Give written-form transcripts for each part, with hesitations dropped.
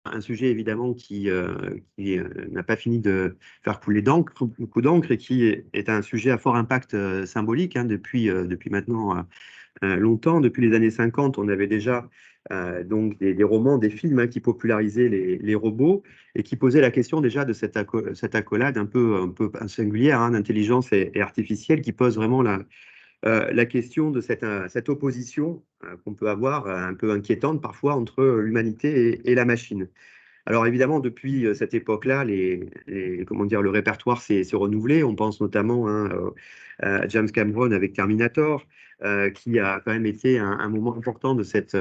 un sujet évidemment qui n'a pas fini de faire couler beaucoup d'encre et qui est un sujet à fort impact symbolique hein, depuis maintenant longtemps. Depuis les années 50, on avait déjà donc des romans, des films hein, qui popularisaient les robots et qui posaient la question déjà de cette accolade un peu singulière hein, d'intelligence et artificielle qui pose vraiment la question de cette opposition qu'on peut avoir, un peu inquiétante parfois, entre l'humanité et la machine. Alors évidemment, depuis cette époque-là, comment dire, le répertoire s'est renouvelé. On pense notamment hein, à James Cameron avec Terminator, qui a quand même été un moment important de cette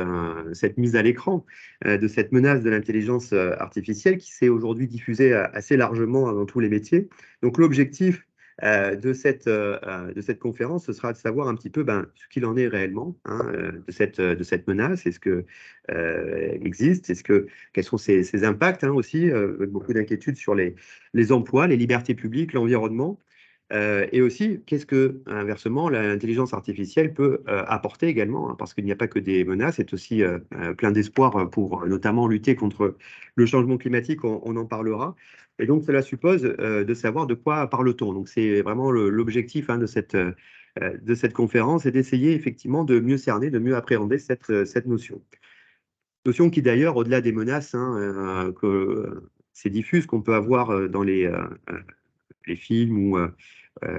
mise à l'écran, de cette menace de l'intelligence artificielle qui s'est aujourd'hui diffusée assez largement dans tous les métiers. Donc l'objectif de cette conférence, ce sera de savoir un petit peu ben, ce qu'il en est réellement hein, de cette menace. Est-ce que existe? Quels sont ses impacts hein, aussi, avec beaucoup d'inquiétudes sur les emplois, les libertés publiques, l'environnement. Et aussi, qu'est-ce que, inversement, l'intelligence artificielle peut apporter également, hein, parce qu'il n'y a pas que des menaces, c'est aussi plein d'espoir pour notamment lutter contre le changement climatique, on en parlera. Et donc, cela suppose de savoir de quoi parle-t-on. Donc, c'est vraiment l'objectif hein, de cette conférence, et d'essayer effectivement de mieux cerner, de mieux appréhender cette notion. Notion qui d'ailleurs, au-delà des menaces, hein, c'est diffus, qu'on peut avoir dans les films ou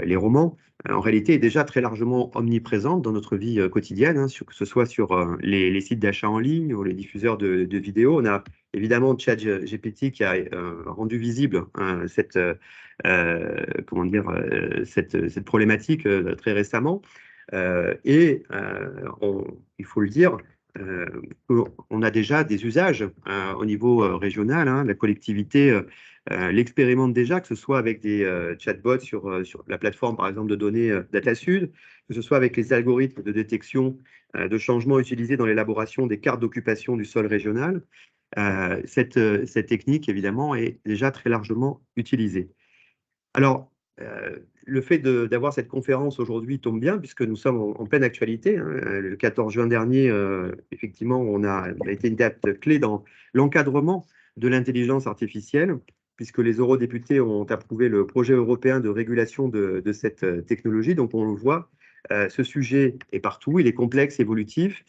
les romans, en réalité est déjà très largement omniprésente dans notre vie quotidienne, hein, que ce soit sur les sites d'achat en ligne ou les diffuseurs de vidéos. On a évidemment ChatGPT qui a rendu visible hein, comment dire, cette problématique très récemment. Il faut le dire, euh, on a déjà des usages au niveau régional. Hein, la collectivité l'expérimente déjà, que ce soit avec des chatbots sur la plateforme, par exemple, de données DataSud, que ce soit avec les algorithmes de détection de changements utilisés dans l'élaboration des cartes d'occupation du sol régional. Cette technique, évidemment, est déjà très largement utilisée. Alors, le fait d'avoir cette conférence aujourd'hui tombe bien, puisque nous sommes en pleine actualité. Hein. Le 14 juin dernier, effectivement, on a été une date clé dans l'encadrement de l'intelligence artificielle, puisque les eurodéputés ont approuvé le projet européen de régulation de cette technologie. Donc, on le voit, ce sujet est partout, il est complexe, évolutif,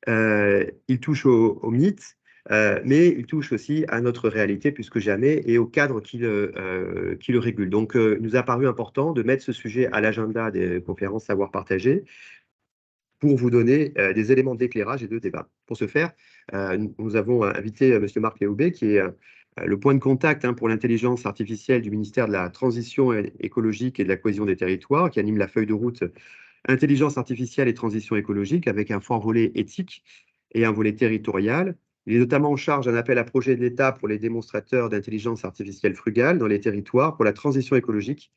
il touche au mythe, mais il touche aussi à notre réalité plus que jamais et au cadre qui le régule. Donc, il nous a paru important de mettre ce sujet à l'agenda des conférences Savoir Partager pour vous donner des éléments d'éclairage et de débat. Pour ce faire, nous avons invité M. Marc Léoubé, qui est le point de contact hein, pour l'intelligence artificielle du ministère de la Transition écologique et de la cohésion des territoires, qui anime la feuille de route Intelligence artificielle et transition écologique, avec un fort volet éthique et un volet territorial. Il est notamment en charge d'un appel à projet de l'État pour les démonstrateurs d'intelligence artificielle frugale dans les territoires pour la transition écologique.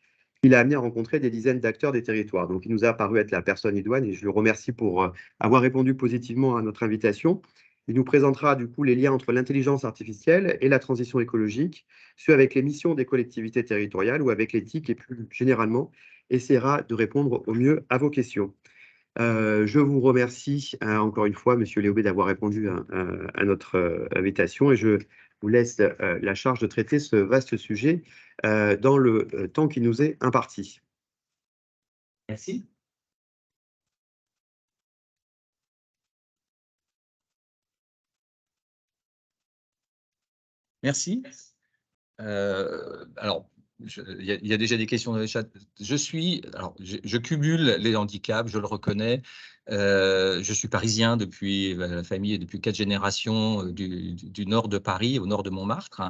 Il a amené à rencontrer des dizaines d'acteurs des territoires. Donc, il nous a paru être la personne idoine et je le remercie pour avoir répondu positivement à notre invitation. Il nous présentera du coup les liens entre l'intelligence artificielle et la transition écologique, ceux avec les missions des collectivités territoriales ou avec l'éthique et plus généralement essaiera de répondre au mieux à vos questions. Je vous remercie encore une fois, Monsieur Léobé, d'avoir répondu à notre invitation et je vous laisse la charge de traiter ce vaste sujet dans le temps qui nous est imparti. Merci. Merci. Alors, il y a déjà des questions dans le chat. Je cumule les handicaps, je le reconnais. Je suis parisien depuis la famille et depuis 4 générations du nord de Paris, au nord de Montmartre.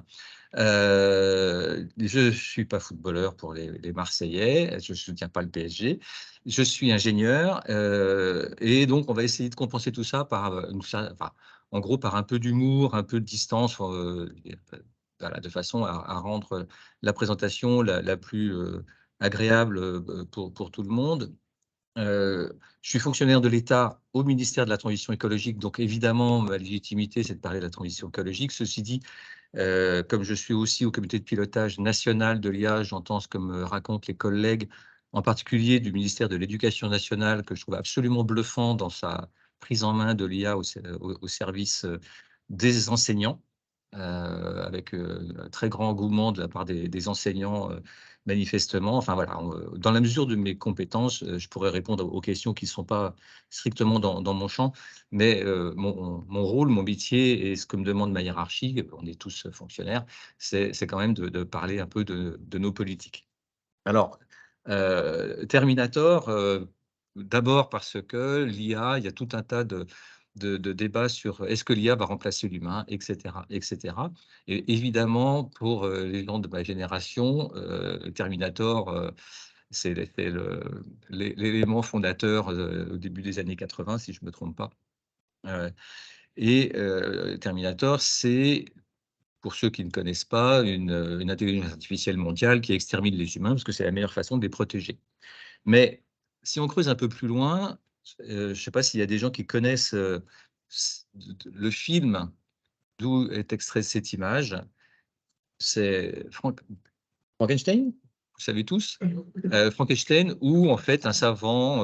Je ne suis pas footballeur pour les Marseillais, je ne soutiens pas le PSG. Je suis ingénieur et donc on va essayer de compenser tout ça en gros par un peu d'humour, un peu de distance. Voilà, de façon à rendre la présentation la plus agréable pour tout le monde. Je suis fonctionnaire de l'État au ministère de la Transition écologique, donc évidemment, ma légitimité, c'est de parler de la transition écologique. Ceci dit, comme je suis aussi au comité de pilotage national de l'IA, j'entends ce que me racontent les collègues, en particulier du ministère de l'Éducation nationale, que je trouve absolument bluffant dans sa prise en main de l'IA au service des enseignants. avec un très grand engouement de la part des enseignants, manifestement. Enfin voilà, dans la mesure de mes compétences, je pourrais répondre aux questions qui ne sont pas strictement dans mon champ, mais mon rôle, mon métier et ce que me demande ma hiérarchie, on est tous fonctionnaires, c'est quand même de parler un peu de nos politiques. Alors, Terminator, d'abord parce que l'IA, il y a tout un tas de débats sur est-ce que l'IA va remplacer l'humain, et cetera, et cetera. Et évidemment, pour, les gens de ma génération, Terminator, c'est l'élément fondateur, au début des années 80, si je ne me trompe pas. Terminator, c'est, pour ceux qui ne connaissent pas, une intelligence artificielle mondiale qui extermine les humains parce que c'est la meilleure façon de les protéger. Mais si on creuse un peu plus loin, je ne sais pas s'il y a des gens qui connaissent, le film d'où est extraite cette image. C'est Frankenstein, vous savez tous? Frankenstein, où en fait un savant,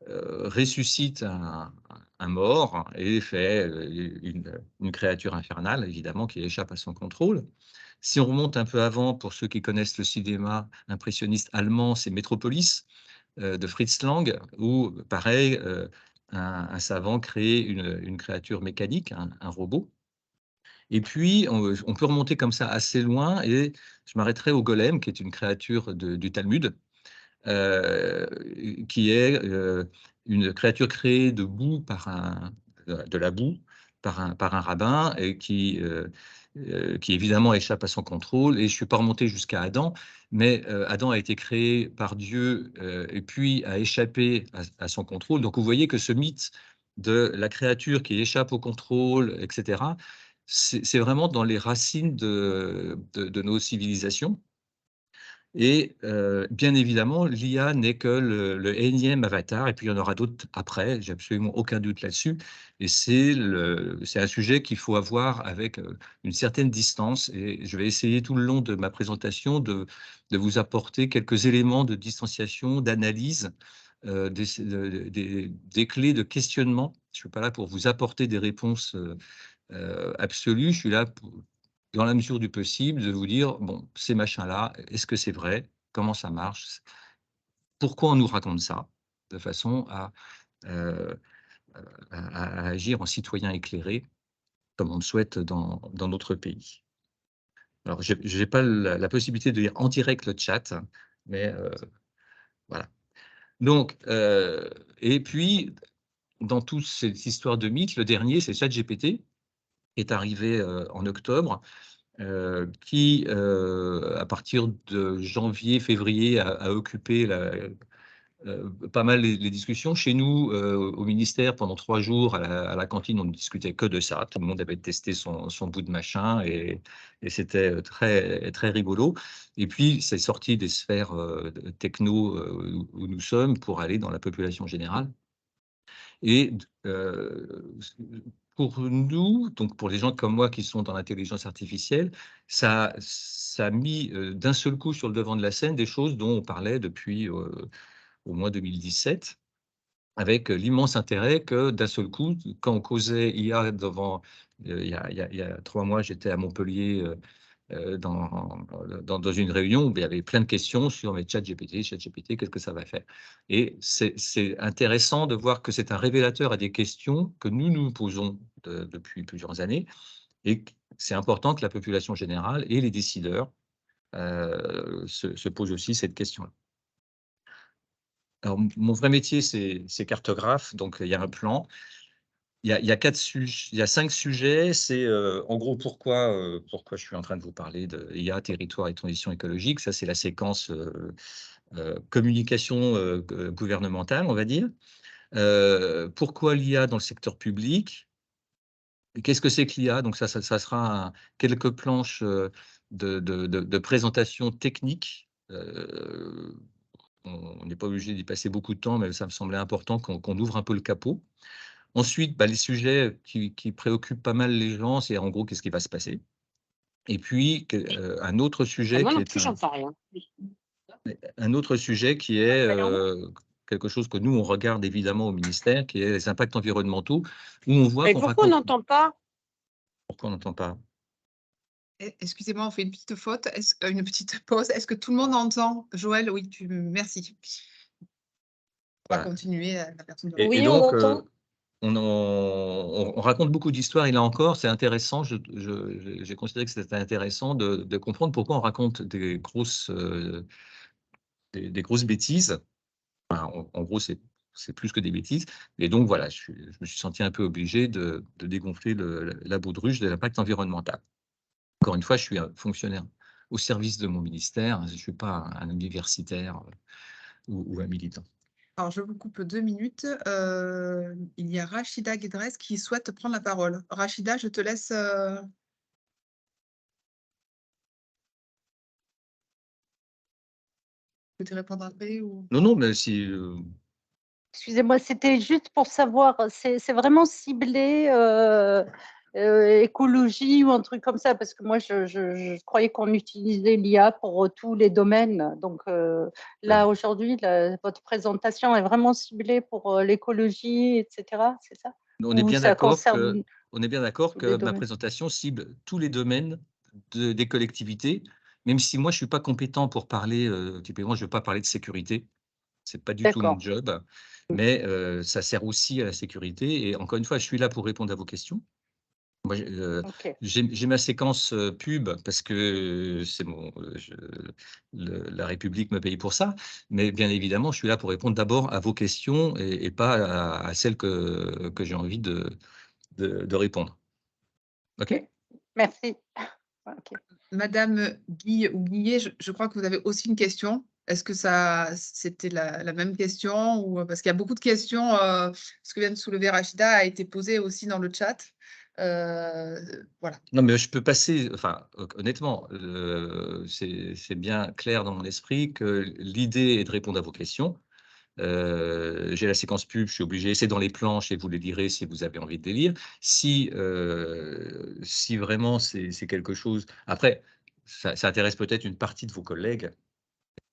ressuscite un mort et fait, une créature infernale, évidemment, qui échappe à son contrôle. Si on remonte un peu avant, pour ceux qui connaissent le cinéma impressionniste allemand, c'est Metropolis, de Fritz Lang, où pareil, un savant crée une créature mécanique, un robot. Et puis on peut remonter comme ça assez loin et je m'arrêterai au golem, qui est une créature du Talmud, qui est, une créature créée de boue de la boue par un rabbin et qui évidemment échappe à son contrôle. Et je ne suis pas remonté jusqu'à Adam, mais Adam a été créé par Dieu, et puis a échappé à son contrôle. Donc vous voyez que ce mythe de la créature qui échappe au contrôle, et cetera, c'est vraiment dans les racines de nos civilisations. Et bien évidemment, l'IA n'est que le énième avatar et puis il y en aura d'autres après, j'ai absolument aucun doute là-dessus. Et c'est un sujet qu'il faut avoir avec, une certaine distance et je vais essayer tout le long de ma présentation de vous apporter quelques éléments de distanciation, d'analyse, des clés de questionnement. Je ne suis pas là pour vous apporter des réponses, absolues, je suis là pour, dans la mesure du possible, de vous dire: «Bon, ces machins-là, est-ce que c'est vrai? Comment ça marche? Pourquoi on nous raconte ça?» de façon heu, à agir en citoyen éclairé, comme on le souhaite dans notre pays. Alors j'ai pas la possibilité de lire en direct le chat, mais voilà. Donc et puis, dans toute cette histoire de mythe, le dernier, c'est ChatGPT, qui est arrivé, en octobre, qui, à partir de janvier, février, a occupé pas mal les discussions. Chez nous, au ministère, pendant 3 jours, à la cantine, on ne discutait que de ça. Tout le monde avait testé son bout de machin et c'était très, très rigolo. Et puis, c'est sorti des sphères techno où nous sommes pour aller dans la population générale. Et pour nous, donc pour les gens comme moi qui sont dans l'intelligence artificielle, ça a mis, d'un seul coup sur le devant de la scène des choses dont on parlait depuis, au moins 2017, avec l'immense intérêt que d'un seul coup, quand on causait IA devant, il y a 3 mois, j'étais à Montpellier, dans une réunion où il y avait plein de questions sur mais ChatGPT, qu'est-ce que ça va faire? Et c'est intéressant de voir que c'est un révélateur à des questions que nous nous posons depuis plusieurs années et que c'est important que la population générale et les décideurs se posent aussi cette question-là. Alors mon vrai métier, c'est cartographe, donc il y a un plan. Il y a 4 sujets, il y a 5 sujets. C'est, en gros, pourquoi je suis en train de vous parler de IA, territoire et transition écologique. Ça, c'est la séquence, communication, gouvernementale, on va dire. Pourquoi l'IA dans le secteur public? Qu'est-ce que c'est que l'IA? Donc ça sera quelques planches, de présentation technique. On n'est pas obligé d'y passer beaucoup de temps, mais ça me semblait important qu'on ouvre un peu le capot. Ensuite, bah, les sujets qui préoccupent pas mal les gens, c'est en gros qu'est-ce qui va se passer? Et puis un autre sujet Moi qui non est plus, j'entends rien. un autre sujet qui est, quelque chose que nous on regarde évidemment au ministère, qui est les impacts environnementaux, où on voit Mais qu'on pourquoi on raconte n'entend pas? pourquoi on n'entend pas? Excusez-moi, on fait une petite faute. Une petite pause. Est-ce que tout le monde entend? Joël, oui, merci. On va Voilà. continuer, la personne de Et Oui, on donc, entend. on raconte beaucoup d'histoires et là encore, c'est intéressant, j'ai considéré que c'était intéressant de comprendre pourquoi on raconte des grosses bêtises. Enfin, en gros, c'est plus que des bêtises. Et donc, voilà, je me suis senti un peu obligé de dégonfler la baudruche de l'impact environnemental. Encore une fois, je suis un fonctionnaire au service de mon ministère. Je ne suis pas un universitaire ou un militant. Alors, je vous coupe 2 minutes. Il y a Rachida Guedres qui souhaite prendre la parole. Rachida, je te laisse. Tu peux te répondre après ou... Non, non, mais si. Excusez-moi, c'était juste pour savoir, c'est vraiment ciblé écologie ou un truc comme ça, parce que moi, je croyais qu'on utilisait l'IA pour tous les domaines. Donc là, aujourd'hui, votre présentation est vraiment ciblée pour l'écologie, etc. C'est ça? On est Ou bien ça d'accord concerne que les ma domaines? présentation cible tous les domaines des collectivités, même si moi, je ne suis pas compétent pour parler, typiquement, je ne veux pas parler de sécurité. Ce n'est pas du tout mon D'accord. job, mais ça sert aussi à la sécurité. Et encore une fois, je suis là pour répondre à vos questions. Moi, OK. j'ai ma séquence pub parce que c'est la République me paye pour ça. Mais bien évidemment, je suis là pour répondre d'abord à vos questions et pas à celles que j'ai envie de répondre. OK? OK. Merci. OK. Madame ou Guillet, je crois que vous avez aussi une question. Est-ce que c'était la même question ou parce qu'il y a beaucoup de questions, ce que vient de soulever Rachida a été posé aussi dans le chat. Voilà. Non, mais je peux passer, enfin, honnêtement, c'est bien clair dans mon esprit que l'idée est de répondre à vos questions. J'ai la séquence pub, je suis obligé, c'est dans les planches et vous les lirez si vous avez envie de les lire. Si vraiment c'est quelque chose. Après, ça intéresse peut-être une partie de vos collègues,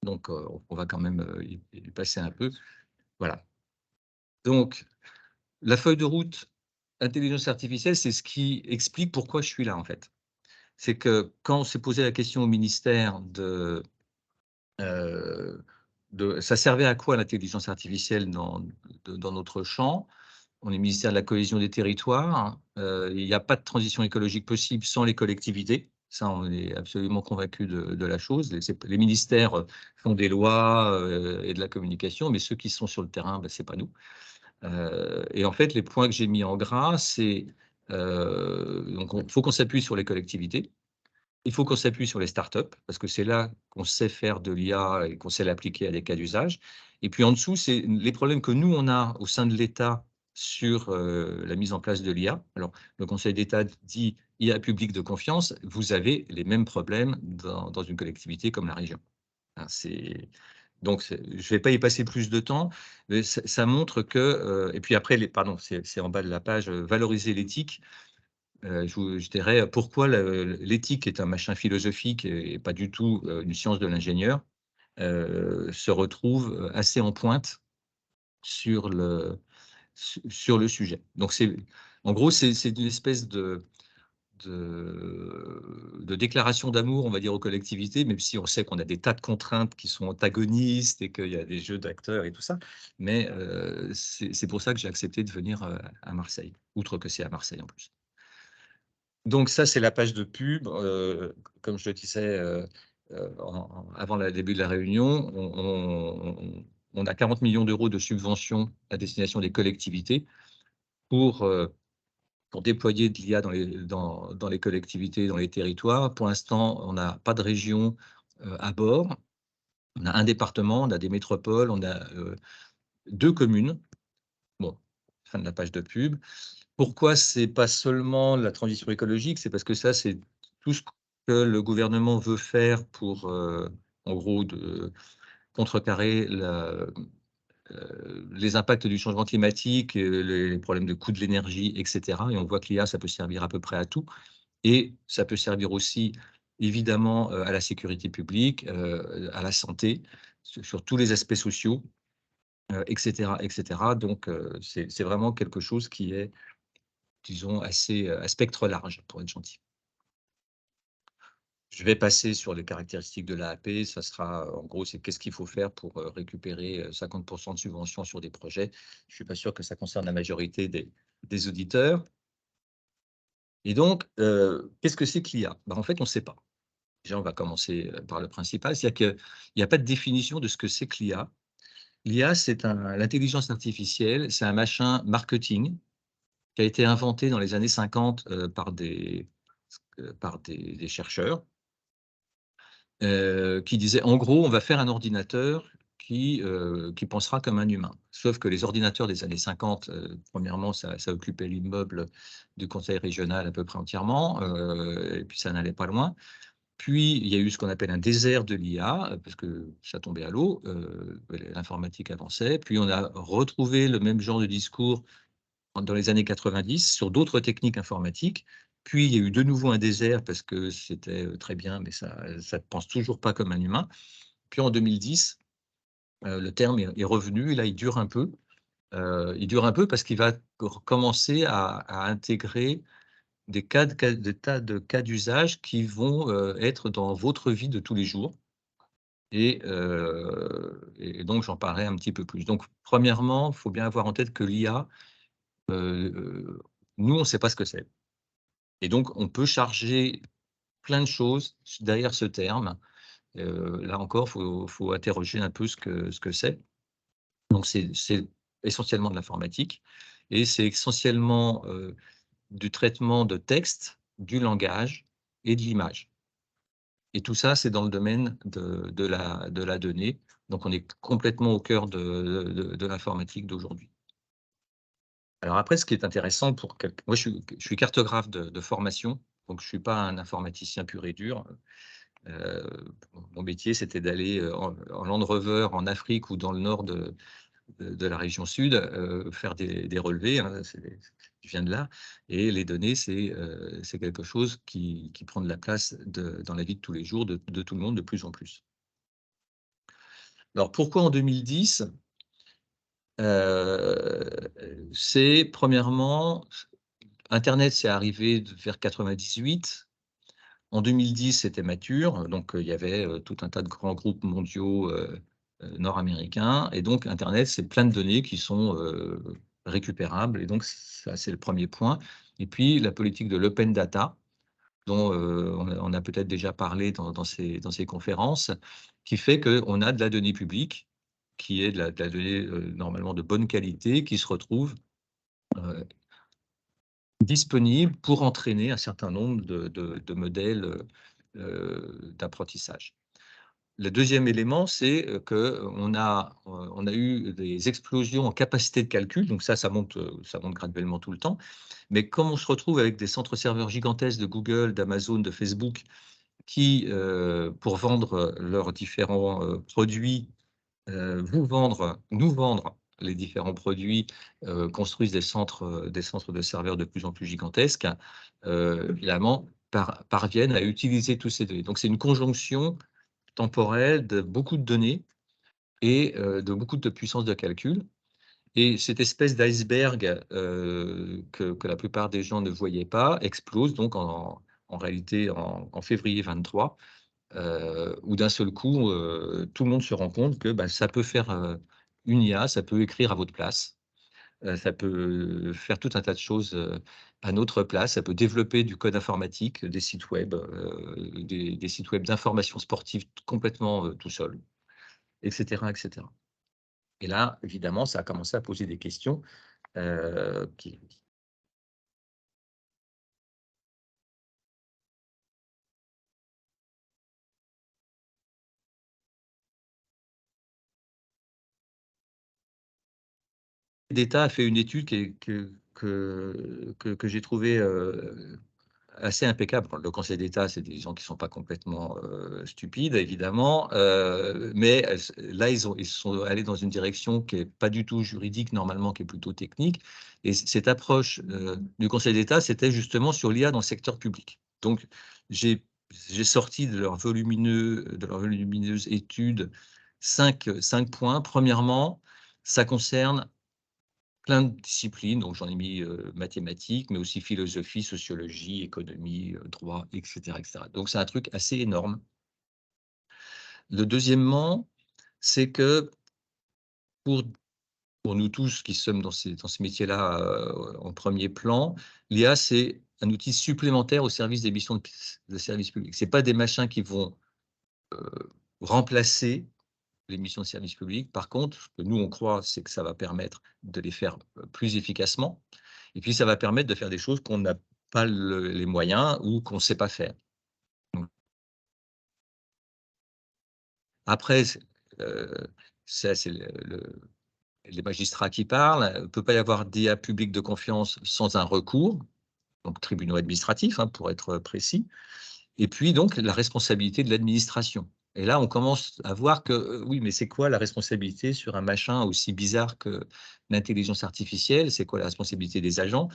donc on va quand même y passer un peu. Voilà. Donc, la feuille de route intelligence artificielle, c'est ce qui explique pourquoi je suis là, en fait. C'est que quand on s'est posé la question au ministère ça servait à quoi l'intelligence artificielle dans notre champ? On est ministère de la cohésion des territoires. Il n'y a pas de transition écologique possible sans les collectivités. Ça, on est absolument convaincu de la chose. Les ministères font des lois et de la communication, mais ceux qui sont sur le terrain, ben, ce n'est pas nous. Et en fait, les points que j'ai mis en gras, c'est donc il faut qu'on s'appuie sur les collectivités. Il faut qu'on s'appuie sur les startups, parce que c'est là qu'on sait faire de l'IA et qu'on sait l'appliquer à des cas d'usage. Et puis en dessous, c'est les problèmes que nous, on a au sein de l'État sur la mise en place de l'IA. Alors, le Conseil d'État dit IA public de confiance, vous avez les mêmes problèmes dans une collectivité comme la région. Hein, donc, je ne vais pas y passer plus de temps, mais ça montre que, et puis après, pardon, c'est en bas de la page, valoriser l'éthique. Je dirais pourquoi l'éthique est un machin philosophique et pas du tout une science de l'ingénieur, se retrouve assez en pointe sur le sujet. Donc, en gros, c'est une espèce de déclaration d'amour, on va dire, aux collectivités, même si on sait qu'on a des tas de contraintes qui sont antagonistes et qu'il y a des jeux d'acteurs et tout ça. Mais c'est pour ça que j'ai accepté de venir à Marseille, outre que c'est à Marseille en plus. Donc ça, c'est la page de pub. Comme je le disais avant le début de la réunion, on a 40 millions d'euros de subventions à destination des collectivités pour déployer de l'IA dans les collectivités, dans les territoires. Pour l'instant, on n'a pas de région à bord. On a un département, on a des métropoles, on a 2 communes. Bon, fin de la page de pub. Pourquoi c'est pas seulement la transition écologique? C'est parce que ça, c'est tout ce que le gouvernement veut faire pour, en gros, contrecarrer les impacts du changement climatique, les problèmes de coût de l'énergie, et cetera. Et on voit que l'IA, ça peut servir à peu près à tout. Et ça peut servir aussi, évidemment, à la sécurité publique, à la santé, sur tous les aspects sociaux, et cetera, et cetera. Donc, c'est vraiment quelque chose qui est, disons, assez à spectre large, pour être gentil. Je vais passer sur les caractéristiques de l'AAP. Ça sera, en gros, c'est qu'est-ce qu'il faut faire pour récupérer 50% de subventions sur des projets. Je ne suis pas sûr que ça concerne la majorité des auditeurs. Et donc, qu'est-ce que c'est que l'IA? En fait, on ne sait pas. Déjà, on va commencer par le principal, c'est-à-dire qu'il n'y a pas de définition de ce que c'est que l'IA. L'IA, c'est l'intelligence artificielle, c'est un machin marketing qui a été inventé dans les années 50 par des chercheurs qui disaient, en gros, on va faire un ordinateur qui pensera comme un humain. Sauf que les ordinateurs des années 50, premièrement, ça occupait l'immeuble du conseil régional à peu près entièrement, et puis ça n'allait pas loin. Puis, il y a eu ce qu'on appelle un désert de l'IA, parce que ça tombait à l'eau, l'informatique avançait. Puis, on a retrouvé le même genre de discours dans les années 90 sur d'autres techniques informatiques. Puis, il y a eu de nouveau un désert parce que c'était très bien, mais ça ne pense toujours pas comme un humain. Puis, en 2010, le terme est revenu, et là, il dure un peu. Il dure un peu parce qu'il va commencer à intégrer des tas de cas d'usage qui vont être dans votre vie de tous les jours. Et donc, j'en parlerai un petit peu plus. Donc, premièrement, il faut bien avoir en tête que l'IA, nous, on ne sait pas ce que c'est. Et donc, on peut charger plein de choses derrière ce terme. Là encore, il faut interroger un peu ce que c'est. Donc, c'est essentiellement de l'informatique et c'est essentiellement du traitement de texte, du langage et de l'image. Et tout ça, c'est dans le domaine de la donnée. Donc, on est complètement au cœur de l'informatique d'aujourd'hui. Alors après, ce qui est intéressant pour quelqu'un, moi je suis cartographe de formation, donc je ne suis pas un informaticien pur et dur. Mon métier, c'était d'aller en Land Rover en Afrique ou dans le nord de la région sud, faire des relevés, hein, je viens de là, et les données, c'est quelque chose qui prend de la place dans la vie de tous les jours de tout le monde de plus en plus. Alors pourquoi en 2010 ? C'est premièrement, Internet, c'est arrivé vers 98. En 2010, c'était mature, donc il y avait tout un tas de grands groupes mondiaux nord-américains, et donc Internet, c'est plein de données qui sont récupérables, et donc ça, c'est le premier point. Et puis, la politique de l'open data, dont on a peut-être déjà parlé dans ces conférences, qui fait qu'on a de la donnée publique, qui est de la donnée normalement de bonne qualité, qui se retrouve disponible pour entraîner un certain nombre de modèles d'apprentissage. Le deuxième élément, c'est qu'on a eu des explosions en capacité de calcul, donc ça monte graduellement tout le temps, mais comme on se retrouve avec des centres serveurs gigantesques de Google, d'Amazon, de Facebook, qui, pour vendre leurs différents produits, nous vendre les différents produits, construisent des centres de serveurs de plus en plus gigantesques, évidemment, parviennent à utiliser tous ces données. Donc, c'est une conjonction temporelle de beaucoup de données et de beaucoup de puissance de calcul. Et cette espèce d'iceberg que la plupart des gens ne voyaient pas explose donc en réalité en février 23, où d'un seul coup, tout le monde se rend compte que ça peut faire une IA, ça peut écrire à votre place, ça peut faire tout un tas de choses à notre place, ça peut développer du code informatique, des sites web, des sites web d'information sportive complètement tout seul, etc., etc. Et là, évidemment, ça a commencé à poser des questions qui d'État a fait une étude que j'ai trouvée assez impeccable. Le Conseil d'État, c'est des gens qui ne sont pas complètement stupides, évidemment, mais là, ils sont allés dans une direction qui n'est pas du tout juridique, normalement, qui est plutôt technique. Et cette approche du Conseil d'État, c'était justement sur l'IA dans le secteur public. Donc, j'ai sorti de leur volumineuse étude 5 points. Premièrement, ça concerne plein de disciplines, donc j'en ai mis mathématiques, mais aussi philosophie, sociologie, économie, droit, etc., etc. Donc c'est un truc assez énorme. Deuxièmement, c'est que pour nous tous qui sommes dans ces métiers-là en premier plan, l'IA, c'est un outil supplémentaire au service des missions de service public. Ce n'est pas des machins qui vont remplacer les missions de service public. Par contre, ce que nous, on croit, c'est que ça va permettre de les faire plus efficacement. Et puis, ça va permettre de faire des choses qu'on n'a pas les moyens ou qu'on ne sait pas faire. Après, ça, c'est les magistrats qui parlent. Il ne peut pas y avoir d'IA publique de confiance sans un recours, donc tribunaux administratifs, hein, pour être précis. Et puis, donc, la responsabilité de l'administration. Et là, on commence à voir que, oui, mais c'est quoi la responsabilité sur un machin aussi bizarre que l'intelligence artificielle? C'est quoi la responsabilité des agents?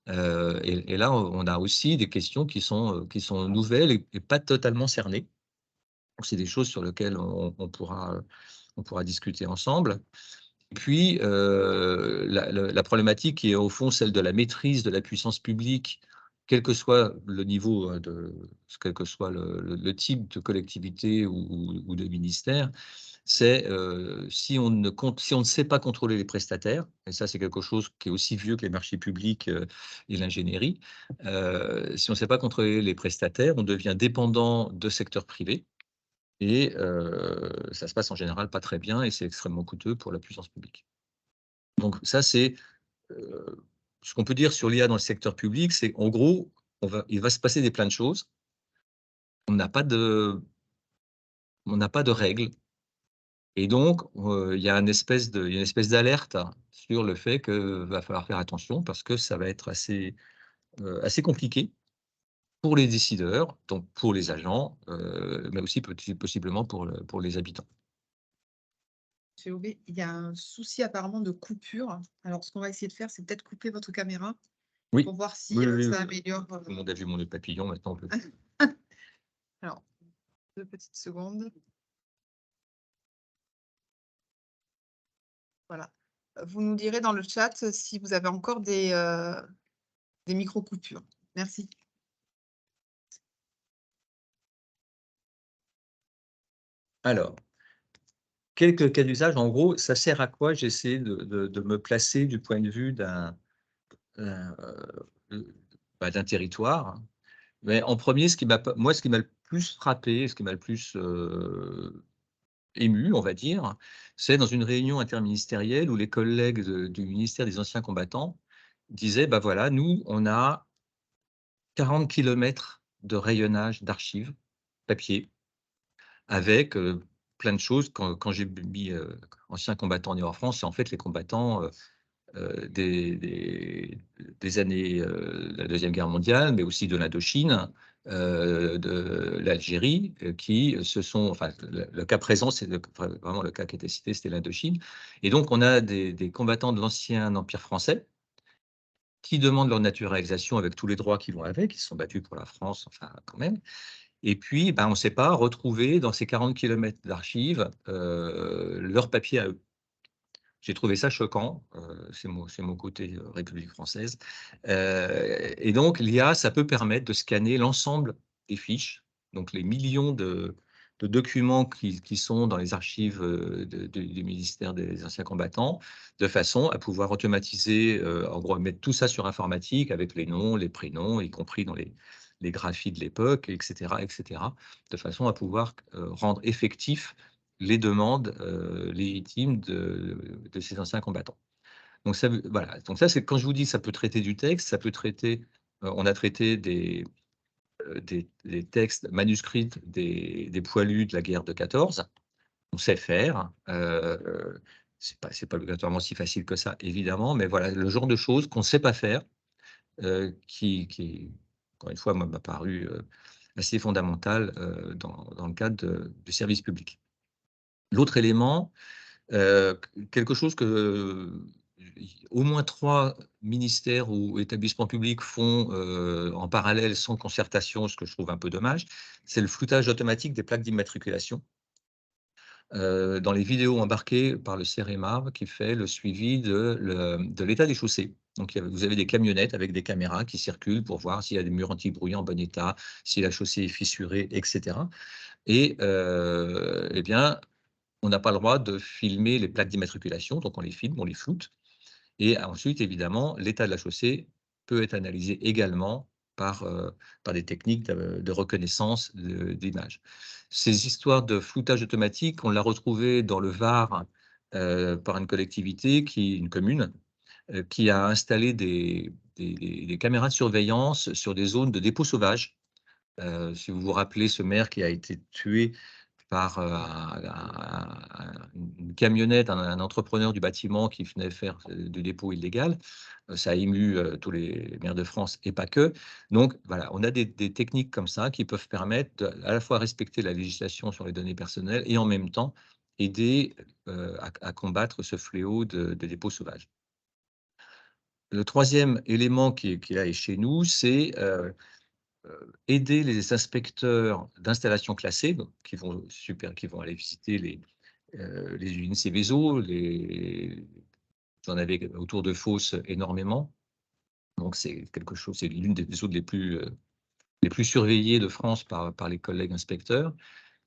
Et là, on a aussi des questions qui sont nouvelles et pas totalement cernées. Donc, c'est des choses sur lesquelles on pourra discuter ensemble. Et puis, la problématique qui est au fond celle de la maîtrise de la puissance publique, quel que soit le niveau, quel que soit le type de collectivité ou de ministère, c'est si on ne sait pas contrôler les prestataires, et ça c'est quelque chose qui est aussi vieux que les marchés publics et l'ingénierie, si on ne sait pas contrôler les prestataires, on devient dépendant de secteurs privés. Et ça se passe en général pas très bien et c'est extrêmement coûteux pour la puissance publique. Donc ça, c'est ce qu'on peut dire sur l'IA dans le secteur public, c'est en gros, il va se passer plein de choses. On n'a pas de règles. Et donc, il y a une espèce d'alerte sur le fait qu'il va falloir faire attention parce que ça va être assez compliqué pour les décideurs, donc pour les agents, mais aussi possiblement pour les habitants. Monsieur Aubé, il y a un souci apparemment de coupure. Alors, ce qu'on va essayer de faire, c'est peut-être couper votre caméra Oui. pour voir si Oui, ça améliore. tout le monde a vu mon nœud papillon, maintenant on peut. Alors, 2 petites secondes. Voilà. Vous nous direz dans le chat si vous avez encore des micro-coupures. Merci. Alors, quelques cas d'usage, en gros, ça sert à quoi? J'essaie de me placer du point de vue d'un territoire. Mais en premier, ce qui m'a le plus frappé, ce qui m'a le plus ému, on va dire, c'est dans une réunion interministérielle où les collègues du ministère des Anciens Combattants disaient, bah voilà, nous, on a 40 kilomètres de rayonnage d'archives papier avec plein de choses. Quand j'ai mis anciens combattants nés en France, c'est en fait les combattants des années de la Deuxième Guerre mondiale, mais aussi de l'Indochine, de l'Algérie, qui se sont, enfin, le cas présent, c'est vraiment le cas qui était cité, c'était l'Indochine. Et donc, on a des combattants de l'ancien Empire français qui demandent leur naturalisation avec tous les droits qui vont avec, qui se sont battus pour la France, enfin, quand même. Et puis, ben, on ne sait pas retrouver dans ces 40 kilomètres d'archives leur papier à eux. J'ai trouvé ça choquant, c'est mon côté République française. Et donc, l'IA, ça peut permettre de scanner l'ensemble des fiches, donc les millions de documents qui sont dans les archives du ministère des Anciens Combattants, de façon à pouvoir automatiser, en gros, mettre tout ça sur informatique avec les noms, les prénoms, y compris dans les graphies de l'époque, etc., de façon à pouvoir rendre effectif les demandes légitimes de ces anciens combattants. Donc ça, voilà. Donc ça, c'est quand je vous dis ça peut traiter du texte, ça peut traiter. On a traité des textes manuscrits des poilus de la guerre de 14. On sait faire. C'est pas obligatoirement si facile que ça, évidemment, mais voilà le genre de choses qu'on ne sait pas faire, qui encore une fois m'a paru assez fondamental dans le cadre du service public. L'autre élément, quelque chose que au moins 3 ministères ou établissements publics font en parallèle sans concertation, ce que je trouve un peu dommage, c'est le floutage automatique des plaques d'immatriculation. dans les vidéos embarquées par le CEREMA qui fait le suivi de l'état des chaussées. Donc, vous avez des camionnettes avec des caméras qui circulent pour voir s'il y a des murs anti-brouillants en bon état, si la chaussée est fissurée, etc. Et eh bien, on n'a pas le droit de filmer les plaques d'immatriculation, donc on les filme, on les floute. Et ensuite, évidemment, l'état de la chaussée peut être analysé également par des techniques de reconnaissance d'images. Ces histoires de floutage automatique, on l'a retrouvé dans le Var par une collectivité, une commune, qui a installé des caméras de surveillance sur des zones de dépôt sauvage. Si vous vous rappelez ce maire qui a été tué par une camionnette, un entrepreneur du bâtiment qui venait faire du dépôt illégal. Ça a ému tous les maires de France et pas que. Donc voilà, on a des techniques comme ça qui peuvent permettre à la fois respecter la législation sur les données personnelles et en même temps aider à combattre ce fléau de dépôt sauvage. Le troisième élément qui est là et chez nous, c'est aider les inspecteurs d'installations classées, donc, qui vont aller visiter les usines Seveso, vous en avez autour de Fos énormément. Donc c'est l'une des zones les plus surveillées de France par les collègues inspecteurs.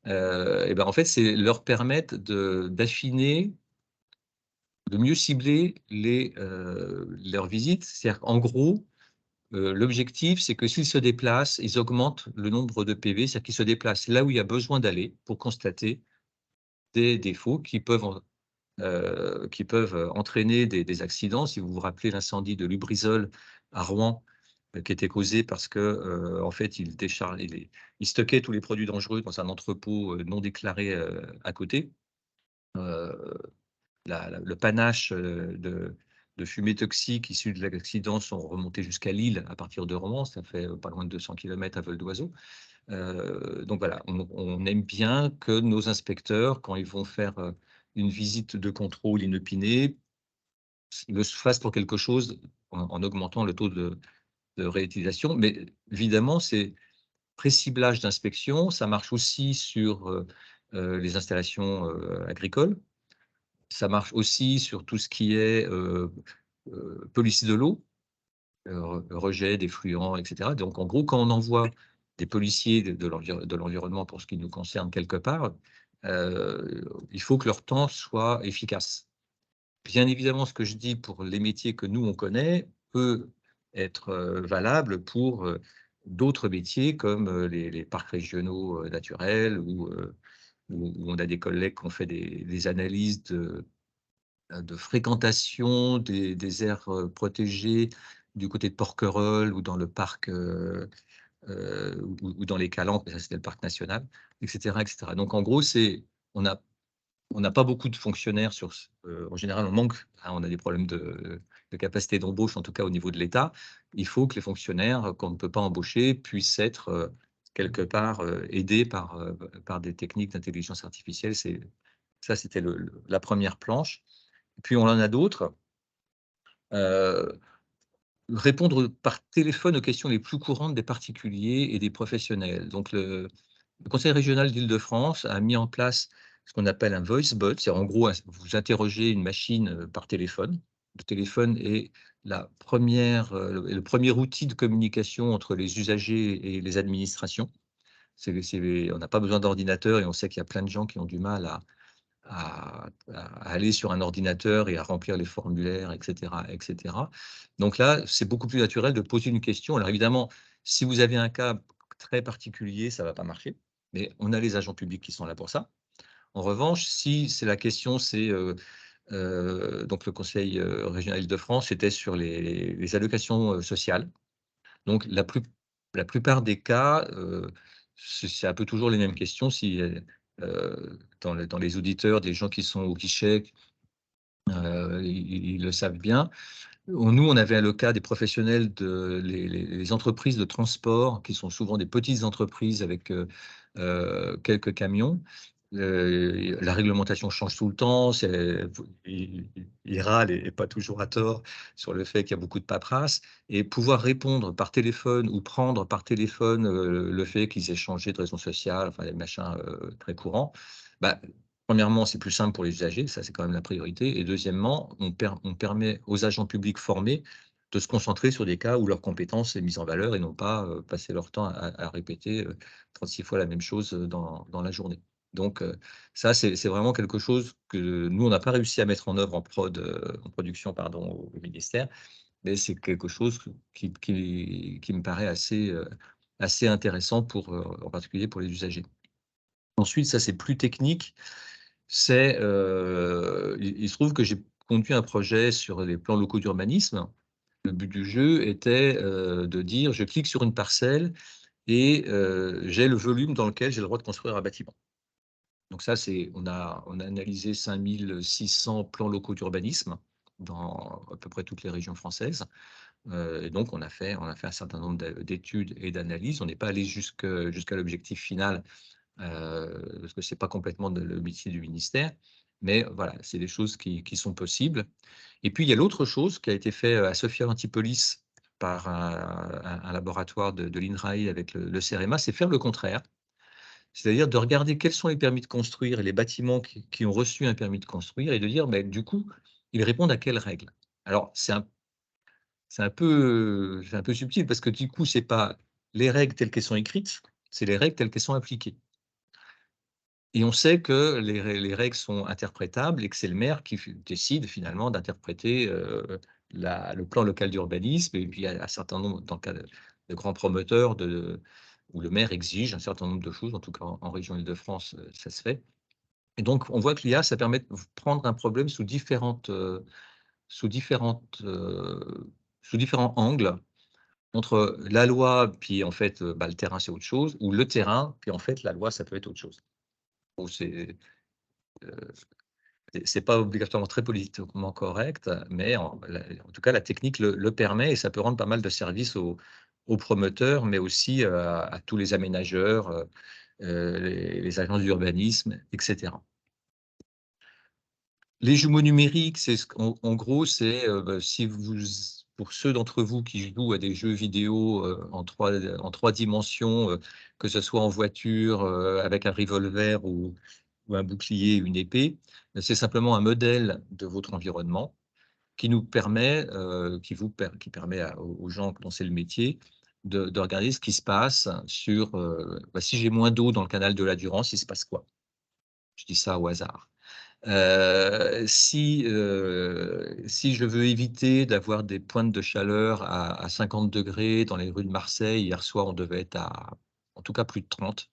Et ben en fait, c'est leur permettre d'affiner, de mieux cibler leurs visites. C'est-à-dire qu'en gros, l'objectif, c'est que s'ils se déplacent, ils augmentent le nombre de PV, c'est-à-dire qu'ils se déplacent là où il y a besoin d'aller pour constater des défauts qui peuvent entraîner des accidents. Si vous vous rappelez l'incendie de Lubrizol à Rouen, qui était causé parce que en fait, il stockait tous les produits dangereux dans un entrepôt non déclaré à côté. Le panache de fumée toxique issue de l'accident sont remontés jusqu'à Lille à partir de Rouen, ça fait pas loin de 200 km à vol d'oiseau. Donc voilà, on aime bien que nos inspecteurs, quand ils vont faire une visite de contrôle inopinée, le fassent pour quelque chose en augmentant le taux de réutilisation. Mais évidemment, c'est pré-ciblage d'inspection, ça marche aussi sur les installations agricoles. Ça marche aussi sur tout ce qui est police de l'eau, rejet d'effluents, etc. Donc, en gros, quand on envoie des policiers de l'environnement pour ce qui nous concerne quelque part, il faut que leur temps soit efficace. Bien évidemment, ce que je dis pour les métiers que nous, on connaît, peut être valable pour d'autres métiers comme les parcs régionaux naturels où on a des collègues qui ont fait des analyses de fréquentation des aires protégées du côté de Porquerolles ou dans le parc ou dans les Calanques, mais ça c'était le parc national, etc., etc. Donc en gros, on n'a pas beaucoup de fonctionnaires en général, on manque, hein, on a des problèmes de capacité d'embauche, en tout cas au niveau de l'État. Il faut que les fonctionnaires qu'on ne peut pas embaucher puissent être quelque part aidés par des techniques d'intelligence artificielle. Ça, c'était la première planche. Puis on en a d'autres. Répondre par téléphone aux questions les plus courantes des particuliers et des professionnels. Donc le Conseil régional d'Île-de-France a mis en place ce qu'on appelle un voice bot. C'est en gros, vous interrogez une machine par téléphone. Le téléphone est le premier outil de communication entre les usagers et les administrations. On n'a pas besoin d'ordinateur et on sait qu'il y a plein de gens qui ont du mal à aller sur un ordinateur et à remplir les formulaires, etc., etc. Donc là, c'est beaucoup plus naturel de poser une question. Alors évidemment, si vous avez un cas très particulier, ça ne va pas marcher, mais on a les agents publics qui sont là pour ça. En revanche, si c'est la question, c'est donc le Conseil régional Île-de-France, c'était sur les allocations sociales. Donc la plupart des cas, c'est un peu toujours les mêmes questions. Si dans les auditeurs, des gens qui sont au guichet, ils le savent bien. Nous, on avait le cas des professionnels les entreprises de transport, qui sont souvent des petites entreprises avec quelques camions. La réglementation change tout le temps, il râle et pas toujours à tort sur le fait qu'il y a beaucoup de paperasse, et pouvoir répondre par téléphone ou prendre par téléphone le fait qu'ils aient changé de raison sociale, enfin des machins très courants, bah, premièrement, c'est plus simple pour les usagers, ça c'est quand même la priorité. Et deuxièmement, on permet aux agents publics formés de se concentrer sur des cas où leur compétence est mise en valeur et non pas passer leur temps à répéter 36 fois la même chose dans la journée. Donc ça, c'est vraiment quelque chose que nous, on n'a pas réussi à mettre en œuvre en production au ministère, mais c'est quelque chose qui me paraît assez intéressant en particulier pour les usagers. Ensuite, ça c'est plus technique. Il se trouve que j'ai conduit un projet sur les plans locaux d'urbanisme. Le but du jeu était de dire, je clique sur une parcelle et j'ai le volume dans lequel j'ai le droit de construire un bâtiment. Donc ça, on a analysé 5600 plans locaux d'urbanisme dans à peu près toutes les régions françaises. Et donc, on a fait un certain nombre d'études et d'analyses. On n'est pas allé jusqu'à l'objectif final, parce que ce n'est pas complètement le métier du ministère. Mais voilà, c'est des choses qui sont possibles. Et puis, il y a l'autre chose qui a été fait à Sophia Antipolis par un laboratoire de l'INRAE avec le CEREMA, c'est faire le contraire. C'est-à-dire de regarder quels sont les permis de construire et les bâtiments qui ont reçu un permis de construire et de dire, mais, du coup, ils répondent à quelles règles? Alors, c'est un peu subtil parce que du coup, ce n'est pas les règles telles qu'elles sont écrites, c'est les règles telles qu'elles sont appliquées. Et on sait que les règles sont interprétables et que c'est le maire qui décide finalement d'interpréter le plan local d'urbanisme. Et puis, il y a un certain nombre, dans le cas de grands promoteurs, où le maire exige un certain nombre de choses, en tout cas en région Île-de-France, ça se fait. Et donc, on voit que l'IA, ça permet de prendre un problème sous différents angles, entre la loi, puis en fait, le terrain, c'est autre chose, ou le terrain, puis en fait, la loi, ça peut être autre chose. Bon, c'est pas obligatoirement très politiquement correct, mais en tout cas, la technique le permet et ça peut rendre pas mal de services aux promoteurs, mais aussi à tous les aménageurs, les agences d'urbanisme, etc. Les jumeaux numériques, en gros, c'est pour ceux d'entre vous qui jouent à des jeux vidéo en trois dimensions, que ce soit en voiture, avec un revolver ou un bouclier, une épée, c'est simplement un modèle de votre environnement qui permet aux gens dont c'est le métier de regarder ce qui se passe sur si j'ai moins d'eau dans le canal de la Durance, il se passe quoi? Je dis ça au hasard. Si je veux éviter d'avoir des pointes de chaleur à 50 degrés dans les rues de Marseille, hier soir, on devait être en tout cas plus de 30,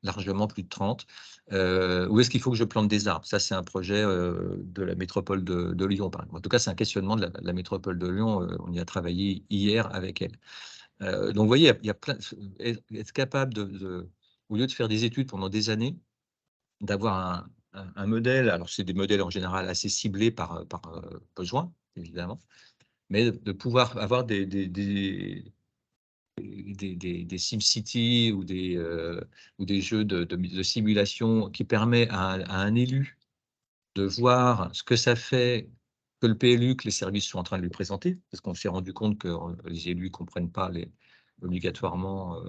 largement plus de 30. Où est-ce qu'il faut que je plante des arbres? Ça, c'est un projet de la métropole de Lyon, par exemple. En tout cas, c'est un questionnement de la métropole de Lyon. On y a travaillé hier avec elle. Donc, vous voyez, il y a plein, être capable au lieu de faire des études pendant des années, d'avoir un modèle. Alors, c'est des modèles en général assez ciblés par besoin, évidemment, mais de pouvoir avoir des SimCity ou des jeux de simulation qui permet à un élu de voir ce que ça fait que le PLU, que les services sont en train de lui présenter, parce qu'on s'est rendu compte que les élus ne comprennent pas obligatoirement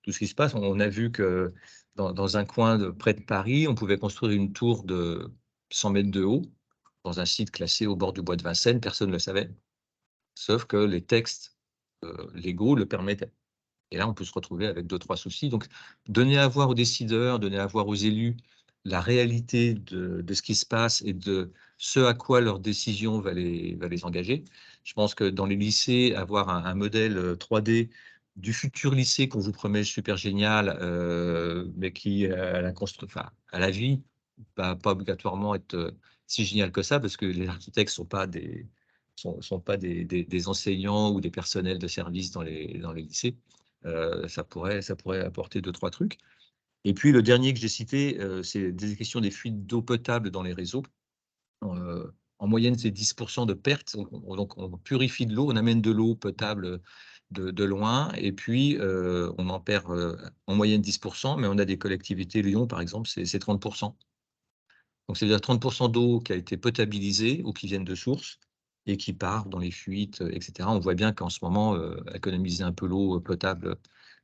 tout ce qui se passe. On a vu que dans un coin près de Paris, on pouvait construire une tour de 100 mètres de haut dans un site classé au bord du bois de Vincennes, personne ne le savait, sauf que les textes légaux le permettaient. Et là, on peut se retrouver avec 2-3 soucis. Donc, donner à voir aux décideurs, donner à voir aux élus la réalité de ce qui se passe et de ce à quoi leur décision va les engager. Je pense que dans les lycées, avoir un modèle 3D du futur lycée qu'on vous promet super génial, mais qui, à la vie, va pas obligatoirement être si génial que ça, parce que les architectes ne sont pas des enseignants ou des personnels de service dans les lycées. Ça pourrait apporter 2-3 trucs. Et puis, le dernier que j'ai cité, c'est des questions des fuites d'eau potable dans les réseaux. En moyenne, c'est 10% de pertes. Donc, on purifie de l'eau, on amène de l'eau potable de loin, et puis on en perd en moyenne 10%, mais on a des collectivités, Lyon par exemple, c'est 30%. Donc, c'est-à-dire 30% d'eau qui a été potabilisée ou qui viennent de source et qui part dans les fuites, etc. On voit bien qu'en ce moment, économiser un peu l'eau potable,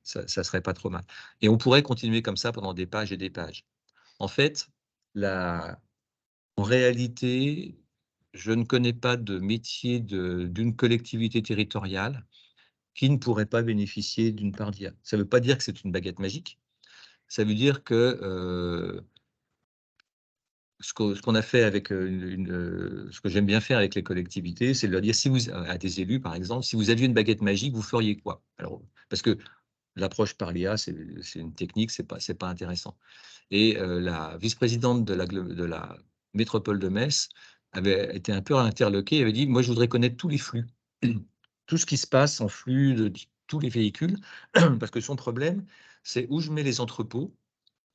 ça serait pas trop mal. Et on pourrait continuer comme ça pendant des pages et des pages. En fait, En réalité, je ne connais pas de métier d'une collectivité territoriale qui ne pourrait pas bénéficier d'une part d'IA. Ça ne veut pas dire que c'est une baguette magique. Ça veut dire que ce qu'on a fait avec ce que j'aime bien faire avec les collectivités, c'est de leur dire, si vous, à des élus par exemple, si vous aviez une baguette magique, vous feriez quoi? Alors, parce que l'approche par l'IA, c'est une technique, c'est pas intéressant. Et la vice-présidente de la métropole de Metz avait été un peu interloquée, elle avait dit: «Moi, je voudrais connaître tous les flux, tout ce qui se passe en flux de tous les véhicules», parce que son problème, c'est où je mets les entrepôts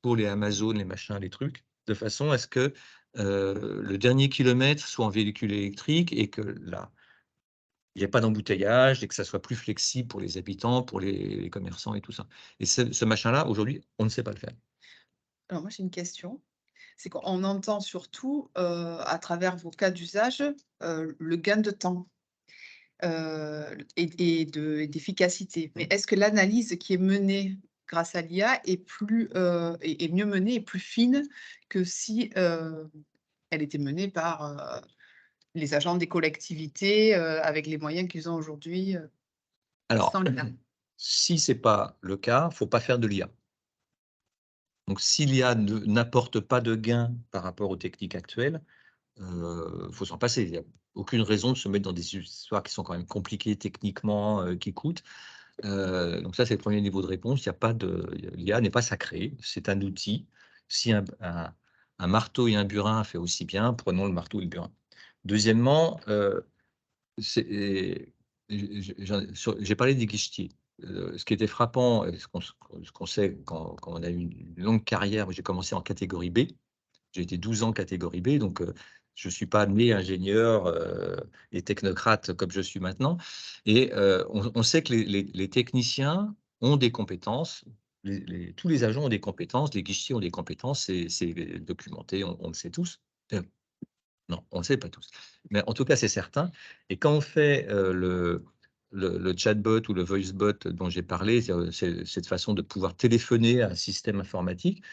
pour les Amazon, les machins, les trucs, de façon à ce que le dernier kilomètre soit en véhicule électrique et que là, il n'y ait pas d'embouteillage et que ça soit plus flexible pour les habitants, pour les commerçants et tout ça. Et ce machin-là, aujourd'hui, on ne sait pas le faire. Alors moi, j'ai une question. C'est qu'on entend surtout, à travers vos cas d'usage, le gain de temps, et d'efficacité. Mais est-ce que l'analyse qui est menée grâce à l'IA est est mieux menée et plus fine que si, elle était menée par, les agents des collectivités, avec les moyens qu'ils ont aujourd'hui, Alors, sans l'IA? si ce n'est pas le cas, il ne faut pas faire de l'IA. Donc, si l'IA n'apporte pas de gain par rapport aux techniques actuelles, faut s'en passer. Il n'y a aucune raison de se mettre dans des histoires qui sont quand même compliquées techniquement, qui coûtent. Donc ça, c'est le premier niveau de réponse. Il y a pas de L'IA n'est pas sacrée, c'est un outil. Si un marteau et un burin fait aussi bien, prenons le marteau et le burin. Deuxièmement, j'ai parlé des guichetiers. Ce qui était frappant et ce qu'on sait quand on a eu une longue carrière, j'ai commencé en catégorie B. J'ai été 12 ans catégorie B, donc je ne suis pas né ingénieur et technocrate comme je suis maintenant. Et on sait que les techniciens ont des compétences, tous les agents ont des compétences, les guichetiers ont des compétences, c'est documenté, on le sait tous. Non, on ne le sait pas tous. Mais en tout cas, c'est certain. Et quand on fait le chatbot ou le voicebot dont j'ai parlé, c'est cette façon de pouvoir téléphoner à un système informatique,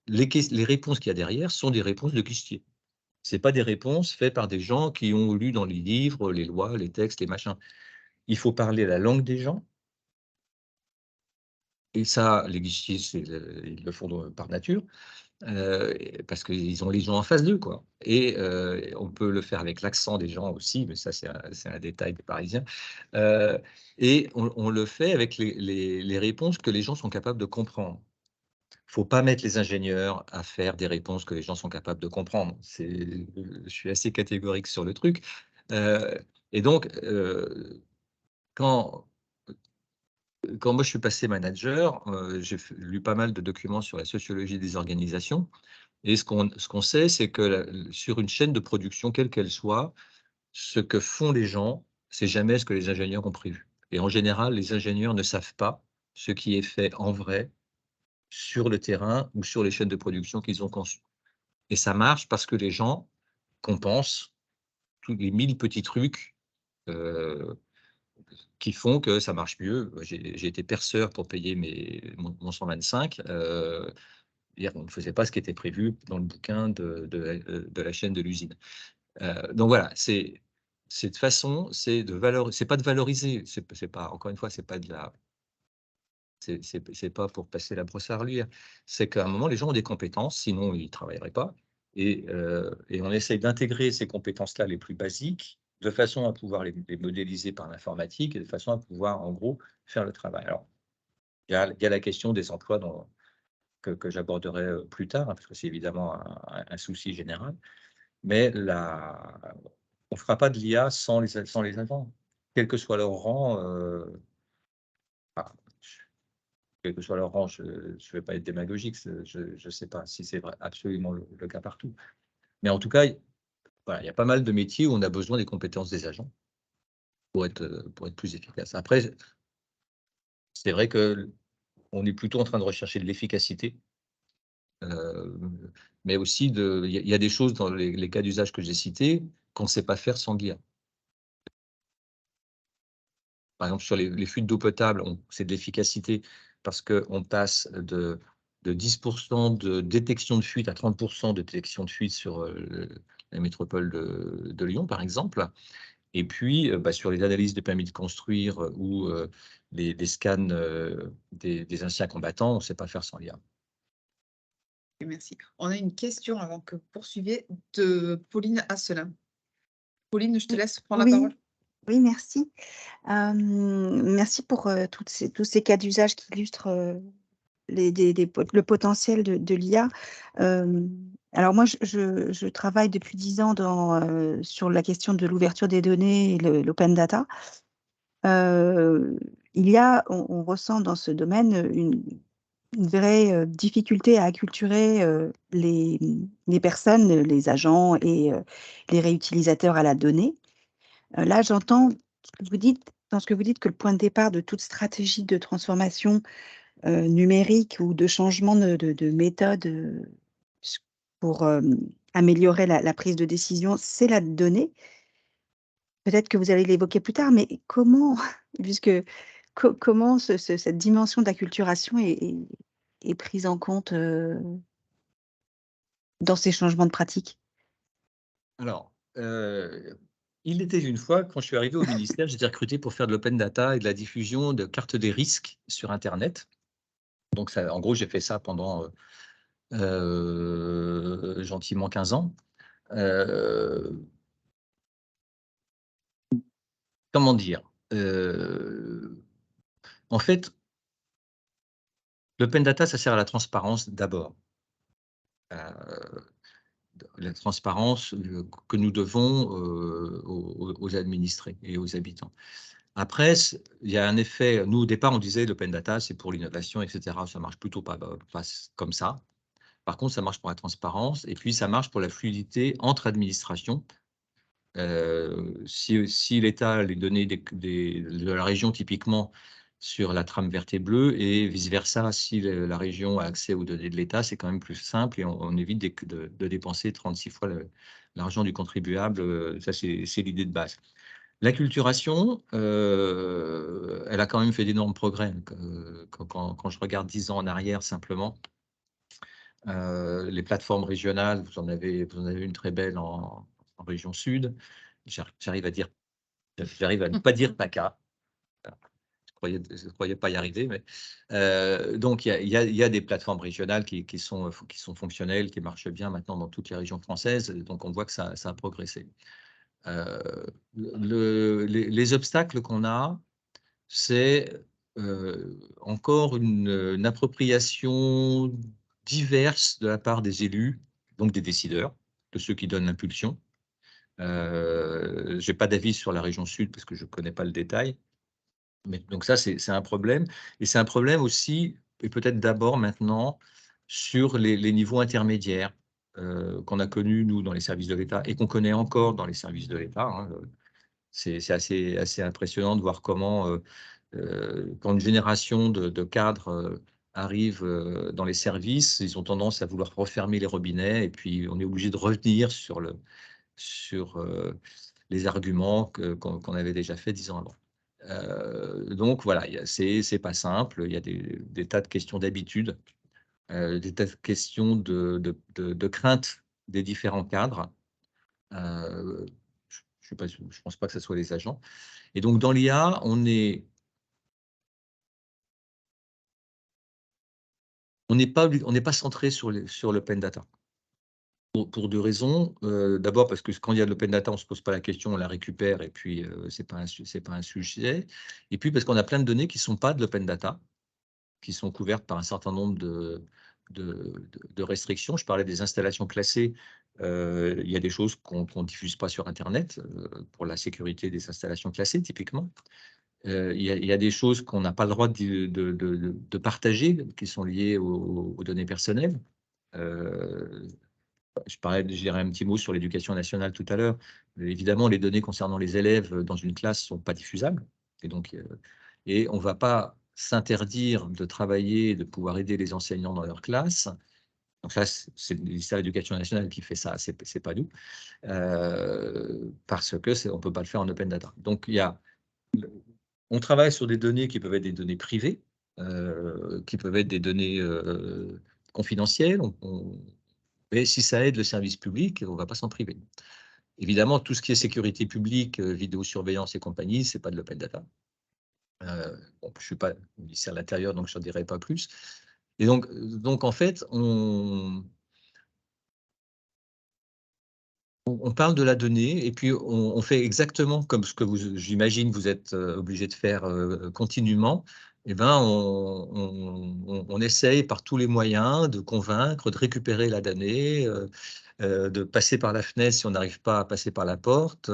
les réponses qu'il y a derrière sont des réponses de guichetiers. Ce n'est pas des réponses faites par des gens qui ont lu dans les livres, les lois, les textes, les machins. Il faut parler la langue des gens. Et ça, les guichetiers, ils le font par nature, parce qu'ils ont les gens en face d'eux, quoi. Et on peut le faire avec l'accent des gens aussi, mais ça, c'est un détail des Parisiens. Et on le fait avec les réponses que les gens sont capables de comprendre. Il ne faut pas mettre les ingénieurs à faire des réponses que les gens sont capables de comprendre. Je suis assez catégorique sur le truc. Et donc, quand moi je suis passé manager, j'ai lu pas mal de documents sur la sociologie des organisations. Et ce qu'on sait, c'est que sur une chaîne de production, quelle qu'elle soit, ce que font les gens, c'est jamais ce que les ingénieurs ont prévu. Et en général, les ingénieurs ne savent pas ce qui est fait en vrai sur le terrain ou sur les chaînes de production qu'ils ont conçues. Et ça marche parce que les gens compensent tous les 1000 petits trucs qui font que ça marche mieux. J'ai été perceur pour payer mon 125. On ne faisait pas ce qui était prévu dans le bouquin de la chaîne de l'usine. Donc voilà, cette façon, c'est pas de valoriser, c'est pas, encore une fois, c'est pas de la c'est pas pour passer la brosse à reluire. C'est qu'à un moment, les gens ont des compétences, sinon ils ne travailleraient pas. Et on essaye d'intégrer ces compétences-là les plus basiques, de façon à pouvoir les modéliser par l'informatique et de façon à pouvoir, en gros, faire le travail. Alors, il y a la question des emplois que j'aborderai plus tard, hein, parce que c'est évidemment un souci général. Mais on ne fera pas de l'IA sans les agents, quel que soit leur rang. Quel que soit leur rang, je ne vais pas être démagogique, je ne sais pas si c'est absolument le cas partout. Mais en tout cas, voilà, il y a pas mal de métiers où on a besoin des compétences des agents pour être plus efficace. Après, c'est vrai qu'on est plutôt en train de rechercher de l'efficacité, mais aussi il y a des choses dans les cas d'usage que j'ai cités qu'on ne sait pas faire sans l'IA. Par exemple, sur les fuites d'eau potable, c'est de l'efficacité parce qu'on passe de 10% de détection de fuite à 30% de détection de fuite sur la métropole de Lyon, par exemple. Et puis, sur les analyses de permis de construire ou les scans des anciens combattants, on ne sait pas faire sans l'IA. Merci. On a une question avant que vous poursuiviez de Pauline Asselin. Pauline, je te laisse prendre la parole. Oui, merci. Merci pour tous ces cas d'usage qui illustrent le potentiel de l'IA. Alors moi, je travaille depuis 10 ans sur la question de l'ouverture des données et l'open data. On ressent dans ce domaine une vraie difficulté à acculturer les personnes, les agents et les réutilisateurs à la donnée. Là, j'entends dans ce que vous dites que le point de départ de toute stratégie de transformation numérique ou de changement de méthode pour améliorer la prise de décision, c'est la donnée. Peut-être que vous allez l'évoquer plus tard, mais comment, comment cette dimension d'acculturation est prise en compte dans ces changements de pratique? Alors, il était une fois, quand je suis arrivé au ministère, j'étais recruté pour faire de l'open data et de la diffusion de cartes des risques sur Internet. Donc, en gros, j'ai fait ça pendant gentiment 15 ans. Comment dire? En fait, l'open data, ça sert à la transparence d'abord. La transparence que nous devons aux administrés et aux habitants. Après, il y a un effet, nous au départ on disait l'open data c'est pour l'innovation, etc. Ça marche plutôt pas comme ça. Par contre, ça marche pour la transparence et puis ça marche pour la fluidité entre administrations. Si l'État, les données de la région typiquement sur la trame verte et bleue et vice-versa, si la région a accès aux données de l'État, c'est quand même plus simple et on évite de dépenser 36 fois l'argent du contribuable. Ça, c'est l'idée de base. L'acculturation, elle a quand même fait d'énormes progrès. Quand je regarde 10 ans en arrière simplement, les plateformes régionales, vous en avez une très belle en région sud. J'arrive à ne pas dire PACA. Je croyais pas y arriver, mais donc il y a des plateformes régionales qui sont fonctionnelles, qui marchent bien maintenant dans toutes les régions françaises. Donc on voit que ça a progressé. Les obstacles qu'on a, c'est encore une appropriation diverse de la part des élus, donc des décideurs, de ceux qui donnent l'impulsion. Je n'ai pas d'avis sur la région sud parce que je ne connais pas le détail. Mais, donc ça, c'est un problème. Et c'est un problème aussi, et peut-être d'abord maintenant, sur les niveaux intermédiaires qu'on a connus, nous, dans les services de l'État et qu'on connaît encore dans les services de l'État. Hein. C'est assez impressionnant de voir comment, quand une génération de cadres arrive dans les services, ils ont tendance à vouloir refermer les robinets et puis on est obligé de revenir sur les arguments qu'on avait déjà fait 10 ans avant. Donc voilà, c'est pas simple, il y a des tas de questions d'habitude, des tas de questions de crainte des différents cadres. Je ne pense pas que ce soit les agents. Et donc dans l'IA, on n'est pas centré sur l'open data. Pour deux raisons. D'abord parce que quand il y a de l'open data, on ne se pose pas la question, on la récupère et puis ce n'est pas un sujet. Et puis parce qu'on a plein de données qui ne sont pas de l'open data, qui sont couvertes par un certain nombre de restrictions. Je parlais des installations classées. Il y a des choses qu'on ne diffuse pas sur Internet pour la sécurité des installations classées, typiquement. Il y a des choses qu'on n'a pas le droit de partager, qui sont liées aux données personnelles. Je dirais un petit mot sur l'éducation nationale tout à l'heure. Évidemment, les données concernant les élèves dans une classe ne sont pas diffusables. Et on ne va pas s'interdire de travailler, de pouvoir aider les enseignants dans leur classe. Donc ça, c'est le ministère de l'Éducation nationale qui fait ça, ce n'est pas nous. Parce qu'on ne peut pas le faire en open data. Donc, on travaille sur des données qui peuvent être des données privées, qui peuvent être des données confidentielles. Mais si ça aide le service public, on ne va pas s'en priver. Évidemment, tout ce qui est sécurité publique, vidéosurveillance et compagnie, ce n'est pas de l'open data. Bon, je ne suis pas ministère de l'Intérieur, donc je n'en dirai pas plus. Et donc en fait, on parle de la donnée et puis on fait exactement comme ce que j'imagine, vous êtes obligé de faire continuellement. Eh ben, on essaye par tous les moyens de convaincre, de récupérer la donnée, de passer par la fenêtre si on n'arrive pas à passer par la porte,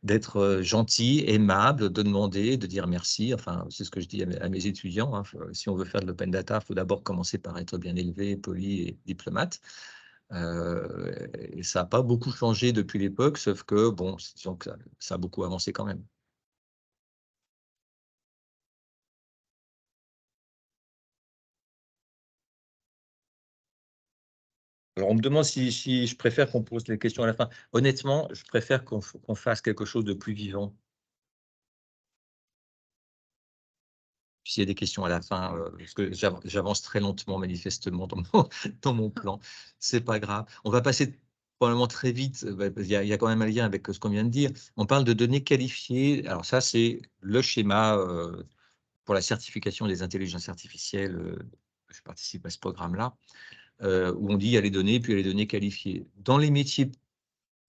d'être gentil, aimable, de demander, de dire merci. Enfin, c'est ce que je dis à mes étudiants, hein. Si on veut faire de l'open data, il faut d'abord commencer par être bien élevé, poli et diplomate. Et ça n'a pas beaucoup changé depuis l'époque, sauf que, bon, disons que ça a beaucoup avancé quand même. Alors, on me demande si je préfère qu'on pose les questions à la fin. Honnêtement, je préfère qu'on fasse quelque chose de plus vivant. S'il y a des questions à la fin, parce que j'avance très lentement, manifestement, dans mon plan. C'est pas grave. On va passer probablement très vite. Il y a quand même un lien avec ce qu'on vient de dire. On parle de données qualifiées. Alors ça, c'est le schéma pour la certification des intelligences artificielles. Je participe à ce programme-là, où on dit il y a les données, puis il y a les données qualifiées. Dans les métiers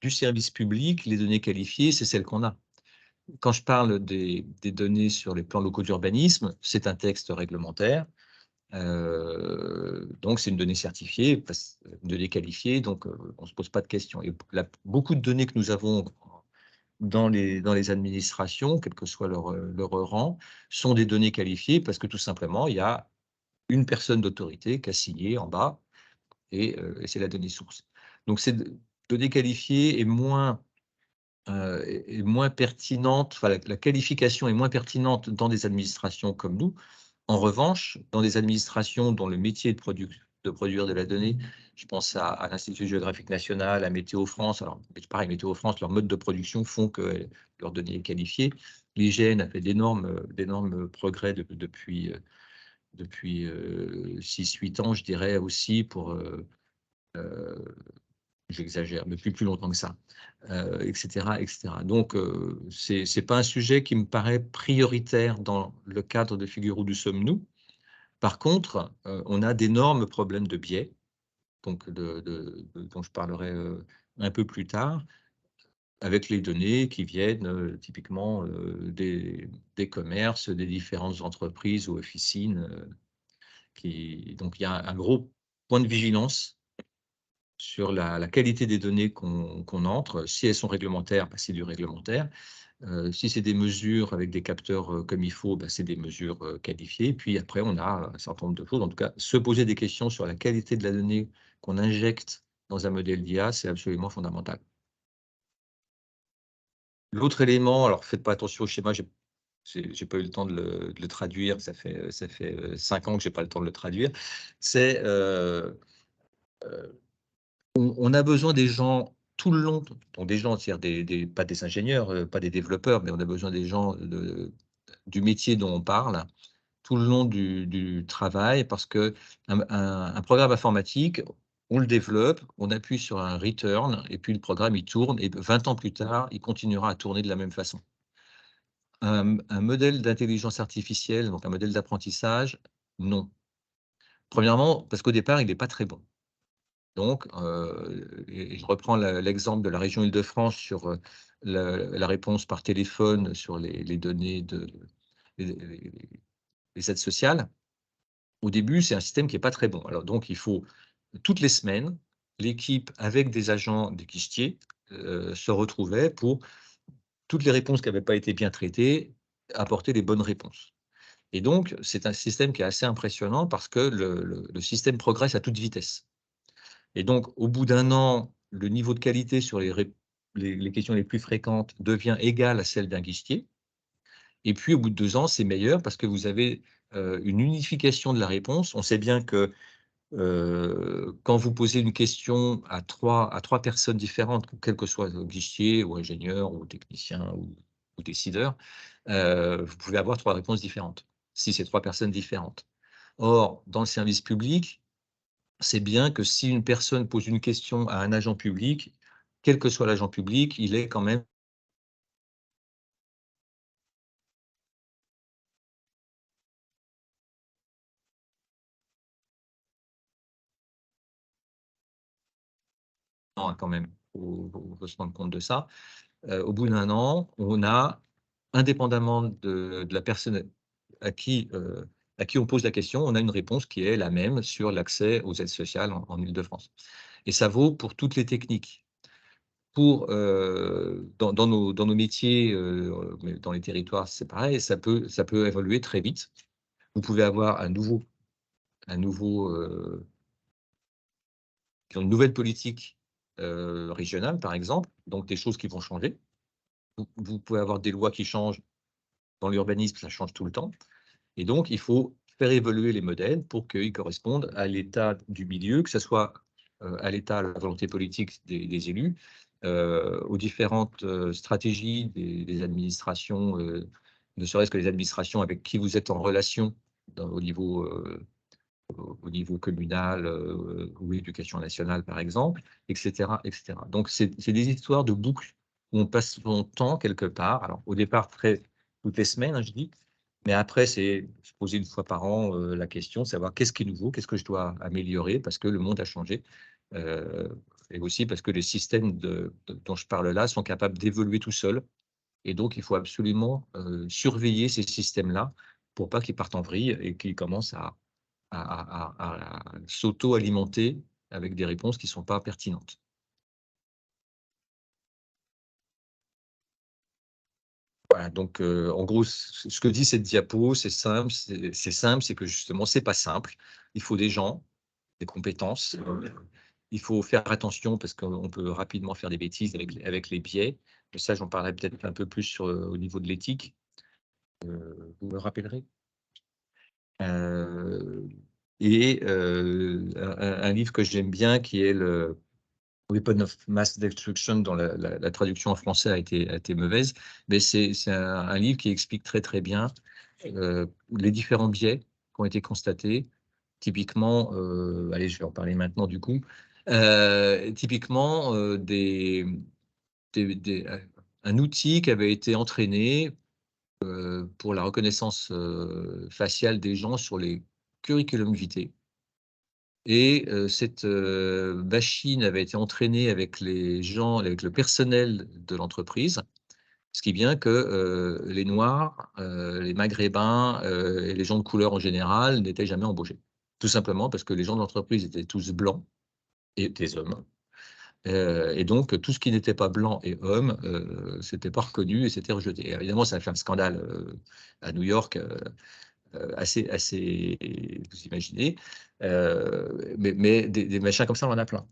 du service public, les données qualifiées, c'est celles qu'on a. Quand je parle des données sur les plans locaux d'urbanisme, c'est un texte réglementaire. Donc, c'est une donnée certifiée, une donnée qualifiée, donc on ne se pose pas de questions. Et beaucoup de données que nous avons dans les administrations, quel que soit leur rang, sont des données qualifiées parce que tout simplement, il y a une personne d'autorité qui a signé en bas et c'est la donnée source. Donc, cette donnée qualifiée est moins pertinente, enfin, la qualification est moins pertinente dans des administrations comme nous. En revanche, dans des administrations dont le métier est de produire de la donnée, je pense à l'Institut géographique national, à Météo France. Alors, pareil, Météo France, leur mode de production font que leur donnée est qualifiée. L'IGN a fait d'énormes progrès depuis 6-8 ans, je dirais aussi, pour j'exagère, mais plus longtemps que ça, etc., etc. Donc, ce n'est pas un sujet qui me paraît prioritaire dans le cadre de Figure où nous sommes nous. Par contre, on a d'énormes problèmes de biais, donc dont je parlerai un peu plus tard, avec les données qui viennent typiquement des commerces, des différentes entreprises ou officines. Donc, il y a un gros point de vigilance sur la qualité des données qu'on entre. Si elles sont réglementaires, bah, c'est du réglementaire. Si c'est des mesures avec des capteurs comme il faut, bah, c'est des mesures qualifiées. Puis après, on a un certain nombre de choses. En tout cas, se poser des questions sur la qualité de la donnée qu'on injecte dans un modèle d'IA, c'est absolument fondamental. L'autre élément, alors faites pas attention au schéma, j'ai pas eu le temps de le traduire, ça fait 5 ans que j'ai pas le temps de le traduire, c'est on a besoin des gens tout le long, donc des gens, c'est-à-dire pas des ingénieurs, pas des développeurs, mais on a besoin des gens du métier dont on parle tout le long du travail, parce qu'un programme informatique, on le développe, on appuie sur un return, et puis le programme, il tourne, et 20 ans plus tard, il continuera à tourner de la même façon. Un modèle d'intelligence artificielle, donc un modèle d'apprentissage, non. Premièrement, parce qu'au départ, il n'est pas très bon. Donc, et je reprends l'exemple de la région Île-de-France sur la réponse par téléphone sur les données les aides sociales. Au début, c'est un système qui n'est pas très bon. Alors, donc, il faut toutes les semaines, l'équipe avec des agents, des guichetiers, se retrouvait pour toutes les réponses qui n'avaient pas été bien traitées, apporter les bonnes réponses. Et donc, c'est un système qui est assez impressionnant parce que le système progresse à toute vitesse. Et donc, au bout d'un an, le niveau de qualité sur les questions les plus fréquentes devient égal à celle d'un guichetier. Et puis, au bout de 2 ans, c'est meilleur parce que vous avez une unification de la réponse. On sait bien que quand vous posez une question à trois personnes différentes, quel que soit le guichetier ou ingénieur ou technicien ou décideur, vous pouvez avoir 3 réponses différentes. si c'est 3 personnes différentes. Or, dans le service public, c'est bien que si une personne pose une question à un agent public, quel que soit l'agent public, il est quand même quand même, faut se rendre compte de ça. Au bout d'un an, on a, indépendamment de la personne à qui on pose la question, on a une réponse qui est la même sur l'accès aux aides sociales en Île-de-France. Et ça vaut pour toutes les techniques. Dans nos métiers, mais dans les territoires, c'est pareil, ça peut évoluer très vite. Vous pouvez avoir une nouvelle politique régionale, par exemple, donc des choses qui vont changer. Vous pouvez avoir des lois qui changent. Dans l'urbanisme, ça change tout le temps. Et donc, il faut faire évoluer les modèles pour qu'ils correspondent à l'état du milieu, que ce soit à l'état, à la volonté politique des élus, aux différentes stratégies des administrations, ne serait-ce que les administrations avec qui vous êtes en relation au niveau communal ou éducation nationale, par exemple, etc. etc. Donc, c'est des histoires de boucles où on passe son temps quelque part. Alors, au départ, toutes les semaines, hein, je dis, mais après, c'est se poser une fois par an la question, savoir qu'est-ce qui est nouveau, qu'est-ce que je dois améliorer, parce que le monde a changé. Et aussi parce que les systèmes dont je parle là sont capables d'évoluer tout seuls. Et donc, il faut absolument surveiller ces systèmes-là pour pas qu'ils partent en vrille et qu'ils commencent à s'auto-alimenter avec des réponses qui ne sont pas pertinentes. Voilà, donc en gros, ce que dit cette diapo, c'est simple, c'est que justement, c'est pas simple. Il faut des gens, des compétences. Il faut faire attention parce qu'on peut rapidement faire des bêtises avec les biais. Mais ça, j'en parlerai peut-être un peu plus au niveau de l'éthique. Vous me rappellerez. Et un livre que j'aime bien qui est le Weapon of Mass Destruction, dont la traduction en français a été mauvaise, mais c'est un livre qui explique très très bien les différents biais qui ont été constatés. Typiquement, allez, je vais en parler maintenant du coup. Typiquement, un outil qui avait été entraîné pour la reconnaissance faciale des gens sur les curriculum vitae. Et cette machine avait été entraînée avec les gens, avec le personnel de l'entreprise, ce qui est bien que les Noirs, les Maghrébins et les gens de couleur en général n'étaient jamais embauchés. Tout simplement parce que les gens de l'entreprise étaient tous blancs et des hommes. Et donc, tout ce qui n'était pas blanc et homme, c'était pas reconnu et c'était rejeté. Et évidemment, ça a fait un scandale à New York. Assez, vous imaginez, mais des machins comme ça, on en a plein.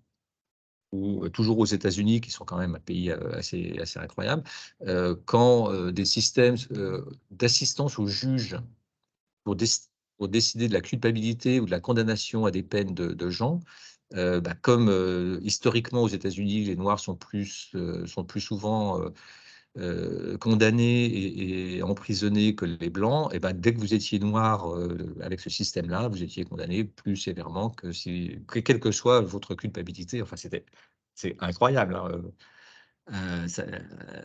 Ou toujours aux États-Unis, qui sont quand même un pays assez incroyable, quand des systèmes d'assistance aux juges pour décider de la culpabilité ou de la condamnation à des peines de gens, comme historiquement aux États-Unis, les Noirs sont plus souvent condamnés et emprisonnés que les blancs, et ben, dès que vous étiez noir avec ce système-là, vous étiez condamné plus sévèrement que quelle que soit votre culpabilité. Enfin, c'est incroyable. Hein,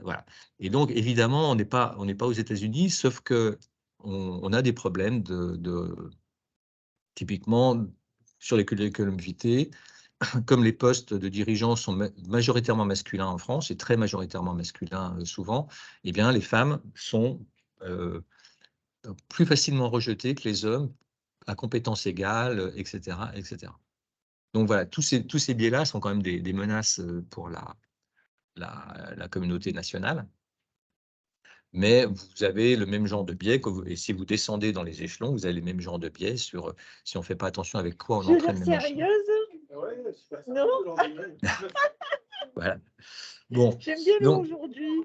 voilà. Et donc, évidemment, on n'est pas aux États-Unis, sauf que on a des problèmes typiquement sur les curriculum vitae. Comme les postes de dirigeants sont majoritairement masculins en France, et très majoritairement masculins souvent, eh bien, les femmes sont plus facilement rejetées que les hommes à compétences égales, etc., etc. Donc voilà, tous ces biais-là sont quand même des menaces pour la communauté nationale. Mais vous avez le même genre de biais, et si vous descendez dans les échelons, vous avez les mêmes genres de biais sur si on ne fait pas attention avec quoi on entraîne les machines. Non. Voilà. Bon. J'aime bien le aujourd'hui.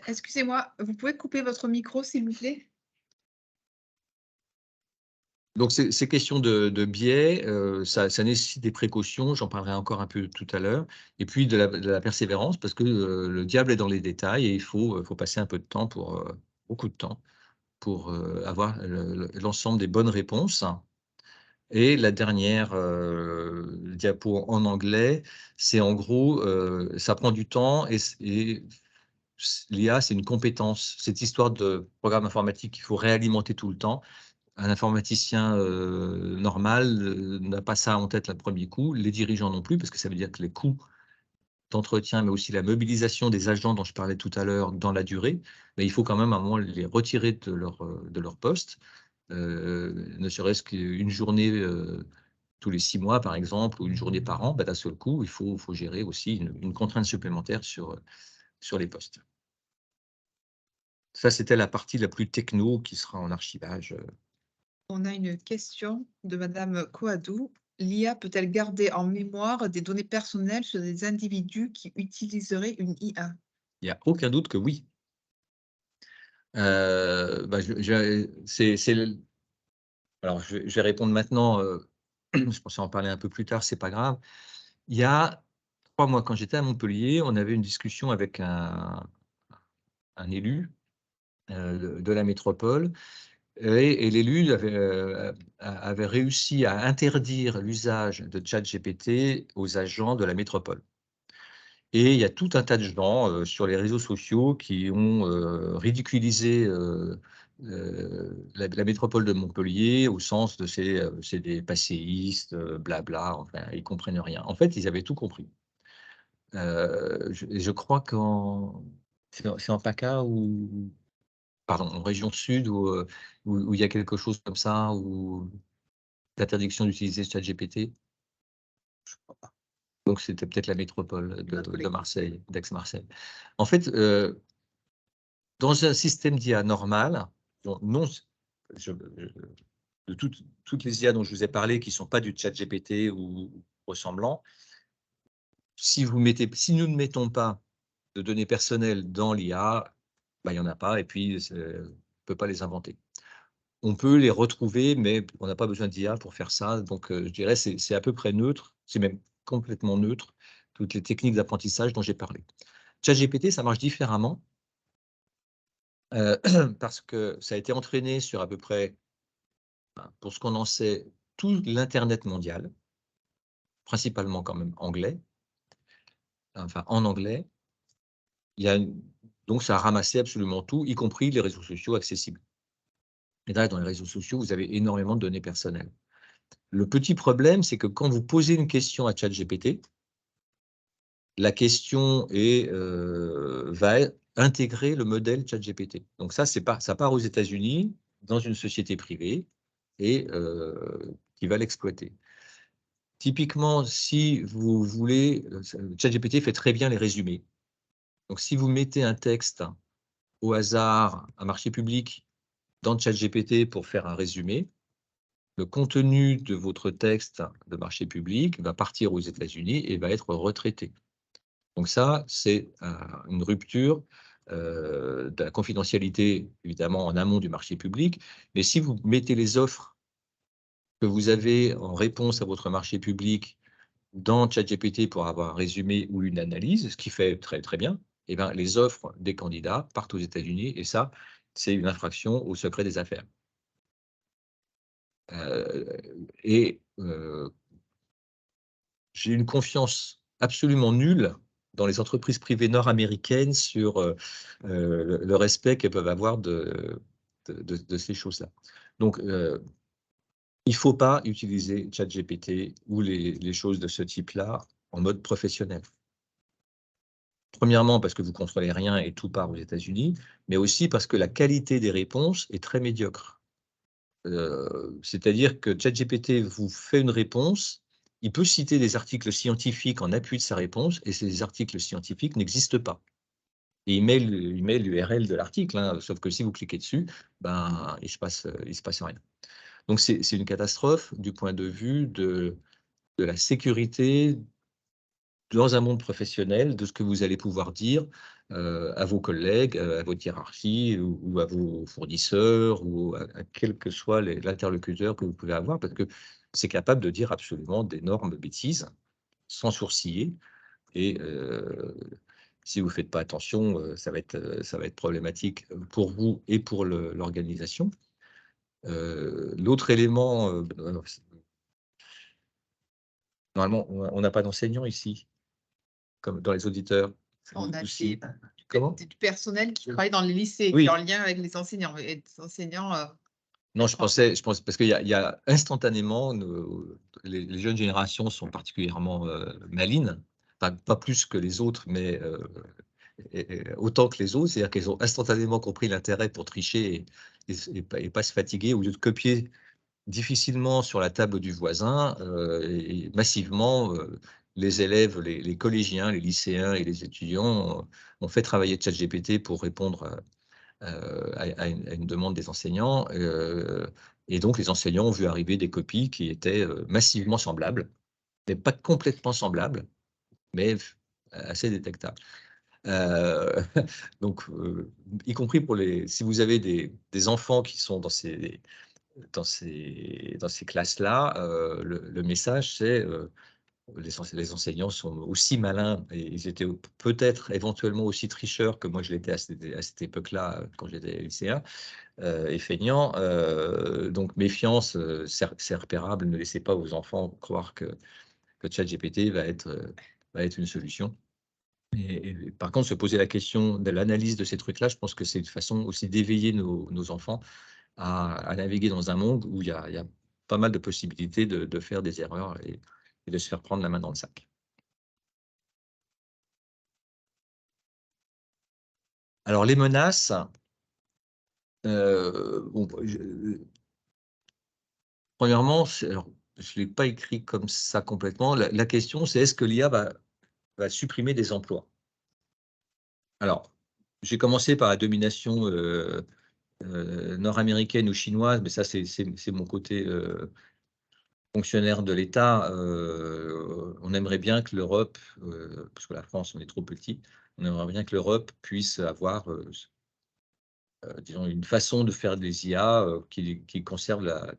Excusez-moi, vous pouvez couper votre micro, s'il vous plaît? Donc, ces questions de biais, ça nécessite des précautions, j'en parlerai encore un peu tout à l'heure, et puis de la persévérance, parce que le diable est dans les détails et il faut passer un peu de temps beaucoup de temps, pour avoir l'ensemble des bonnes réponses. Et la dernière diapo en anglais, c'est en gros, ça prend du temps et l'IA, c'est une compétence. Cette histoire de programme informatique qu'il faut réalimenter tout le temps. Un informaticien normal n'a pas ça en tête le premier coup, les dirigeants non plus, parce que ça veut dire que les coûts d'entretien, mais aussi la mobilisation des agents dont je parlais tout à l'heure dans la durée, mais il faut quand même à un moment les retirer de leur poste, ne serait-ce qu'une journée tous les 6 mois, par exemple, ou une journée par an, d'un seul coup, il faut gérer aussi une contrainte supplémentaire sur les postes. Ça, c'était la partie la plus techno qui sera en archivage. On a une question de Madame Coadou. L'IA peut-elle garder en mémoire des données personnelles sur des individus qui utiliseraient une IA? Il n'y a aucun doute que oui. Alors, je vais répondre maintenant. Je pensais en parler un peu plus tard, c'est pas grave. Il y a 3 mois, quand j'étais à Montpellier, on avait une discussion avec un élu de la métropole. Et l'élu avait réussi à interdire l'usage de ChatGPT aux agents de la métropole. Et il y a tout un tas de gens sur les réseaux sociaux qui ont ridiculisé la métropole de Montpellier au sens de c'est des passéistes, blabla, enfin, ils ne comprennent rien. En fait, ils avaient tout compris. Je crois c'est en PACA ou pardon, en région sud où il y a quelque chose comme ça, où l'interdiction d'utiliser ChatGPT. Je crois pas. Donc c'était peut-être la métropole de Marseille, d'Aix-Marseille. En fait, dans un système d'IA normal, de toutes les IA dont je vous ai parlé qui ne sont pas du ChatGPT ou ressemblant, si nous ne mettons pas de données personnelles dans l'IA, il n'y en a pas, et puis on ne peut pas les inventer. On peut les retrouver, mais on n'a pas besoin d'IA pour faire ça. Donc, je dirais que c'est à peu près neutre, c'est même complètement neutre, toutes les techniques d'apprentissage dont j'ai parlé. ChatGPT, ça marche différemment parce que ça a été entraîné sur à peu près, pour ce qu'on en sait, tout l'Internet mondial, principalement quand même anglais, enfin en anglais. Donc, ça a ramassé absolument tout, y compris les réseaux sociaux accessibles. Et là, dans les réseaux sociaux, vous avez énormément de données personnelles. Le petit problème, c'est que quand vous posez une question à ChatGPT, la question va intégrer le modèle ChatGPT. Donc ça part aux États-Unis, dans une société privée, et qui va l'exploiter. Typiquement, si vous voulez, ChatGPT fait très bien les résumés. Donc si vous mettez un texte au hasard, un marché public, dans ChatGPT pour faire un résumé, le contenu de votre texte de marché public va partir aux États-Unis et va être retraité. Donc ça, c'est une rupture de la confidentialité, évidemment, en amont du marché public. Mais si vous mettez les offres que vous avez en réponse à votre marché public dans ChatGPT pour avoir un résumé ou une analyse, ce qui fait très, très bien, eh bien, les offres des candidats partent aux États-Unis et ça, c'est une infraction au secret des affaires. J'ai une confiance absolument nulle dans les entreprises privées nord-américaines sur le respect qu'elles peuvent avoir de ces choses-là. Donc, il ne faut pas utiliser ChatGPT ou les choses de ce type-là en mode professionnel. Premièrement, parce que vous ne contrôlez rien et tout part aux États-Unis, mais aussi parce que la qualité des réponses est très médiocre. C'est-à-dire que ChatGPT vous fait une réponse, il peut citer des articles scientifiques en appui de sa réponse, et ces articles scientifiques n'existent pas. Et il met l'URL de l'article, hein, sauf que si vous cliquez dessus, il se passe rien. Donc c'est une catastrophe du point de vue de la sécurité dans un monde professionnel, de ce que vous allez pouvoir dire à vos collègues, à votre hiérarchie ou à vos fournisseurs ou à quel que soit l'interlocuteur que vous pouvez avoir, parce que c'est capable de dire absolument d'énormes bêtises sans sourciller. Et si vous ne faites pas attention, ça va être problématique pour vous et pour l'organisation. L'autre élément, normalement, on n'a pas d'enseignants ici, comme dans les auditeurs. On a Si. des, Comment? du personnel qui travaille dans les lycées, Oui. qui est en lien avec les enseignants. Et des enseignants. Non, je pense parce qu'il y a instantanément, les jeunes générations sont particulièrement malines, pas plus que les autres, mais autant que les autres, c'est-à-dire qu'elles ont instantanément compris l'intérêt pour tricher et pas se fatiguer, au lieu de copier difficilement sur la table du voisin, et massivement, les élèves, les collégiens, les lycéens et les étudiants ont fait travailler ChatGPT pour répondre à une demande des enseignants. Et donc, les enseignants ont vu arriver des copies qui étaient massivement semblables, mais pas complètement semblables, mais assez détectables. Donc, y compris si vous avez des enfants qui sont dans ces classes-là, le message, c'est les enseignants sont aussi malins et ils étaient peut-être éventuellement aussi tricheurs que moi je l'étais à cette époque-là quand j'étais lycéen et feignant. Donc méfiance, c'est repérable. Ne laissez pas aux enfants croire que ChatGPT va être une solution. Et par contre, se poser la question de l'analyse de ces trucs-là, je pense que c'est une façon aussi d'éveiller nos enfants à naviguer dans un monde où il y a pas mal de possibilités de faire des erreurs et de se faire prendre la main dans le sac. Alors, les menaces, bon, premièrement, alors, je ne l'ai pas écrit comme ça complètement. La question, c'est est-ce que l'IA va supprimer des emplois? Alors, j'ai commencé par la domination nord-américaine ou chinoise, mais ça, c'est mon côté fonctionnaire de l'État. On aimerait bien que l'Europe, parce que la France, on est trop petit, on aimerait bien que l'Europe puisse avoir disons, une façon de faire des IA qui conserve la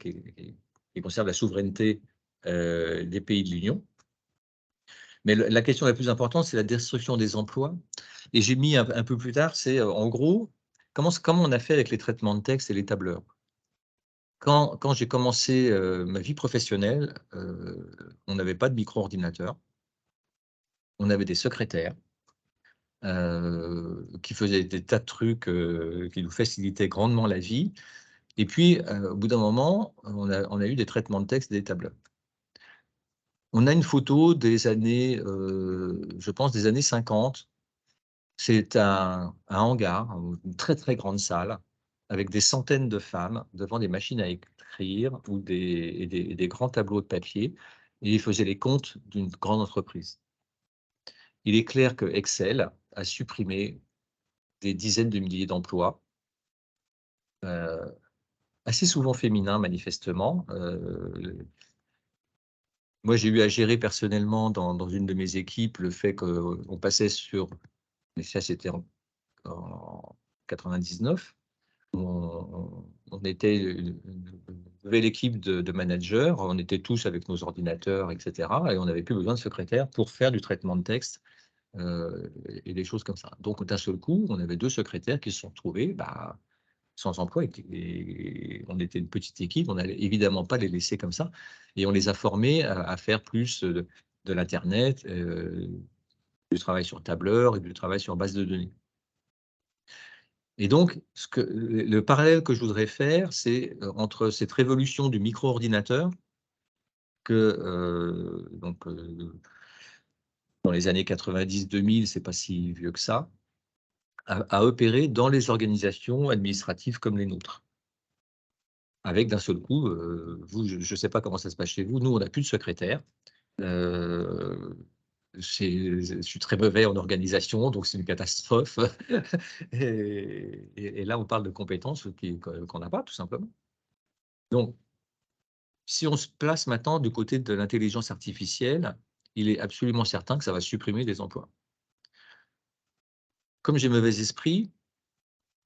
souveraineté des pays de l'Union. Mais la question la plus importante, c'est la destruction des emplois. Et j'ai mis un peu plus tard, c'est en gros, comment on a fait avec les traitements de texte et les tableurs. Quand j'ai commencé ma vie professionnelle, on n'avait pas de micro-ordinateur. On avait des secrétaires qui faisaient des tas de trucs qui nous facilitaient grandement la vie. Et puis, au bout d'un moment, on a eu des traitements de texte et des tableurs. On a une photo des années, je pense, des années 50. C'est un hangar, une très, très grande salle, avec des centaines de femmes devant des machines à écrire ou des grands tableaux de papier. Et ils faisaient les comptes d'une grande entreprise. Il est clair que Excel a supprimé des dizaines de milliers d'emplois, assez souvent féminins, manifestement. Moi, j'ai eu à gérer personnellement dans une de mes équipes le fait qu'on passait sur, mais ça c'était en 99, on était une nouvelle équipe de managers, on était tous avec nos ordinateurs, etc. Et on n'avait plus besoin de secrétaire pour faire du traitement de texte et des choses comme ça. Donc, d'un seul coup, on avait 2 secrétaires qui se sont retrouvés sans emploi. Et on était une petite équipe, on n'allait évidemment pas les laisser comme ça. Et on les a formés à faire plus de l'Internet, du travail sur tableur et du travail sur base de données. Et donc, le parallèle que je voudrais faire, c'est entre cette révolution du micro-ordinateur que dans les années 90-2000, c'est pas si vieux que ça, à opérer dans les organisations administratives comme les nôtres. Avec d'un seul coup, vous, je ne sais pas comment ça se passe chez vous, nous, on n'a plus de secrétaire. Je suis très mauvais en organisation, donc c'est une catastrophe. Et là, on parle de compétences qu'on n'a pas, tout simplement. Donc, si on se place maintenant du côté de l'intelligence artificielle, il est absolument certain que ça va supprimer des emplois. Comme j'ai mauvais esprit,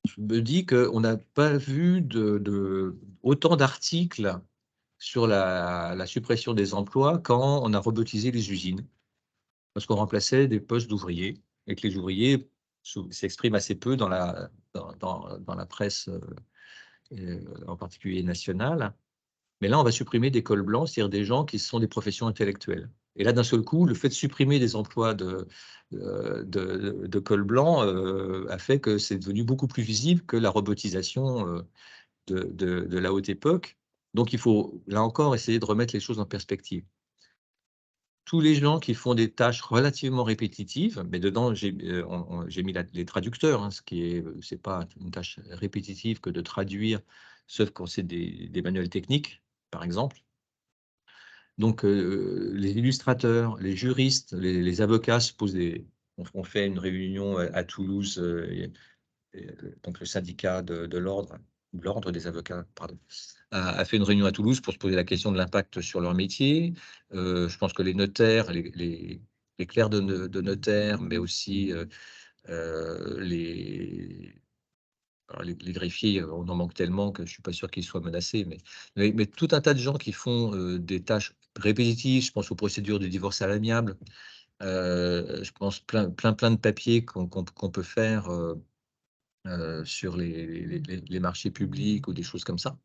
je me dis qu'on n'a pas vu autant d'articles sur la suppression des emplois quand on a rebaptisé les usines, parce qu'on remplaçait des postes d'ouvriers et que les ouvriers s'expriment assez peu dans la presse, en particulier nationale. Mais là, on va supprimer des cols blancs, c'est-à-dire des gens qui sont des professions intellectuelles. Et là, d'un seul coup, le fait de supprimer des emplois de cols blancs a fait que c'est devenu beaucoup plus visible que la robotisation de la haute époque. Donc, il faut, là encore, essayer de remettre les choses en perspective. Tous les gens qui font des tâches relativement répétitives, mais dedans, j'ai mis les traducteurs, hein, ce qui est, c'est pas une tâche répétitive que de traduire, sauf quand c'est des manuels techniques, par exemple. Donc, les illustrateurs, les juristes, les avocats se posent on fait une réunion à Toulouse, donc le syndicat de l'ordre des avocats, pardon, a fait une réunion à Toulouse pour se poser la question de l'impact sur leur métier. Je pense que les notaires, les clercs de notaires, mais aussi les greffiers, on en manque tellement que je ne suis pas sûr qu'ils soient menacés, mais tout un tas de gens qui font des tâches répétitives. Je pense aux procédures de divorce à l'amiable. Je pense plein de papiers qu'on peut faire sur les marchés publics ou des choses comme ça.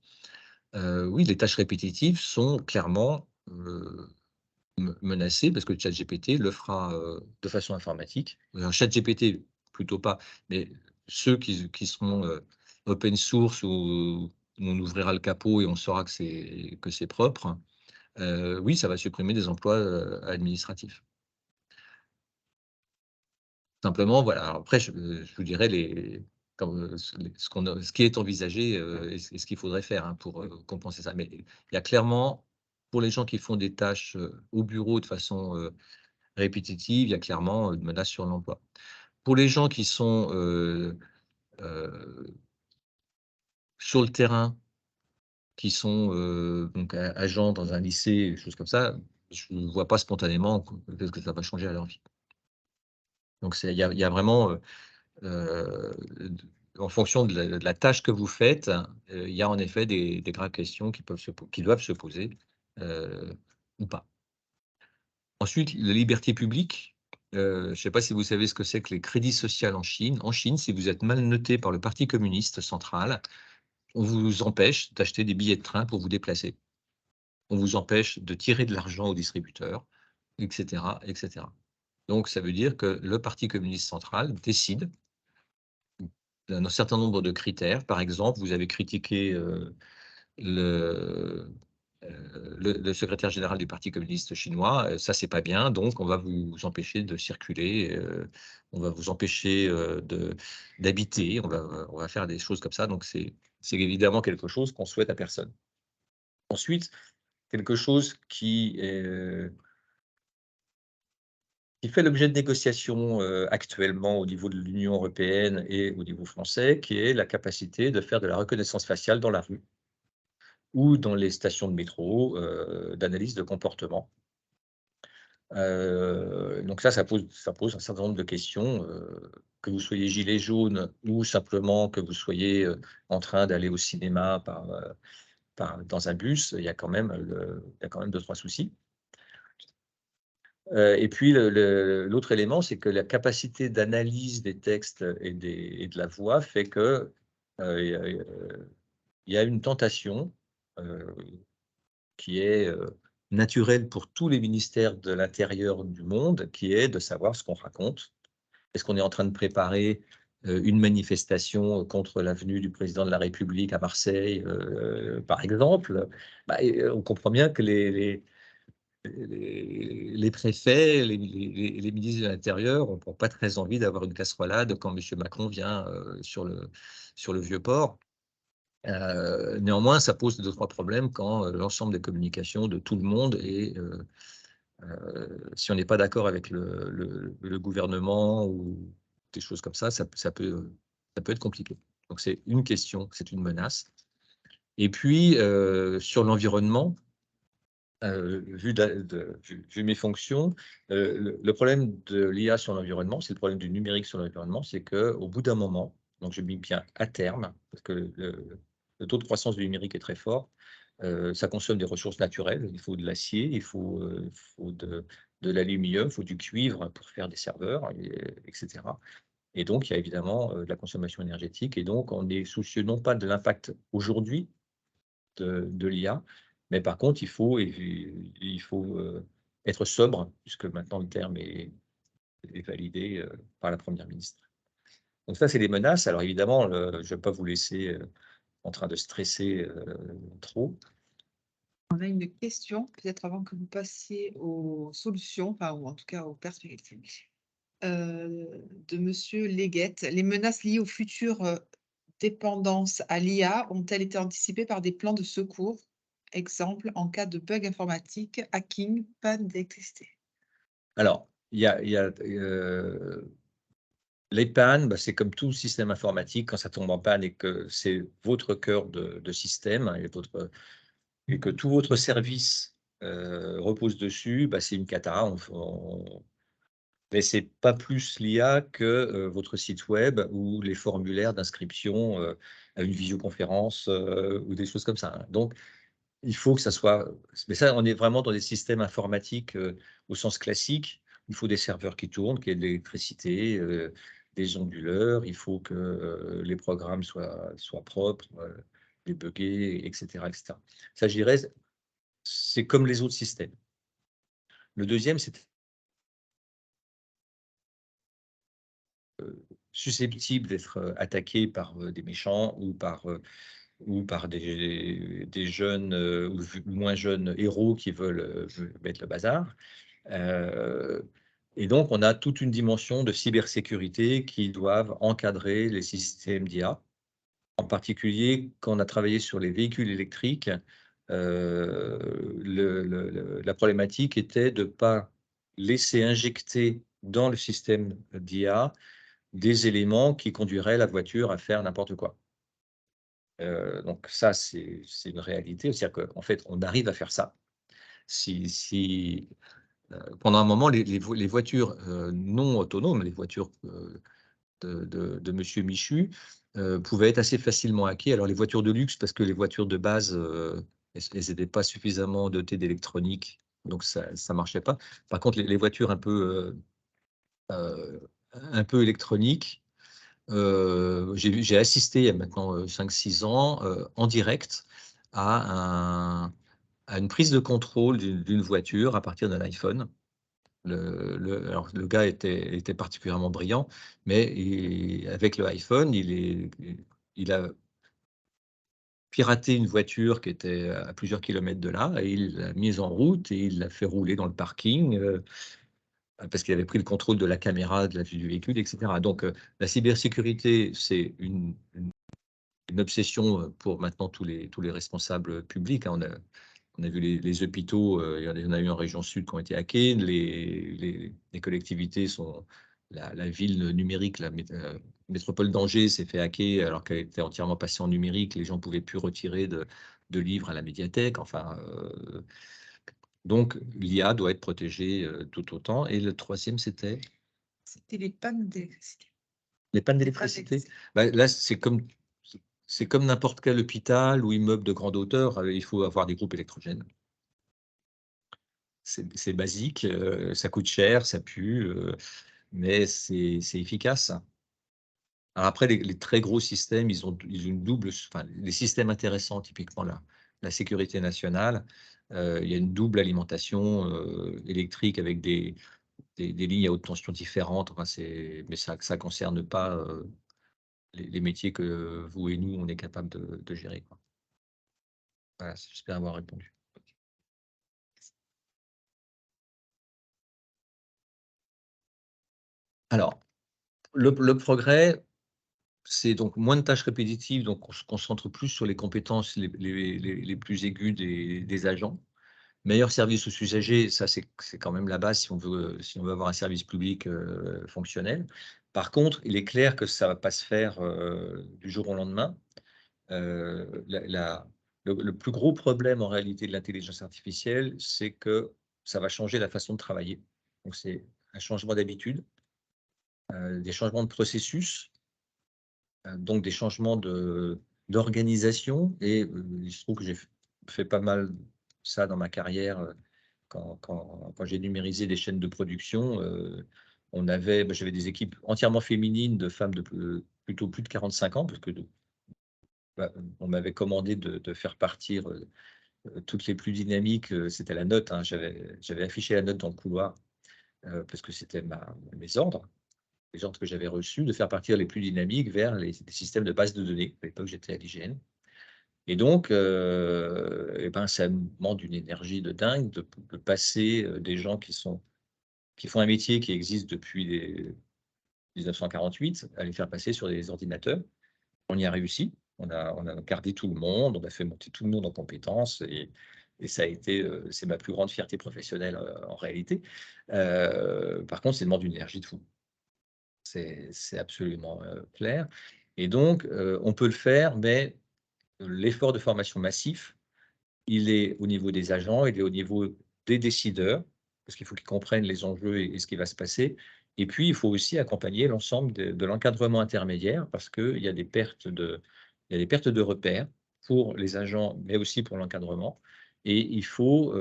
Oui, les tâches répétitives sont clairement menacées parce que ChatGPT le fera de façon informatique. ChatGPT, plutôt pas, mais ceux qui seront open source où on ouvrira le capot et on saura que c'est propre, oui, ça va supprimer des emplois administratifs. Simplement, voilà. Alors après, je vous dirais ce qui est envisagé et ce qu'il faudrait faire hein, pour compenser ça. Mais il y a clairement, pour les gens qui font des tâches au bureau de façon répétitive, il y a clairement une menace sur l'emploi. Pour les gens qui sont sur le terrain, qui sont donc agents dans un lycée, des choses comme ça, je ne vois pas spontanément qu'est-ce que ça va changer à leur vie. Donc il y a vraiment en fonction de la tâche que vous faites, il y a en effet des graves questions qui doivent se poser ou pas. Ensuite, la liberté publique. Je ne sais pas si vous savez ce que c'est que les crédits sociaux en Chine. En Chine, si vous êtes mal noté par le Parti communiste central, on vous empêche d'acheter des billets de train pour vous déplacer. On vous empêche de tirer de l'argent aux distributeurs, etc., etc. Donc, ça veut dire que le Parti communiste central décide d'un certain nombre de critères. Par exemple, vous avez critiqué le secrétaire général du Parti communiste chinois, ça c'est pas bien, donc on va vous empêcher de circuler, on va vous empêcher d'habiter, on va faire des choses comme ça, donc c'est évidemment quelque chose qu'on souhaite à personne. Ensuite, quelque chose qui fait l'objet de négociations actuellement au niveau de l'Union européenne et au niveau français, qui est la capacité de faire de la reconnaissance faciale dans la rue ou dans les stations de métro, d'analyse de comportement. Donc ça pose un certain nombre de questions, que vous soyez gilet jaune ou simplement que vous soyez en train d'aller au cinéma dans un bus, il y a quand même 2-3 soucis. Et puis l'autre élément, c'est que la capacité d'analyse des textes et de la voix fait que il y a une tentation qui est naturelle pour tous les ministères de l'intérieur du monde, qui est de savoir ce qu'on raconte. Est-ce qu'on est en train de préparer une manifestation contre la venue du président de la République à Marseille, par exemple? On comprend bien que les préfets, les ministres de l'Intérieur n'ont pas très envie d'avoir une casserolade quand M. Macron vient sur le Vieux-Port. Néanmoins, ça pose 2-3 problèmes quand l'ensemble des communications de tout le monde et si on n'est pas d'accord avec le gouvernement ou des choses comme ça, ça peut être compliqué. Donc c'est une question, c'est une menace. Et puis sur l'environnement, vu mes fonctions, le problème de l'IA sur l'environnement, c'est le problème du numérique sur l'environnement, c'est qu'au bout d'un moment, donc je dis bien à terme, parce que le taux de croissance du numérique est très fort, ça consomme des ressources naturelles, il faut de l'acier, il faut de l'aluminium, il faut du cuivre pour faire des serveurs, etc. Et donc, il y a évidemment de la consommation énergétique. Et donc, on est soucieux non pas de l'impact aujourd'hui de l'IA, mais par contre, il faut être sobre, puisque maintenant le terme est validé par la Première ministre. Donc ça, c'est les menaces. Alors évidemment, je ne vais pas vous laisser en train de stresser trop. On a une question, peut-être avant que vous passiez aux solutions, enfin, ou en tout cas aux perspectives, de Monsieur Leguette. Les menaces liées aux futures dépendances à l'IA ont-elles été anticipées par des plans de secours? Exemple, en cas de bug informatique, hacking, panne d'électricité. Alors, il y a les pannes, bah, c'est comme tout système informatique, quand ça tombe en panne et que c'est votre cœur de système et que tout votre service repose dessus, bah, c'est une cata. Mais ce n'est pas plus l'IA que votre site web ou les formulaires d'inscription à une visioconférence ou des choses comme ça, hein. Donc, il faut que ça soit… Mais ça, on est vraiment dans des systèmes informatiques au sens classique. Il faut des serveurs qui tournent, qu'il y ait de l'électricité, des onduleurs. Il faut que les programmes soient propres, débuggés, etc., etc. Ça, je dirais, c'est comme les autres systèmes. Le deuxième, c'est susceptible d'être attaqué par des méchants ou par des jeunes ou moins jeunes héros qui veulent mettre le bazar. Et donc, on a toute une dimension de cybersécurité qui doivent encadrer les systèmes d'IA. En particulier, quand on a travaillé sur les véhicules électriques, la problématique était de ne pas laisser injecter dans le système d'IA des éléments qui conduiraient la voiture à faire n'importe quoi. Donc ça, c'est une réalité. C'est-à-dire qu'en fait, on arrive à faire ça. Pendant un moment, les voitures non autonomes, les voitures de Monsieur Michu, pouvaient être assez facilement hackées. Alors les voitures de luxe, parce que les voitures de base, elles n'étaient pas suffisamment dotées d'électronique, donc ça ne marchait pas. Par contre, les voitures un peu électroniques, j'ai assisté il y a maintenant 5-6 ans en direct à une prise de contrôle d'une voiture à partir d'un iPhone. Alors, le gars était particulièrement brillant, mais avec le iPhone, il a piraté une voiture qui était à plusieurs kilomètres de là, et il l'a mise en route et il l'a fait rouler dans le parking parce qu'il avait pris le contrôle de la caméra, de la vue du véhicule, etc. Donc, la cybersécurité, c'est une obsession pour maintenant tous les responsables publics, hein. On a vu les hôpitaux, il y en a eu en région sud qui ont été hackés, les collectivités sont… La ville numérique, la métropole d'Angers s'est fait hacker alors qu'elle était entièrement passée en numérique, les gens ne pouvaient plus retirer de livres à la médiathèque. Enfin, donc l'IA doit être protégée tout autant. Et le troisième, c'était C'était les pannes d'électricité. les pannes Les pannes d'électricité. d'électricité. Bah, là, c'est comme n'importe quel hôpital ou immeuble de grande hauteur, il faut avoir des groupes électrogènes. C'est basique, ça coûte cher, ça pue, mais c'est efficace. Alors après, les très gros systèmes, ils ont une double… Enfin, les systèmes intéressants, typiquement la sécurité nationale, il y a une double alimentation électrique avec des lignes à haute tension différentes. Enfin, mais ça ne concerne pas les métiers que vous et nous, on est capable de gérer, quoi. Voilà, j'espère avoir répondu. Alors, le progrès, c'est donc moins de tâches répétitives, donc on se concentre plus sur les compétences les plus aiguës des agents. Meilleur service aux usagers, ça c'est quand même la base si on veut avoir un service public fonctionnel. Par contre, il est clair que ça ne va pas se faire du jour au lendemain. Le plus gros problème en réalité de l'intelligence artificielle, c'est que ça va changer la façon de travailler. Donc c'est un changement d'habitude, des changements de processus, donc des changements d'organisation. Et il se trouve que j'ai fait pas mal ça dans ma carrière quand j'ai numérisé les chaînes de production, j'avais des équipes entièrement féminines de femmes de plutôt plus de 45 ans, parce que on m'avait commandé de faire partir toutes les plus dynamiques. C'était la note, hein, j'avais affiché la note dans le couloir, parce que c'était mes ordres. Les ordres que j'avais reçus, de faire partir les plus dynamiques vers les systèmes de base de données. À l'époque, j'étais à l'IGN. Et donc, ça me demande une énergie de dingue de passer des gens qui font un métier qui existe depuis 1948, à les faire passer sur des ordinateurs. On y a réussi. On a gardé tout le monde, on a fait monter tout le monde en compétences, et ça a été, c'est ma plus grande fierté professionnelle en réalité. Par contre, ça demande une énergie de fou. C'est absolument clair. Et donc, on peut le faire, mais l'effort de formation massif, il est au niveau des agents, il est au niveau des décideurs, parce qu'il faut qu'ils comprennent les enjeux et ce qui va se passer. Et puis, il faut aussi accompagner l'ensemble de l'encadrement intermédiaire, parce qu'il y a des pertes de repères pour les agents, mais aussi pour l'encadrement. Et il faut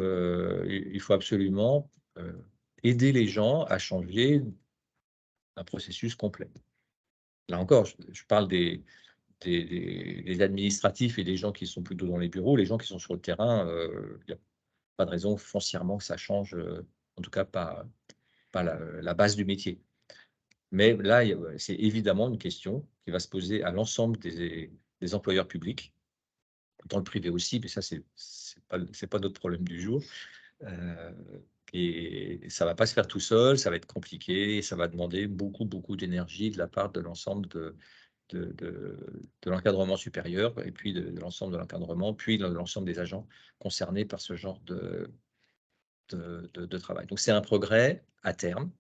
absolument aider les gens à changer un processus complet. Là encore, je parle des administratifs et des gens qui sont plutôt dans les bureaux. Les gens qui sont sur le terrain, il n'y a pas de raison foncièrement que ça change, en tout cas pas la base du métier. Mais là, c'est évidemment une question qui va se poser à l'ensemble des employeurs publics, dans le privé aussi, mais ça, c'est pas notre problème du jour. Et ça ne va pas se faire tout seul, ça va être compliqué, et ça va demander beaucoup, beaucoup d'énergie de la part de l'ensemble de l'encadrement supérieur, et puis de l'ensemble de l'encadrement, puis de l'ensemble des agents concernés par ce genre de travail. Donc, c'est un progrès à terme.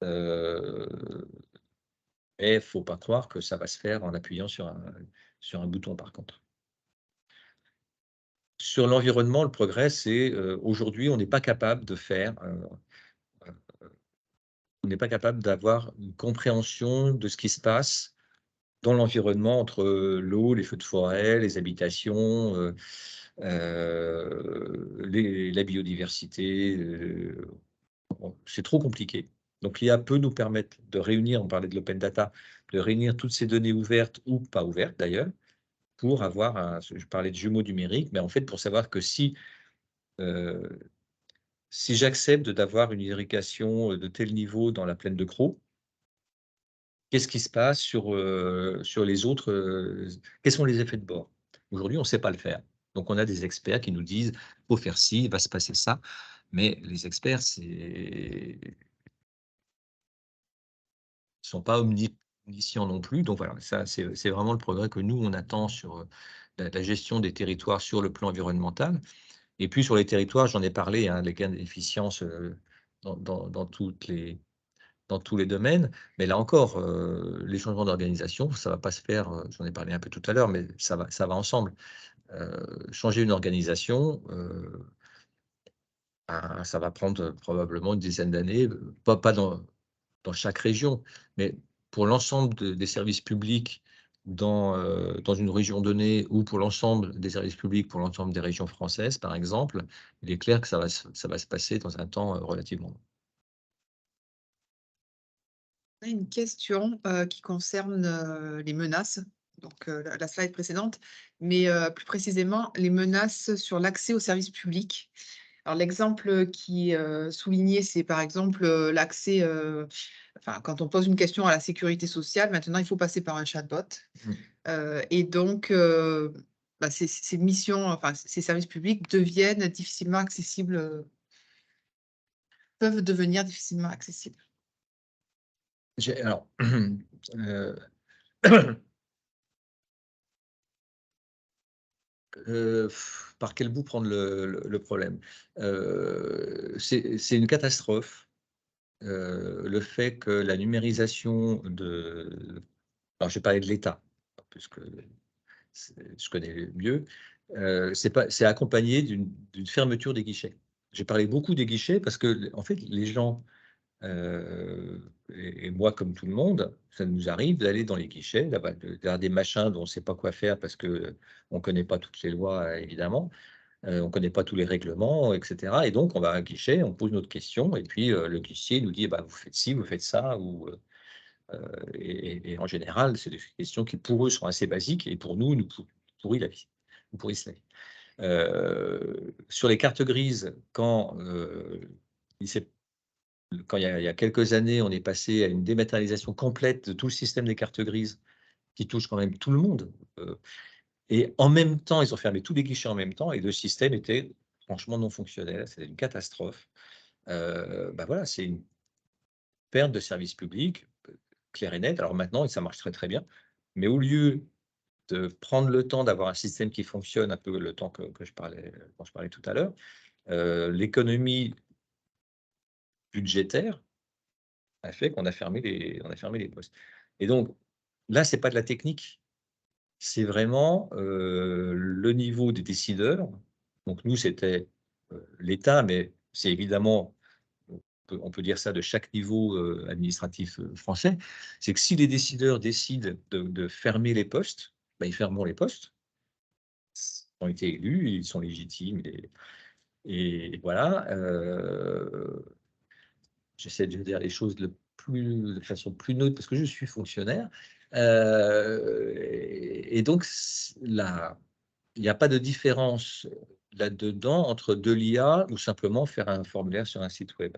Mais il ne faut pas croire que ça va se faire en appuyant sur un bouton, par contre. Sur l'environnement, le progrès, c'est aujourd'hui, on n'est pas capable de faire, on n'est pas capable d'avoir une compréhension de ce qui se passe dans l'environnement entre l'eau, les feux de forêt, les habitations, la biodiversité. C'est trop compliqué. Donc, l'IA peut nous permettre de réunir, on parlait de l'open data, de réunir toutes ces données ouvertes ou pas ouvertes d'ailleurs, pour avoir je parlais de jumeaux numériques, mais en fait, pour savoir que si j'accepte d'avoir une irrigation de tel niveau dans la plaine de Crau, qu'est-ce qui se passe sur les autres, quels sont les effets de bord? Aujourd'hui, on ne sait pas le faire. Donc, on a des experts qui nous disent: «Il faut faire ci, il va se passer ça». Mais les experts, ne sont pas omniscients non plus. Donc voilà, ça, c'est vraiment le progrès que nous, on attend sur la gestion des territoires sur le plan environnemental. Et puis sur les territoires, j'en ai parlé, hein, les gains d'efficience dans tous les domaines. Mais là encore, les changements d'organisation, ça ne va pas se faire, j'en ai parlé un peu tout à l'heure, mais ça va ensemble. Changer une organisation, ça va prendre probablement une dizaine d'années, pas dans chaque région, mais pour l'ensemble des services publics dans une région donnée, ou pour l'ensemble des services publics pour l'ensemble des régions françaises, par exemple, il est clair que ça va se passer dans un temps relativement long. On a une question qui concerne les menaces, donc la slide précédente, mais plus précisément les menaces sur l'accès aux services publics. Alors l'exemple qui est souligné, c'est par exemple l'accès, enfin, quand on pose une question à la sécurité sociale, maintenant il faut passer par un chatbot. Et donc, ces missions, enfin ces services publics deviennent difficilement accessibles, peuvent devenir difficilement accessibles. Alors, par quel bout prendre le problème? C'est une catastrophe, le fait que la numérisation alors je vais parler de l'État, puisque je connais mieux, c'est accompagné d'une fermeture des guichets. J'ai parlé beaucoup des guichets parce que, en fait, les gens, et moi comme tout le monde, ça nous arrive d'aller dans les guichets, d'avoir des machins dont on ne sait pas quoi faire parce qu'on ne connaît pas toutes les lois, évidemment. on ne connaît pas tous les règlements, etc. Et donc, on va à un guichet, on pose notre question, et puis le guichetier nous dit, bah, vous faites ci, vous faites ça, et en général, c'est des questions qui, pour eux, sont assez basiques, et pour nous pourrissent la vie. Nous pourrissent la vie. Sur les cartes grises, quand il y a quelques années, on est passé à une dématérialisation complète de tout le système des cartes grises, qui touche quand même tout le monde. Et en même temps, ils ont fermé tous les guichets en même temps, et le système était franchement non fonctionnel. C'était une catastrophe. Bah voilà, c'est une perte de service public clair et net. Alors maintenant, ça marche très très bien. Mais au lieu de prendre le temps d'avoir un système qui fonctionne, un peu le temps dont je parlais tout à l'heure, l'économie budgétaire a fait qu'on a fermé les postes. Et donc, là, ce n'est pas de la technique, c'est vraiment le niveau des décideurs. Donc, nous, c'était l'État, mais c'est évidemment, on peut dire ça de chaque niveau administratif français, c'est que si les décideurs décident de fermer les postes, ben, ils fermeront les postes. Ils ont été élus, ils sont légitimes, et voilà. J'essaie de dire les choses de façon plus neutre parce que je suis fonctionnaire. Et donc, là, il n'y a pas de différence là-dedans entre de l'IA ou simplement faire un formulaire sur un site web.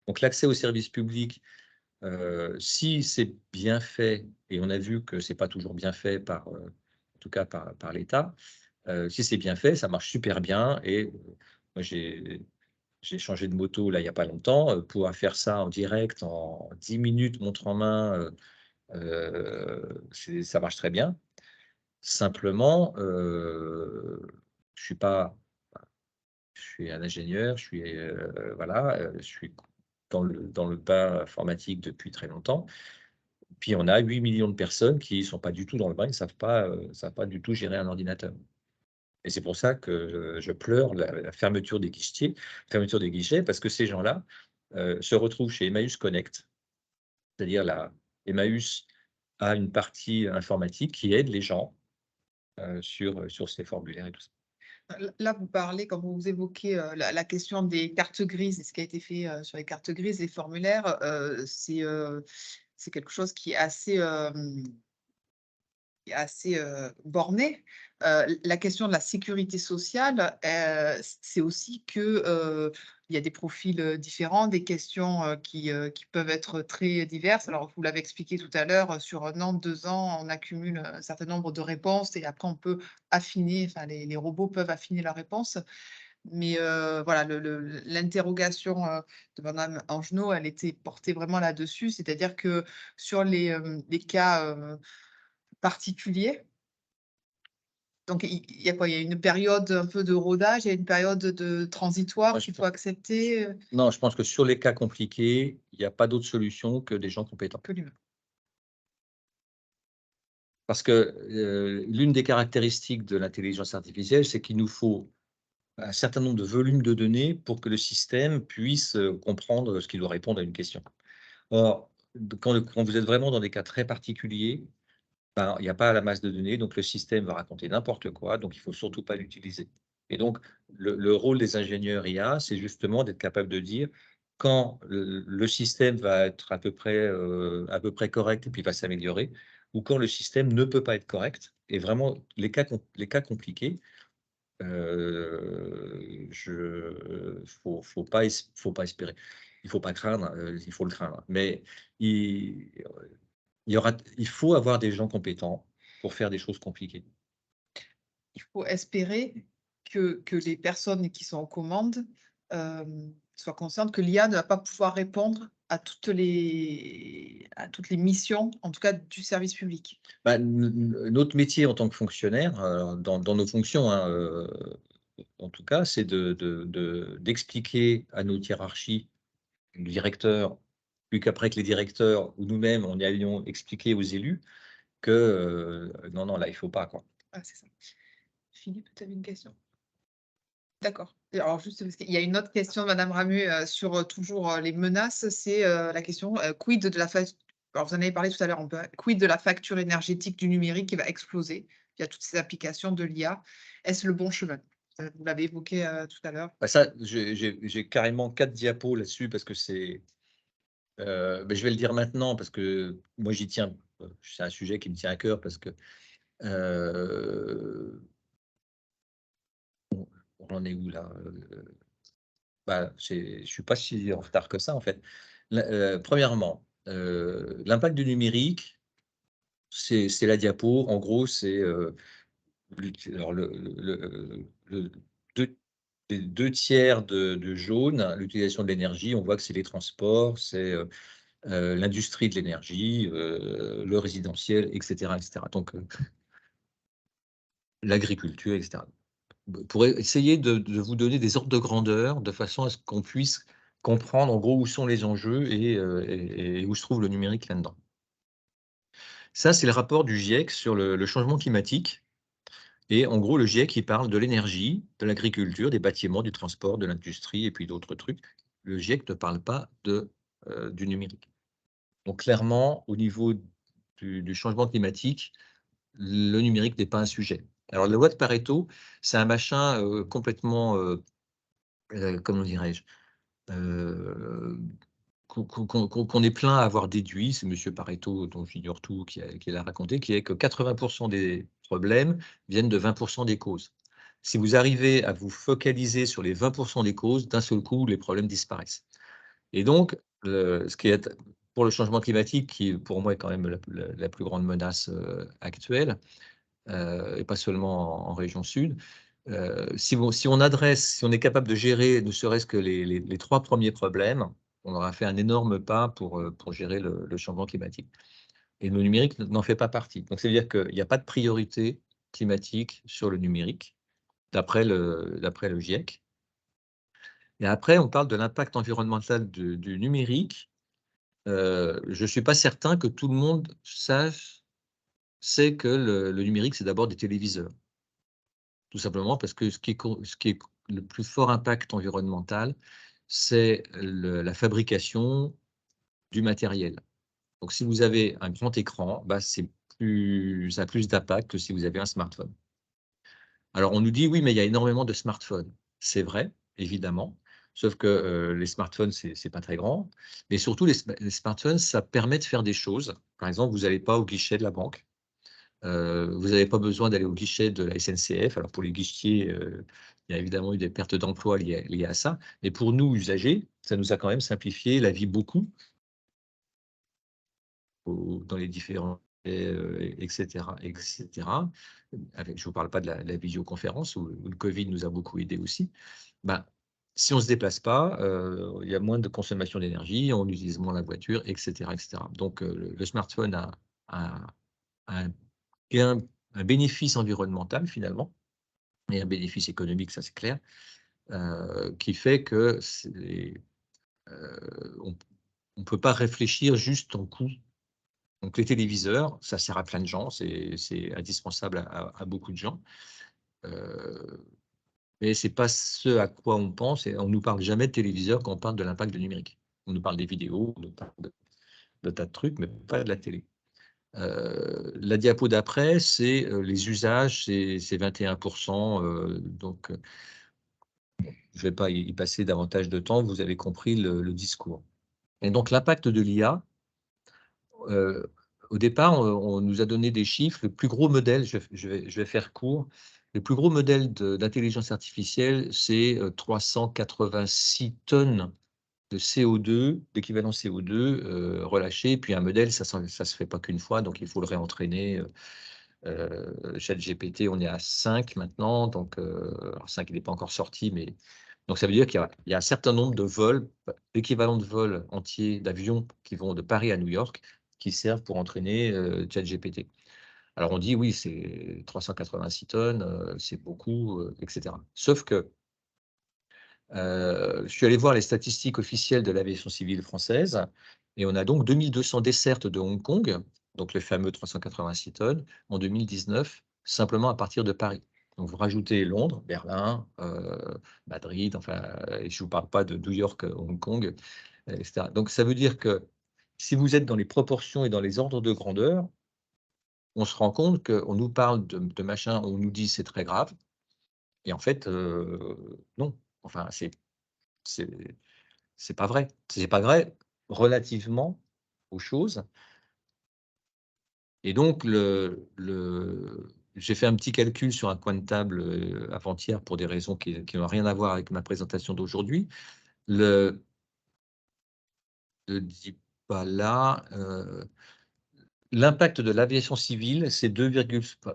Donc, l'accès au service public, si c'est bien fait, et on a vu que ce n'est pas toujours bien fait en tout cas par l'État, si c'est bien fait, ça marche super bien. Et moi, j'ai changé de moto là il n'y a pas longtemps. Pouvoir faire ça en direct, en 10 minutes, montre en main, ça marche très bien. Simplement, je suis un ingénieur, je suis dans le bain informatique depuis très longtemps. Puis on a 8 millions de personnes qui ne sont pas du tout dans le bain, ils ne savent pas du tout gérer un ordinateur. Et c'est pour ça que je pleure la fermeture des guichets, parce que ces gens-là se retrouvent chez Emmaüs Connect, c'est-à-dire Emmaüs a une partie informatique qui aide les gens sur ces formulaires et tout ça. Là, vous parlez, quand vous évoquez la question des cartes grises et ce qui a été fait sur les cartes grises, les formulaires, c'est quelque chose qui est assez borné. La question de la sécurité sociale, c'est aussi que il y a des profils différents, des questions qui peuvent être très diverses. Alors, vous l'avez expliqué tout à l'heure, sur 1 an, 2 ans, on accumule un certain nombre de réponses et après on peut affiner, enfin les robots peuvent affiner leurs réponses. Mais voilà, l'interrogation de Madame Angenot, elle était portée vraiment là-dessus, c'est-à-dire que sur les cas particulier. Donc, il y a quoi? Il y a une période un peu de rodage, il y a une période de transitoire Moi, qu'il faut accepter Non, je pense que sur les cas compliqués, il n'y a pas d'autre solution que des gens compétents. que l'humain. Parce que l'une des caractéristiques de l'intelligence artificielle, c'est qu'il nous faut un certain nombre de volumes de données pour que le système puisse comprendre ce qu'il doit répondre à une question. Or, quand vous êtes vraiment dans des cas très particuliers, ben, il n'y a pas la masse de données, donc le système va raconter n'importe quoi, donc il ne faut surtout pas l'utiliser. Et donc, le rôle des ingénieurs IA, c'est justement d'être capable de dire quand le système va être à peu près correct et puis va s'améliorer, ou quand le système ne peut pas être correct. Et vraiment, les cas compliqués, faut pas espérer. Il ne faut pas craindre, il faut le craindre. Mais il faut avoir des gens compétents pour faire des choses compliquées. Il faut espérer que les personnes qui sont aux commandes soient conscientes que l'IA ne va pas pouvoir répondre à toutes les missions, en tout cas du service public. Bah, notre métier en tant que fonctionnaire, dans nos fonctions, hein, en tout cas, c'est d'expliquer à nos hiérarchies, le directeur, puis qu'après que les directeurs ou nous-mêmes, on y allions expliquer aux élus que non, là, il ne faut pas, quoi. Ah, c'est ça. Philippe, tu avais une question? D'accord. Et alors, juste parce qu'il y a une autre question de Madame Ramu sur toujours les menaces, c'est la question quid de la facture. Alors, vous en avez parlé tout à l'heure, quid de la facture énergétique du numérique qui va exploser via toutes ces applications de l'IA? Est-ce le bon chemin? Vous l'avez évoqué tout à l'heure. Bah ça, j'ai carrément 4 diapos là-dessus parce que c'est. Je vais le dire maintenant parce que moi j'y tiens. C'est un sujet qui me tient à cœur parce que on en est où là? Je suis pas si en retard que ça en fait. Premièrement, l'impact du numérique, c'est la diapo. En gros, c'est alors les 2 tiers de jaune, l'utilisation de l'énergie. On voit que c'est les transports, c'est l'industrie de l'énergie, le résidentiel, etc., etc. Donc l'agriculture, etc. Pour essayer de vous donner des ordres de grandeur, de façon à ce qu'on puisse comprendre en gros où sont les enjeux et où se trouve le numérique là-dedans. Ça, c'est le rapport du GIEC sur le changement climatique. Et en gros, le GIEC, il parle de l'énergie, de l'agriculture, des bâtiments, du transport, de l'industrie et puis d'autres trucs. Le GIEC ne parle pas du numérique. Donc clairement, au niveau du changement climatique, le numérique n'est pas un sujet. Alors, la loi de Pareto, c'est un machin complètement, comment dirais-je, qu'on est plein à avoir déduit. C'est M. Pareto, dont j'ignore tout, qui l'a raconté, qui est que 80% des problèmes viennent de 20% des causes. Si vous arrivez à vous focaliser sur les 20% des causes, d'un seul coup, les problèmes disparaissent. Et donc, ce qui est pour le changement climatique, qui pour moi est quand même la plus grande menace actuelle, et pas seulement en région sud, si on est capable de gérer ne serait-ce que les 3 premiers problèmes, on aura fait un énorme pas pour gérer le changement climatique. Et le numérique n'en fait pas partie. Donc, ça veut dire qu'il n'y a pas de priorité climatique sur le numérique, d'après le GIEC. Et après, on parle de l'impact environnemental du numérique. Je ne suis pas certain que tout le monde sait que le numérique, c'est d'abord des téléviseurs. Tout simplement parce que ce qui est le plus fort impact environnemental, c'est la fabrication du matériel. Donc, si vous avez un grand écran, ça a plus d'impact que si vous avez un smartphone. Alors, on nous dit, oui, mais il y a énormément de smartphones. C'est vrai, évidemment, sauf que les smartphones, ce n'est pas très grand. Mais surtout, les smartphones, ça permet de faire des choses. Par exemple, vous n'allez pas au guichet de la banque. Vous n'avez pas besoin d'aller au guichet de la SNCF. Alors, pour les guichetiers, il y a évidemment eu des pertes d'emplois liées à ça. Mais pour nous, usagers, ça nous a quand même simplifié la vie beaucoup dans les différents etc. Je ne vous parle pas de la visioconférence où le Covid nous a beaucoup aidé aussi. Si on ne se déplace pas, il y a moins de consommation d'énergie, on utilise moins la voiture, etc. etc. Donc, le smartphone a un bénéfice environnemental finalement, et un bénéfice économique, ça c'est clair, qui fait que on ne peut pas réfléchir juste en coût. Donc les téléviseurs, ça sert à plein de gens, c'est indispensable à beaucoup de gens. Mais ce n'est pas ce à quoi on pense, et on ne nous parle jamais de téléviseurs quand on parle de l'impact du numérique. On nous parle des vidéos, on nous parle de tas de trucs, mais pas de la télé. La diapo d'après, c'est les usages, c'est 21%. Donc, je ne vais pas y passer davantage de temps, vous avez compris le discours. Et donc, l'impact de l'IA, au départ, on nous a donné des chiffres. Le plus gros modèle, je vais faire court, le plus gros modèle d'intelligence artificielle, c'est 386 tonnes de CO2, d'équivalent CO2 relâché. Puis un modèle, ça ne se fait pas qu'une fois, donc il faut le réentraîner. ChatGPT, on est à 5 maintenant, donc alors 5 il n'est pas encore sorti, mais donc ça veut dire qu'il y a un certain nombre de vols, l'équivalent de vols entiers d'avions qui vont de Paris à New York, qui servent pour entraîner ChatGPT. Alors on dit oui, c'est 386 tonnes, c'est beaucoup, etc. Sauf que je suis allé voir les statistiques officielles de l'aviation civile française, et on a donc 2200 dessertes de Hong Kong, donc le fameux 386 tonnes, en 2019, simplement à partir de Paris. Donc vous rajoutez Londres, Berlin, Madrid, enfin, et je ne vous parle pas de New York, Hong Kong, etc. Donc ça veut dire que si vous êtes dans les proportions et dans les ordres de grandeur, on se rend compte qu'on nous parle de machin, on nous dit c'est très grave, Et en fait, non. Enfin, c'est pas vrai. C'est pas vrai relativement aux choses. Et donc, j'ai fait un petit calcul sur un coin de table avant-hier pour des raisons qui n'ont rien à voir avec ma présentation d'aujourd'hui. Je ne dis pas là. L'impact de l'aviation civile, c'est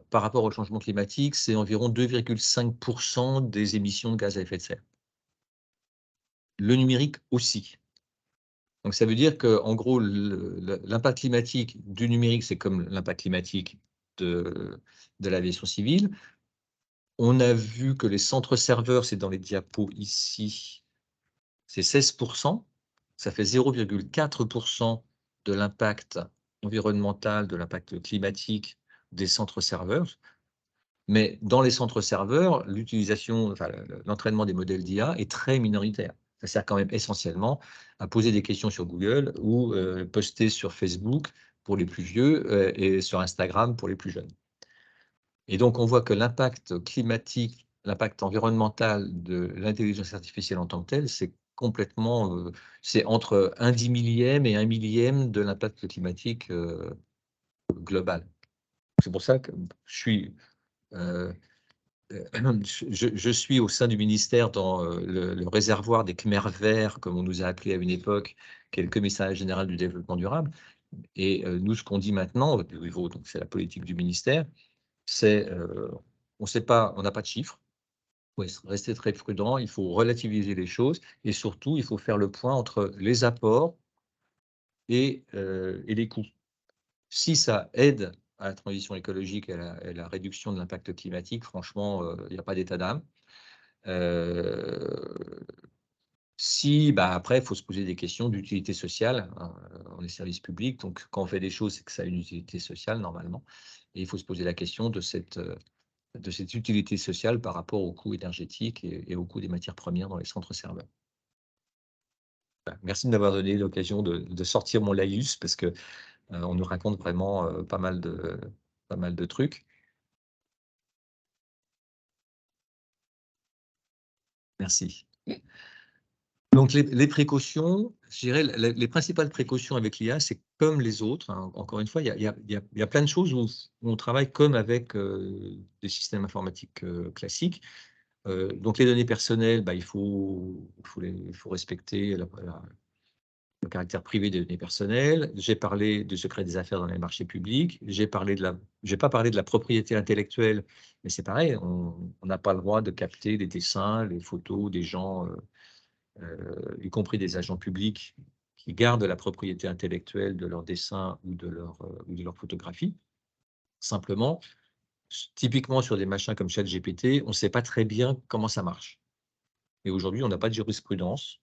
par rapport au changement climatique, c'est environ 2,5% des émissions de gaz à effet de serre. Le numérique aussi. Donc, ça veut dire qu'en gros, l'impact climatique du numérique, c'est comme l'impact climatique de l'aviation civile. On a vu que les centres serveurs, c'est dans les diapos ici, c'est 16%. Ça fait 0,4% de l'impact environnemental, de l'impact climatique des centres serveurs. Mais dans les centres serveurs, l'entraînement des modèles d'IA est très minoritaire. Ça sert quand même essentiellement à poser des questions sur Google ou poster sur Facebook pour les plus vieux et sur Instagram pour les plus jeunes. Et donc, on voit que l'impact climatique, l'impact environnemental de l'intelligence artificielle en tant que telle, c'est complètement, c'est entre 1/10 et 1/1000 de l'impact climatique global. C'est pour ça que je suis au sein du ministère dans le réservoir des Khmers verts, comme on nous a appelé à une époque, qui est le commissariat général du développement durable. Et nous, ce qu'on dit maintenant, au niveau, donc c'est la politique du ministère, c'est on sait pas, on n'a pas de chiffres. Il faut rester très prudent, il faut relativiser les choses et surtout, il faut faire le point entre les apports et les coûts. Si ça aide à la transition écologique et à la réduction de l'impact climatique, franchement, il n'y a pas d'état d'âme. Si, après, il faut se poser des questions d'utilité sociale. Hein, on est service public, donc quand on fait des choses, c'est que ça a une utilité sociale normalement. Et il faut se poser la question de cette utilité sociale par rapport au coût énergétique et au coût des matières premières dans les centres serveurs. Voilà. Merci de m'avoir donné l'occasion de sortir mon laïus parce que on nous raconte vraiment pas mal de trucs. Merci. Donc, les précautions, je dirais, les principales précautions avec l'IA, c'est comme les autres. Hein, encore une fois, il y a plein de choses où on travaille comme avec des systèmes informatiques classiques. Donc, les données personnelles, il faut respecter le caractère privé des données personnelles. J'ai parlé de secret des affaires dans les marchés publics. J'ai pas parlé de la propriété intellectuelle, mais c'est pareil, on n'a pas le droit de capter les dessins, les photos des gens, y compris des agents publics qui gardent la propriété intellectuelle de leurs dessins ou de leur photographie. Simplement, typiquement sur des machins comme ChatGPT, on ne sait pas très bien comment ça marche. Et aujourd'hui, on n'a pas de jurisprudence.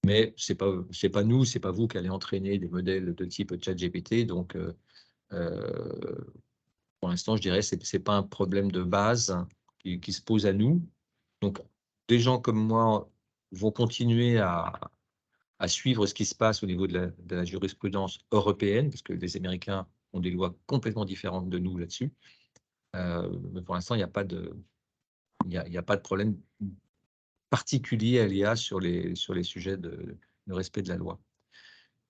Mais ce n'est pas nous, ce n'est pas vous qui allez entraîner des modèles de type ChatGPT. Donc, pour l'instant, je dirais que ce n'est pas un problème de base qui se pose à nous. Donc, des gens comme moi vont continuer à suivre ce qui se passe au niveau de la jurisprudence européenne, parce que les Américains ont des lois complètement différentes de nous là-dessus. Mais pour l'instant, il n'y a pas de problème particulier à l'IA sur les sujets de respect de la loi.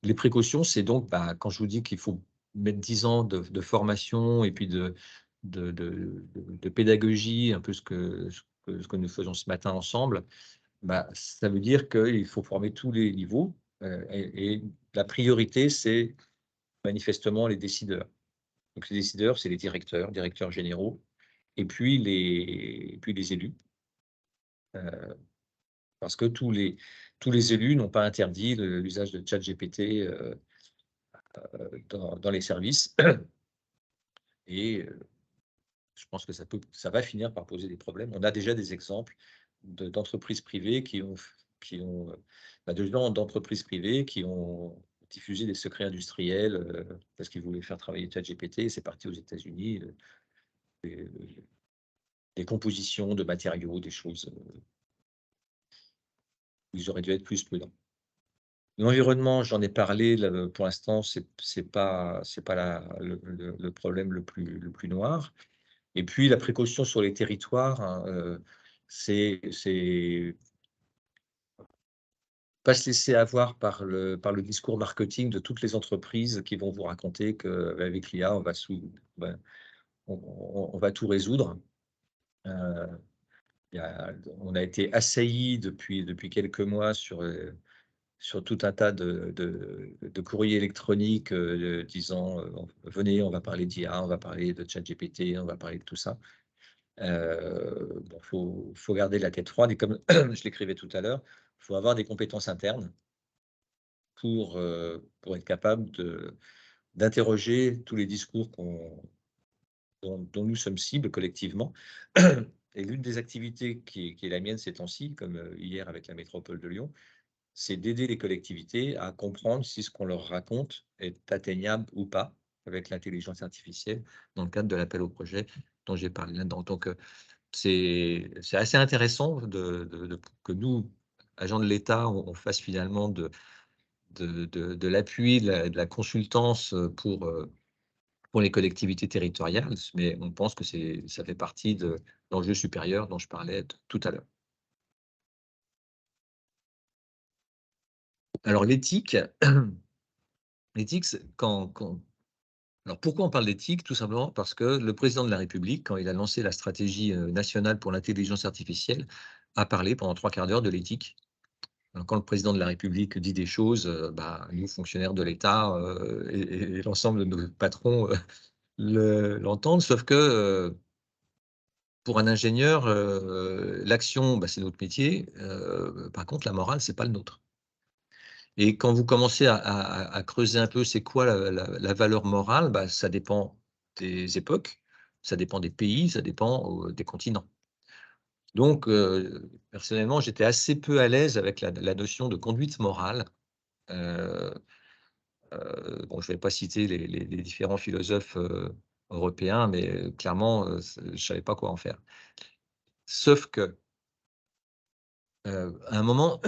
Les précautions, c'est donc, quand je vous dis qu'il faut mettre 10 ans de formation et puis de pédagogie, un peu ce que nous faisons ce matin ensemble, ça veut dire qu'il faut former tous les niveaux et la priorité, c'est manifestement les décideurs. Donc, les décideurs, c'est les directeurs généraux, et puis les élus. Parce que tous les élus n'ont pas interdit l'usage de ChatGPT dans les services. Et je pense que ça va finir par poser des problèmes. On a déjà des exemples d'entreprises privées d'entreprises privées qui ont diffusé des secrets industriels parce qu'ils voulaient faire travailler ChatGPT. C'est parti aux États-Unis. Des compositions de matériaux, des choses où ils auraient dû être plus prudents. L'environnement, j'en ai parlé, pour l'instant, c'est pas le problème le plus noir. Et puis, la précaution sur les territoires, hein, c'est pas se laisser avoir par le discours marketing de toutes les entreprises qui vont vous raconter qu'avec l'IA, on va tout résoudre. On a été assaillis depuis quelques mois sur tout un tas de courriers électroniques disant venez, on va parler d'IA, on va parler de ChatGPT, on va parler de tout ça. Bon, faut garder la tête froide et comme je l'écrivais tout à l'heure, il faut avoir des compétences internes pour être capable d'interroger tous les discours dont nous sommes cibles collectivement. Et l'une des activités qui est la mienne ces temps-ci, comme hier avec la métropole de Lyon, c'est d'aider les collectivités à comprendre si ce qu'on leur raconte est atteignable ou pas avec l'intelligence artificielle dans le cadre de l'appel au projet dont j'ai parlé là-dedans. Donc, c'est assez intéressant que nous, agents de l'État, on fasse finalement de l'appui, de la consultance pour les collectivités territoriales, mais on pense que ça fait partie de l'enjeu supérieur dont je parlais tout à l'heure. Alors l'éthique, alors pourquoi on parle d'éthique? Tout simplement parce que le président de la République, quand il a lancé la stratégie nationale pour l'intelligence artificielle, a parlé pendant 3/4 d'heure de l'éthique. Alors, quand le président de la République dit des choses, nous, fonctionnaires de l'État et l'ensemble de nos patrons l'entendent, sauf que pour un ingénieur, l'action, c'est notre métier. Par contre, la morale, c'est pas le nôtre. Et quand vous commencez à creuser un peu, c'est quoi la valeur morale? Ça dépend des époques, ça dépend des pays, ça dépend des continents. Donc, personnellement, j'étais assez peu à l'aise avec la notion de conduite morale. Bon, je ne vais pas citer les différents philosophes européens, mais clairement, je ne savais pas quoi en faire. Sauf que, à un moment,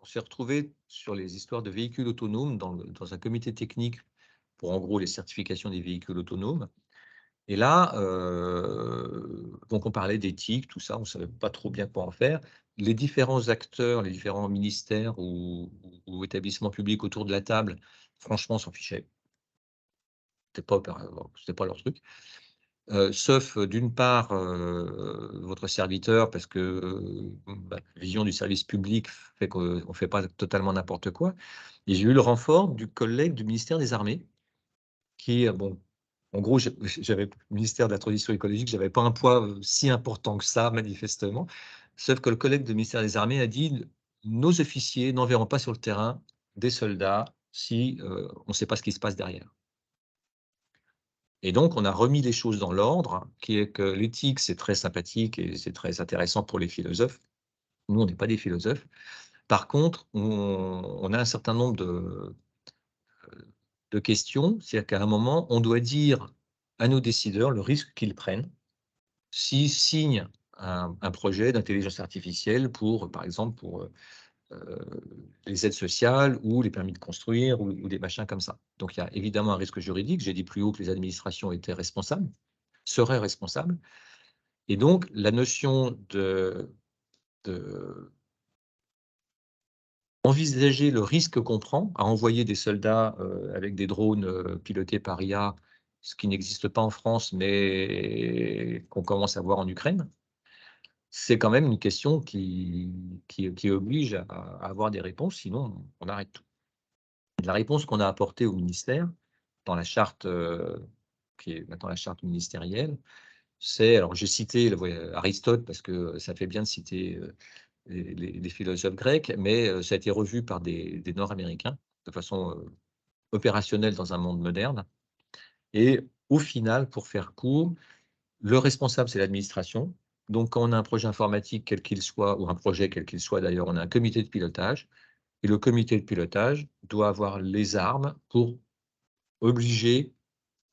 on s'est retrouvé sur les histoires de véhicules autonomes dans un comité technique pour, en gros, les certifications des véhicules autonomes. Et là, donc on parlait d'éthique, tout ça, on ne savait pas trop bien quoi en faire. Les différents acteurs, les différents ministères ou établissements publics autour de la table, franchement, s'en fichaient. C'était pas leur truc. Sauf d'une part, votre serviteur, parce que la vision du service public fait qu'on ne fait pas totalement n'importe quoi. Et j'ai eu le renfort du collègue du ministère des Armées, qui, en gros, j'avais le ministère de la Transition écologique, j'avais pas un poids si important que ça, manifestement. Sauf que le collègue du ministère des Armées a dit: «Nos officiers n'enverront pas sur le terrain des soldats si on ne sait pas ce qui se passe derrière». Et donc, on a remis les choses dans l'ordre, qui est que l'éthique, c'est très sympathique et c'est très intéressant pour les philosophes. Nous, on n'est pas des philosophes. Par contre, on a un certain nombre de questions. C'est-à-dire qu'à un moment, on doit dire à nos décideurs le risque qu'ils prennent s'ils signent un projet d'intelligence artificielle pour, par exemple, pour les aides sociales ou les permis de construire ou des machins comme ça. Donc, il y a évidemment un risque juridique. J'ai dit plus haut que les administrations étaient responsables, seraient responsables. Et donc, la notion envisager le risque qu'on prend à envoyer des soldats avec des drones pilotés par IA, ce qui n'existe pas en France, mais qu'on commence à voir en Ukraine, c'est quand même une question qui oblige à avoir des réponses, sinon on arrête tout. La réponse qu'on a apportée au ministère, dans la charte qui est maintenant la charte ministérielle, c'est, alors j'ai cité Aristote parce que ça fait bien de citer les philosophes grecs, mais ça a été revu par des Nord-Américains de façon opérationnelle dans un monde moderne. Et au final, pour faire court, le responsable, c'est l'administration. Donc, quand on a un projet informatique, quel qu'il soit, ou un projet quel qu'il soit d'ailleurs, on a un comité de pilotage. Et le comité de pilotage doit avoir les armes pour obliger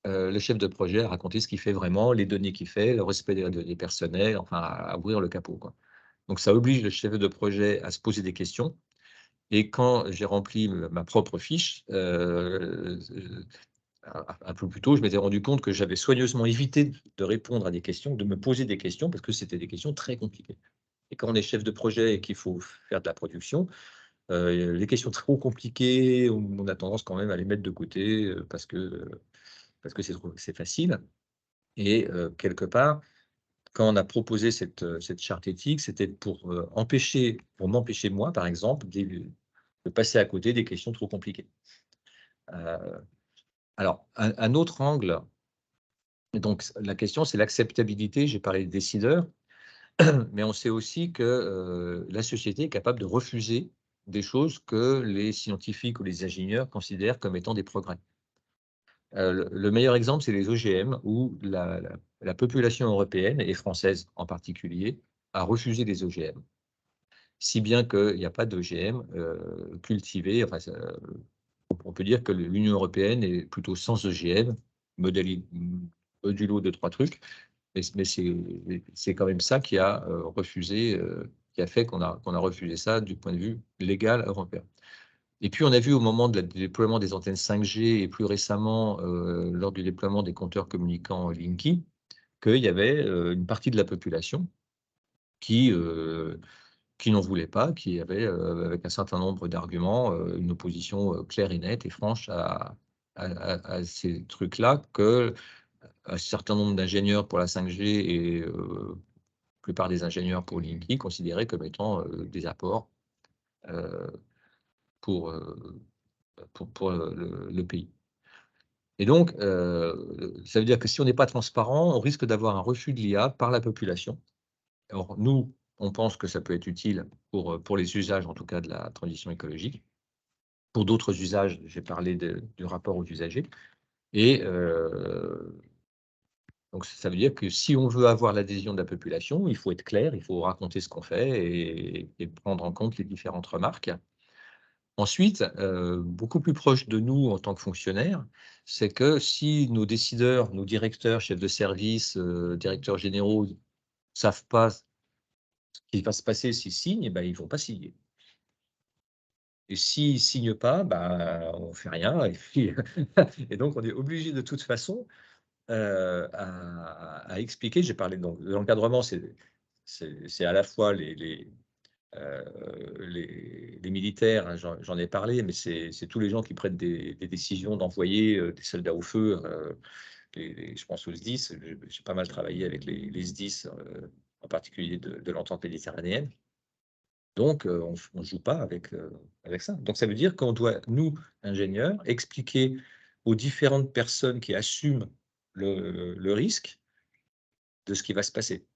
le chef de projet à raconter ce qu'il fait vraiment, les données qu'il fait, le respect des données personnelles, enfin, à ouvrir le capot, quoi. Donc, ça oblige le chef de projet à se poser des questions. Et quand j'ai rempli ma propre fiche, un peu plus tôt, je m'étais rendu compte que j'avais soigneusement évité de répondre à des questions, de me poser des questions, parce que c'était des questions très compliquées. Et quand on est chef de projet et qu'il faut faire de la production, les questions trop compliquées, on a tendance quand même à les mettre de côté parce que c'est facile. Et quelque part, quand on a proposé cette charte éthique, c'était pour m'empêcher moi, par exemple, de passer à côté des questions trop compliquées. Alors, un autre angle, donc la question, c'est l'acceptabilité. J'ai parlé des décideurs, mais on sait aussi que la société est capable de refuser des choses que les scientifiques ou les ingénieurs considèrent comme étant des progrès. Le meilleur exemple, c'est les OGM, où la population européenne, et française en particulier, a refusé les OGM. Si bien qu'il n'y a pas d'OGM cultivés. Enfin, on peut dire que l'Union européenne est plutôt sans OGM, modulo de 3 trucs, mais c'est quand même ça qui a refusé, qui a fait qu'on a refusé ça du point de vue légal européen. Et puis, on a vu au moment du déploiement des antennes 5G et plus récemment, lors du déploiement des compteurs communicants Linky, qu'il y avait une partie de la population qui n'en voulait pas, qui avait, avec un certain nombre d'arguments, une opposition claire et nette et franche à ces trucs-là, qu'un certain nombre d'ingénieurs pour la 5G et la plupart des ingénieurs pour Linky considéraient comme étant des apports euh, pour le pays. Et donc, ça veut dire que si on n'est pas transparent, on risque d'avoir un refus de l'IA par la population. Alors, nous, on pense que ça peut être utile pour les usages, en tout cas, de la transition écologique. Pour d'autres usages, j'ai parlé du rapport aux usagers. Et donc, ça veut dire que si on veut avoir l'adhésion de la population, il faut être clair, il faut raconter ce qu'on fait et prendre en compte les différentes remarques. Ensuite, beaucoup plus proche de nous en tant que fonctionnaires, c'est que si nos décideurs, nos directeurs, chefs de service, directeurs généraux ne savent pas ce qui va se passer s'ils signent, ben, ils ne vont pas signer. Et s'ils ne signent pas, ben, on ne fait rien. Et, puis et donc, on est obligé de toute façon à expliquer. J'ai parlé donc de l'encadrement, c'est à la fois les militaires, hein, j'en ai parlé, mais c'est tous les gens qui prennent des décisions d'envoyer des soldats au feu. Je pense aux SDIS, j'ai pas mal travaillé avec les SDIS, en particulier de l'entente méditerranéenne. Donc, on ne joue pas avec ça. Donc, ça veut dire qu'on doit, nous, ingénieurs, expliquer aux différentes personnes qui assument le risque de ce qui va se passer.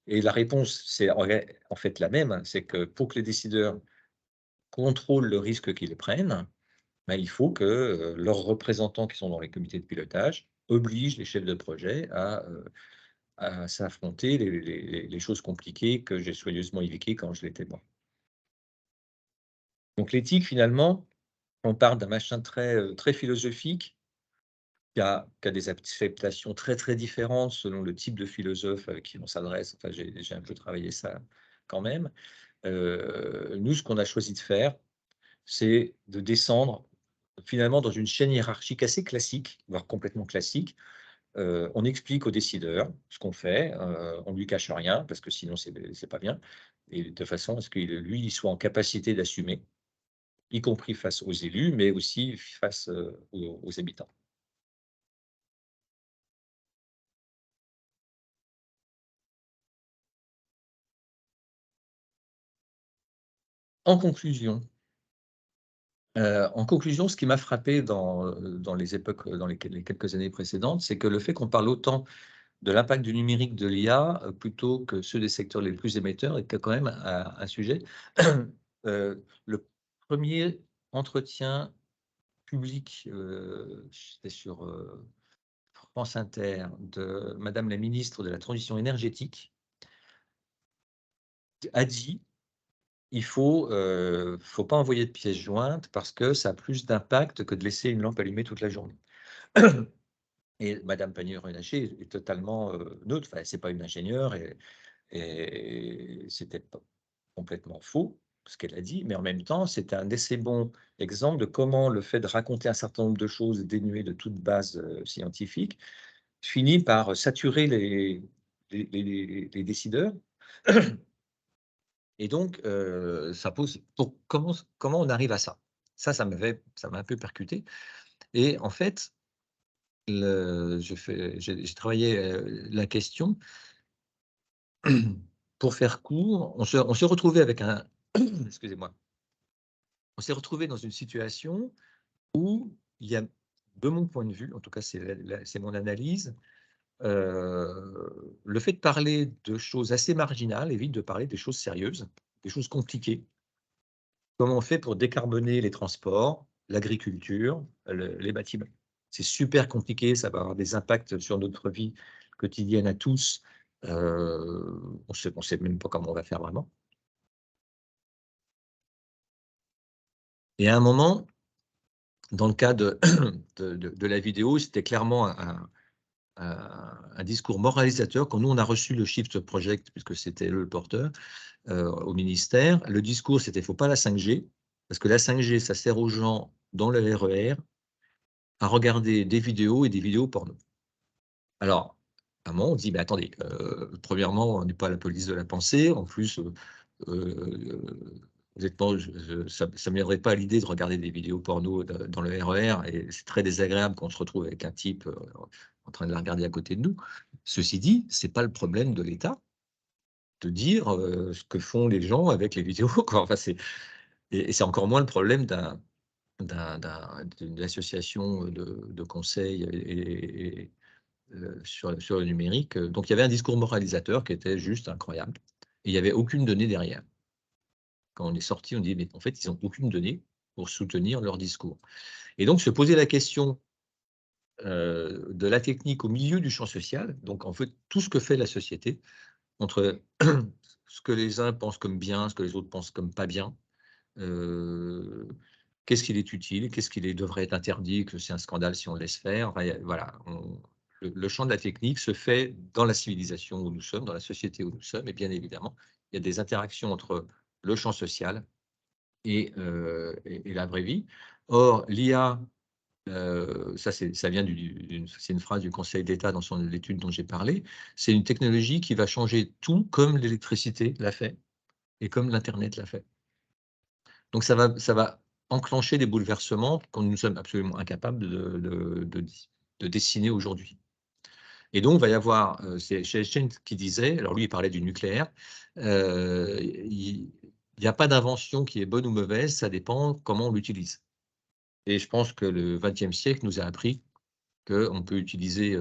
Et la réponse, c'est en fait la même, hein, c'est que pour que les décideurs contrôlent le risque qu'ils prennent, ben, il faut que leurs représentants qui sont dans les comités de pilotage obligent les chefs de projet à s'affronter les choses compliquées que j'ai soigneusement évitées quand je l'étais moi. Donc l'éthique, finalement, on part d'un machin très philosophique qui a des acceptations très différentes selon le type de philosophe à qui on s'adresse. Enfin, j'ai un peu travaillé ça quand même. Nous, ce qu'on a choisi de faire, c'est de descendre finalement dans une chaîne hiérarchique assez classique, voire complètement classique. On explique aux décideurs ce qu'on fait, on ne lui cache rien, parce que sinon, c'est pas bien, et de façon à ce que lui, il soit en capacité d'assumer, y compris face aux élus, mais aussi face aux habitants. En conclusion, ce qui m'a frappé dans les époques, dans les quelques années précédentes, c'est que le fait qu'on parle autant de l'impact du numérique de l'IA plutôt que ceux des secteurs les plus émetteurs est quand même un sujet. Le premier entretien public, c'était sur France Inter, de Madame la ministre de la Transition énergétique, a dit: il faut pas envoyer de pièces jointes parce que ça a plus d'impact que de laisser une lampe allumée toute la journée. Et Madame Pannier-Runacher est totalement neutre. Enfin, c'est pas une ingénieure et c'était complètement faux. ce qu'elle a dit, mais en même temps, c'est un assez bon exemple de comment le fait de raconter un certain nombre de choses dénuées de toute base scientifique finit par saturer les décideurs. Et donc, ça pose comment on arrive à ça? Ça m'a un peu percuté. Et en fait, j'ai travaillé la question. Pour faire court, on s'est retrouvé avec un excusez-moi. On s'est retrouvé dans une situation où il y a, de mon point de vue, en tout cas c'est mon analyse, le fait de parler de choses assez marginales évite de parler des choses sérieuses, des choses compliquées. Comment on fait pour décarboner les transports, l'agriculture, les bâtiments? C'est super compliqué, ça va avoir des impacts sur notre vie quotidienne à tous. On sait même pas comment on va faire vraiment. Et à un moment, dans le cas de la vidéo, c'était clairement un discours moralisateur. Quand nous, on a reçu le Shift Project, puisque c'était le porteur, au ministère, le discours, c'était: il ne faut pas la 5G, parce que la 5G, ça sert aux gens dans le RER à regarder des vidéos et des vidéos porno. Alors, à un moment, on dit: mais attendez, premièrement, on n'est pas la police de la pensée. En plus, honnêtement, ça ne me viendrait pas à l'idée de regarder des vidéos porno dans le RER, et c'est très désagréable quand on se retrouve avec un type en train de la regarder à côté de nous. Ceci dit, ce n'est pas le problème de l'État de dire ce que font les gens avec les vidéos, quoi. Enfin, et c'est encore moins le problème d'une association de conseil sur le numérique. Donc, il y avait un discours moralisateur qui était juste incroyable. Et il n'y avait aucune donnée derrière. Quand on est sorti, on dit: mais en fait, ils n'ont aucune donnée pour soutenir leur discours. Et donc, se poser la question de la technique au milieu du champ social, donc en fait, tout ce que fait la société, entre ce que les uns pensent comme bien, ce que les autres pensent comme pas bien, qu'est-ce qu'il est utile, qu'est-ce qui devrait être interdit, que c'est un scandale si on le laisse faire. Enfin, voilà, le champ de la technique se fait dans la civilisation où nous sommes, dans la société où nous sommes, et bien évidemment, il y a des interactions entre le champ social et la vraie vie. Or, l'IA, ça vient c'est une phrase du Conseil d'État dans l'étude dont j'ai parlé, c'est une technologie qui va changer tout comme l'électricité l'a fait et comme l'Internet l'a fait. Donc ça va enclencher des bouleversements que nous sommes absolument incapables de dessiner aujourd'hui. Et donc, il va y avoir, c'est Einstein qui disait, alors lui, il parlait du nucléaire, il n'y a pas d'invention qui est bonne ou mauvaise, ça dépend comment on l'utilise. Et je pense que le XXe siècle nous a appris qu'on peut utiliser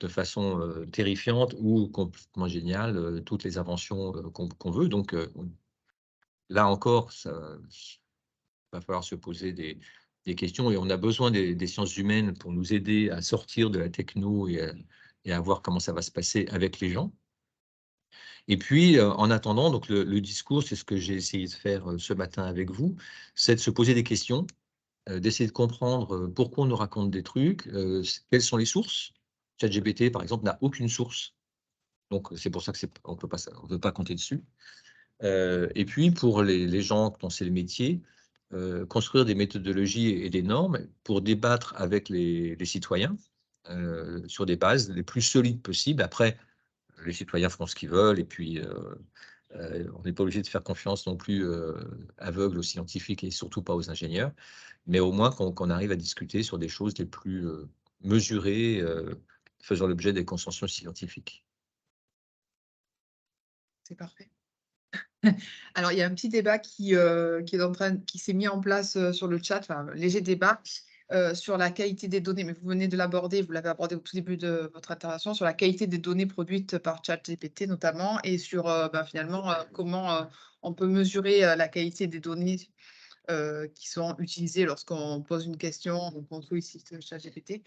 de façon terrifiante ou complètement géniale toutes les inventions qu'on veut. Donc, là encore, ça va falloir se poser des questions, et on a besoin des sciences humaines pour nous aider à sortir de la techno et à voir comment ça va se passer avec les gens. Et puis, en attendant, donc le discours, c'est ce que j'ai essayé de faire ce matin avec vous, c'est de se poser des questions, d'essayer de comprendre pourquoi on nous raconte des trucs, quelles sont les sources. ChatGPT, par exemple, n'a aucune source. Donc, c'est pour ça qu'on ne peut pas compter dessus. Et puis, pour les gens dont c'est le métier, construire des méthodologies et des normes pour débattre avec les citoyens sur des bases les plus solides possibles. Après, les citoyens feront ce qu'ils veulent, et puis on n'est pas obligé de faire confiance non plus aveugle aux scientifiques et surtout pas aux ingénieurs, mais au moins qu'on arrive à discuter sur des choses les plus mesurées, faisant l'objet des consensus scientifiques. C'est parfait. Alors, il y a un petit débat qui s'est mis en place sur le chat, enfin, un léger débat sur la qualité des données, mais vous venez de l'aborder, vous l'avez abordé au tout début de votre intervention, sur la qualité des données produites par ChatGPT notamment, et sur finalement comment on peut mesurer la qualité des données qui sont utilisées lorsqu'on pose une question ou qu'on sollicite ChatGPT.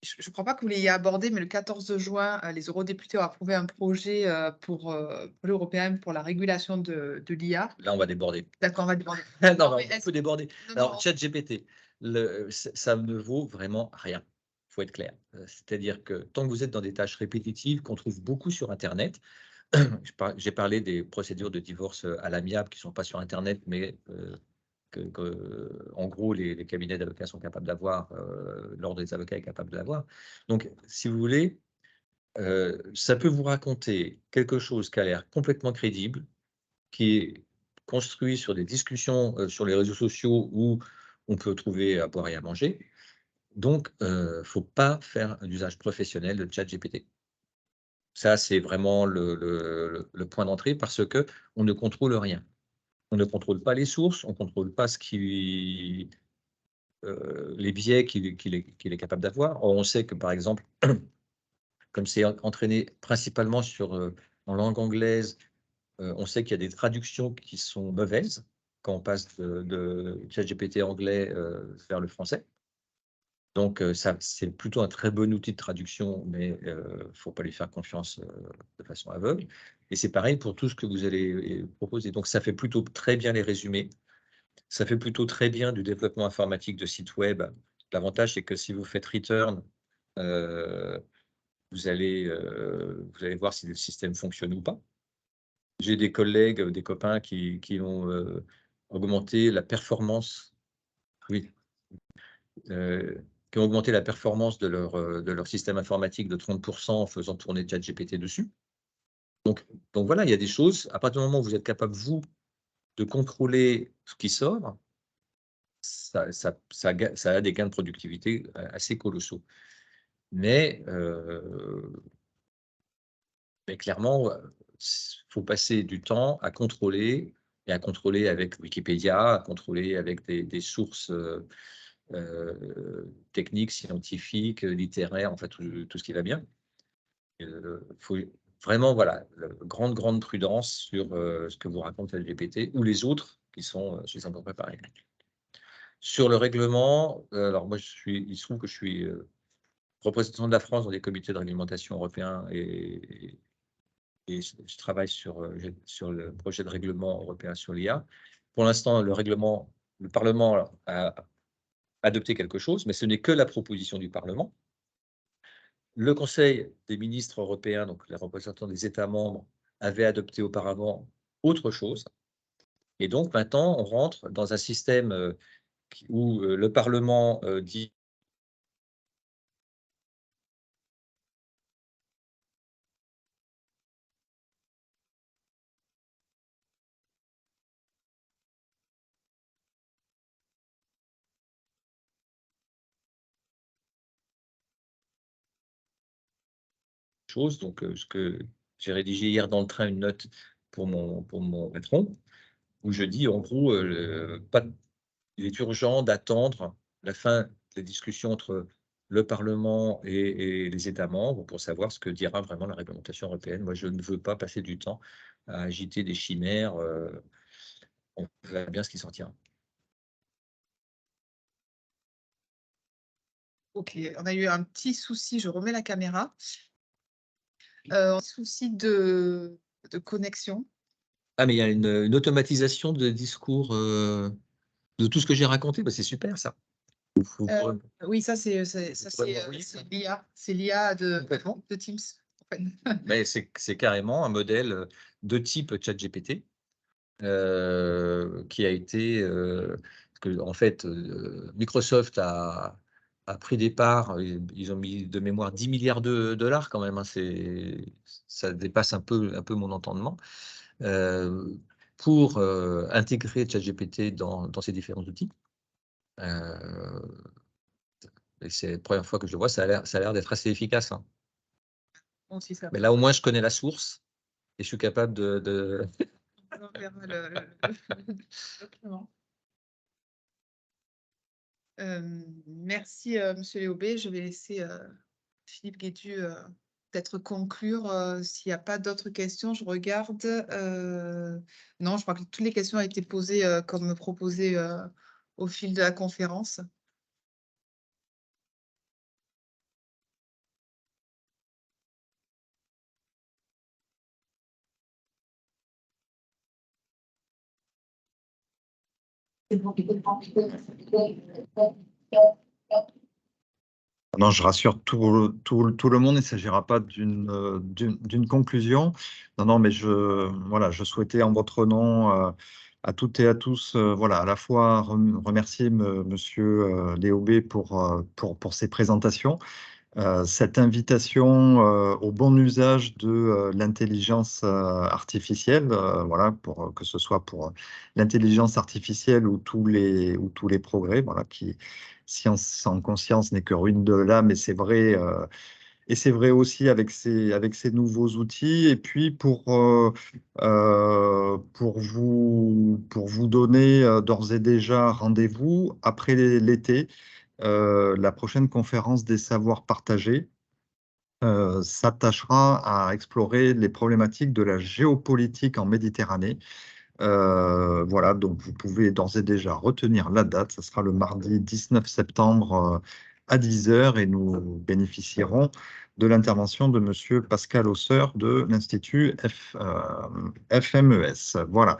Je ne crois pas que vous l'ayez abordé, mais le 14 juin, les eurodéputés ont approuvé un projet pour l'européen pour la régulation de l'IA. Là, on va déborder. D'accord, on va déborder. Non, mais on peut déborder. Non, Alors, non. ChatGPT, ça ne vaut vraiment rien. Il faut être clair. C'est-à-dire que tant que vous êtes dans des tâches répétitives qu'on trouve beaucoup sur Internet, j'ai parlé des procédures de divorce à l'amiable qui ne sont pas sur Internet, mais en gros, les cabinets d'avocats sont capables d'avoir, l'ordre des avocats est capable de l'avoir. Donc, si vous voulez, ça peut vous raconter quelque chose qui a l'air complètement crédible, qui est construit sur des discussions sur les réseaux sociaux où on peut trouver à boire et à manger. Donc, faut pas faire un usage professionnel de ChatGPT. Ça, c'est vraiment le point d'entrée parce qu'on ne contrôle rien. On ne contrôle pas les sources, on ne contrôle pas les biais qu'il est capable d'avoir. Or, on sait que, par exemple, comme c'est entraîné principalement en langue anglaise, on sait qu'il y a des traductions qui sont mauvaises quand on passe de ChatGPT anglais vers le français. Donc, c'est plutôt un très bon outil de traduction, mais il ne faut pas lui faire confiance de façon aveugle. Et c'est pareil pour tout ce que vous allez proposer. Donc, ça fait plutôt très bien les résumés. Ça fait plutôt très bien du développement informatique de sites web. L'avantage, c'est que si vous faites return, vous allez voir si le système fonctionne ou pas. J'ai des collègues, des copains qui ont augmenté la performance. Oui. Qui ont augmenté la performance de leur système informatique de 30% en faisant tourner ChatGPT dessus. Donc voilà, il y a des choses, à partir du moment où vous êtes capable, vous, de contrôler ce qui sort, ça a des gains de productivité assez colossaux. Mais clairement, il faut passer du temps à contrôler, et à contrôler avec Wikipédia, à contrôler avec des sources techniques, scientifiques, littéraires, en fait, tout ce qui va bien. Il faut vraiment, voilà, grande prudence sur ce que vous raconte LGBT ou les autres qui sont à peu près pareils. Sur le règlement, alors moi, il se trouve que je suis représentant de la France dans les comités de réglementation européens et je travaille sur le projet de règlement européen sur l'IA. Pour l'instant, le Parlement a adopté quelque chose, mais ce n'est que la proposition du Parlement. Le Conseil des ministres européens, donc les représentants des États membres, avait adopté auparavant autre chose. Et donc maintenant, on rentre dans un système où le Parlement dit chose. Donc, ce que j'ai rédigé hier dans le train, une note pour mon patron, où je dis en gros, il est urgent d'attendre la fin des discussions entre le Parlement et les États membres pour savoir ce que dira vraiment la réglementation européenne. Moi, je ne veux pas passer du temps à agiter des chimères. On verra bien ce qui sortira. Ok, on a eu un petit souci, je remets la caméra. Un souci de connexion. Ah, mais il y a une automatisation de discours de tout ce que j'ai raconté. Bah, c'est super, ça. Oui, ça c'est l'IA. C'est l'IA de Teams. Mais c'est carrément un modèle de type ChatGPT qui a été en fait Microsoft a pris des parts, ils ont mis de mémoire 10 milliards de dollars quand même, hein, ça dépasse un peu mon entendement, pour intégrer ChatGPT dans ces différents outils. Et c'est la première fois que je le vois, ça a l'air d'être assez efficace, hein. Aussi, ça. Mais là, au moins, je connais la source et je suis capable de... On verra le document. Merci, Monsieur Léaubé. Je vais laisser Philippe Guétu peut-être conclure. S'il n'y a pas d'autres questions, je regarde. Non, je crois que toutes les questions ont été posées comme proposé au fil de la conférence. Non, je rassure tout le monde, il ne s'agira pas d'une conclusion. Non, non, mais voilà, je souhaitais en votre nom à toutes et à tous, voilà, à la fois remercier Monsieur Léo B pour ses présentations, cette invitation au bon usage de l'intelligence artificielle, voilà, que ce soit pour l'intelligence artificielle ou tous les progrès, voilà, qui science sans conscience n'est que ruine de l'âme, et c'est vrai. Et c'est vrai aussi avec ces nouveaux outils. Et puis pour vous donner d'ores et déjà rendez-vous après l'été, la prochaine conférence des savoirs partagés s'attachera à explorer les problématiques de la géopolitique en Méditerranée. Voilà, donc vous pouvez d'ores et déjà retenir la date. Ce sera le mardi 19 septembre à 10 h, et nous bénéficierons de l'intervention de Monsieur Pascal Hausseur de l'Institut FMES. Voilà.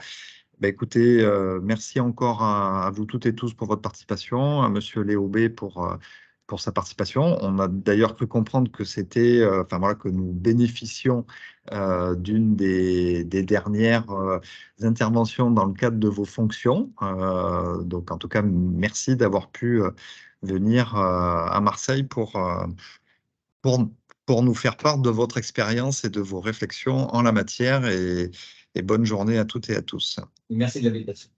Ben, écoutez, merci encore à vous toutes et tous pour votre participation, à Monsieur Léo B pour sa participation. On a d'ailleurs cru comprendre que c'était, enfin voilà, que nous bénéficions d'une des dernières interventions dans le cadre de vos fonctions. Donc, en tout cas, merci d'avoir pu venir à Marseille pour, pour nous faire part de votre expérience et de vos réflexions en la matière. Et bonne journée à toutes et à tous. Merci de l'invitation.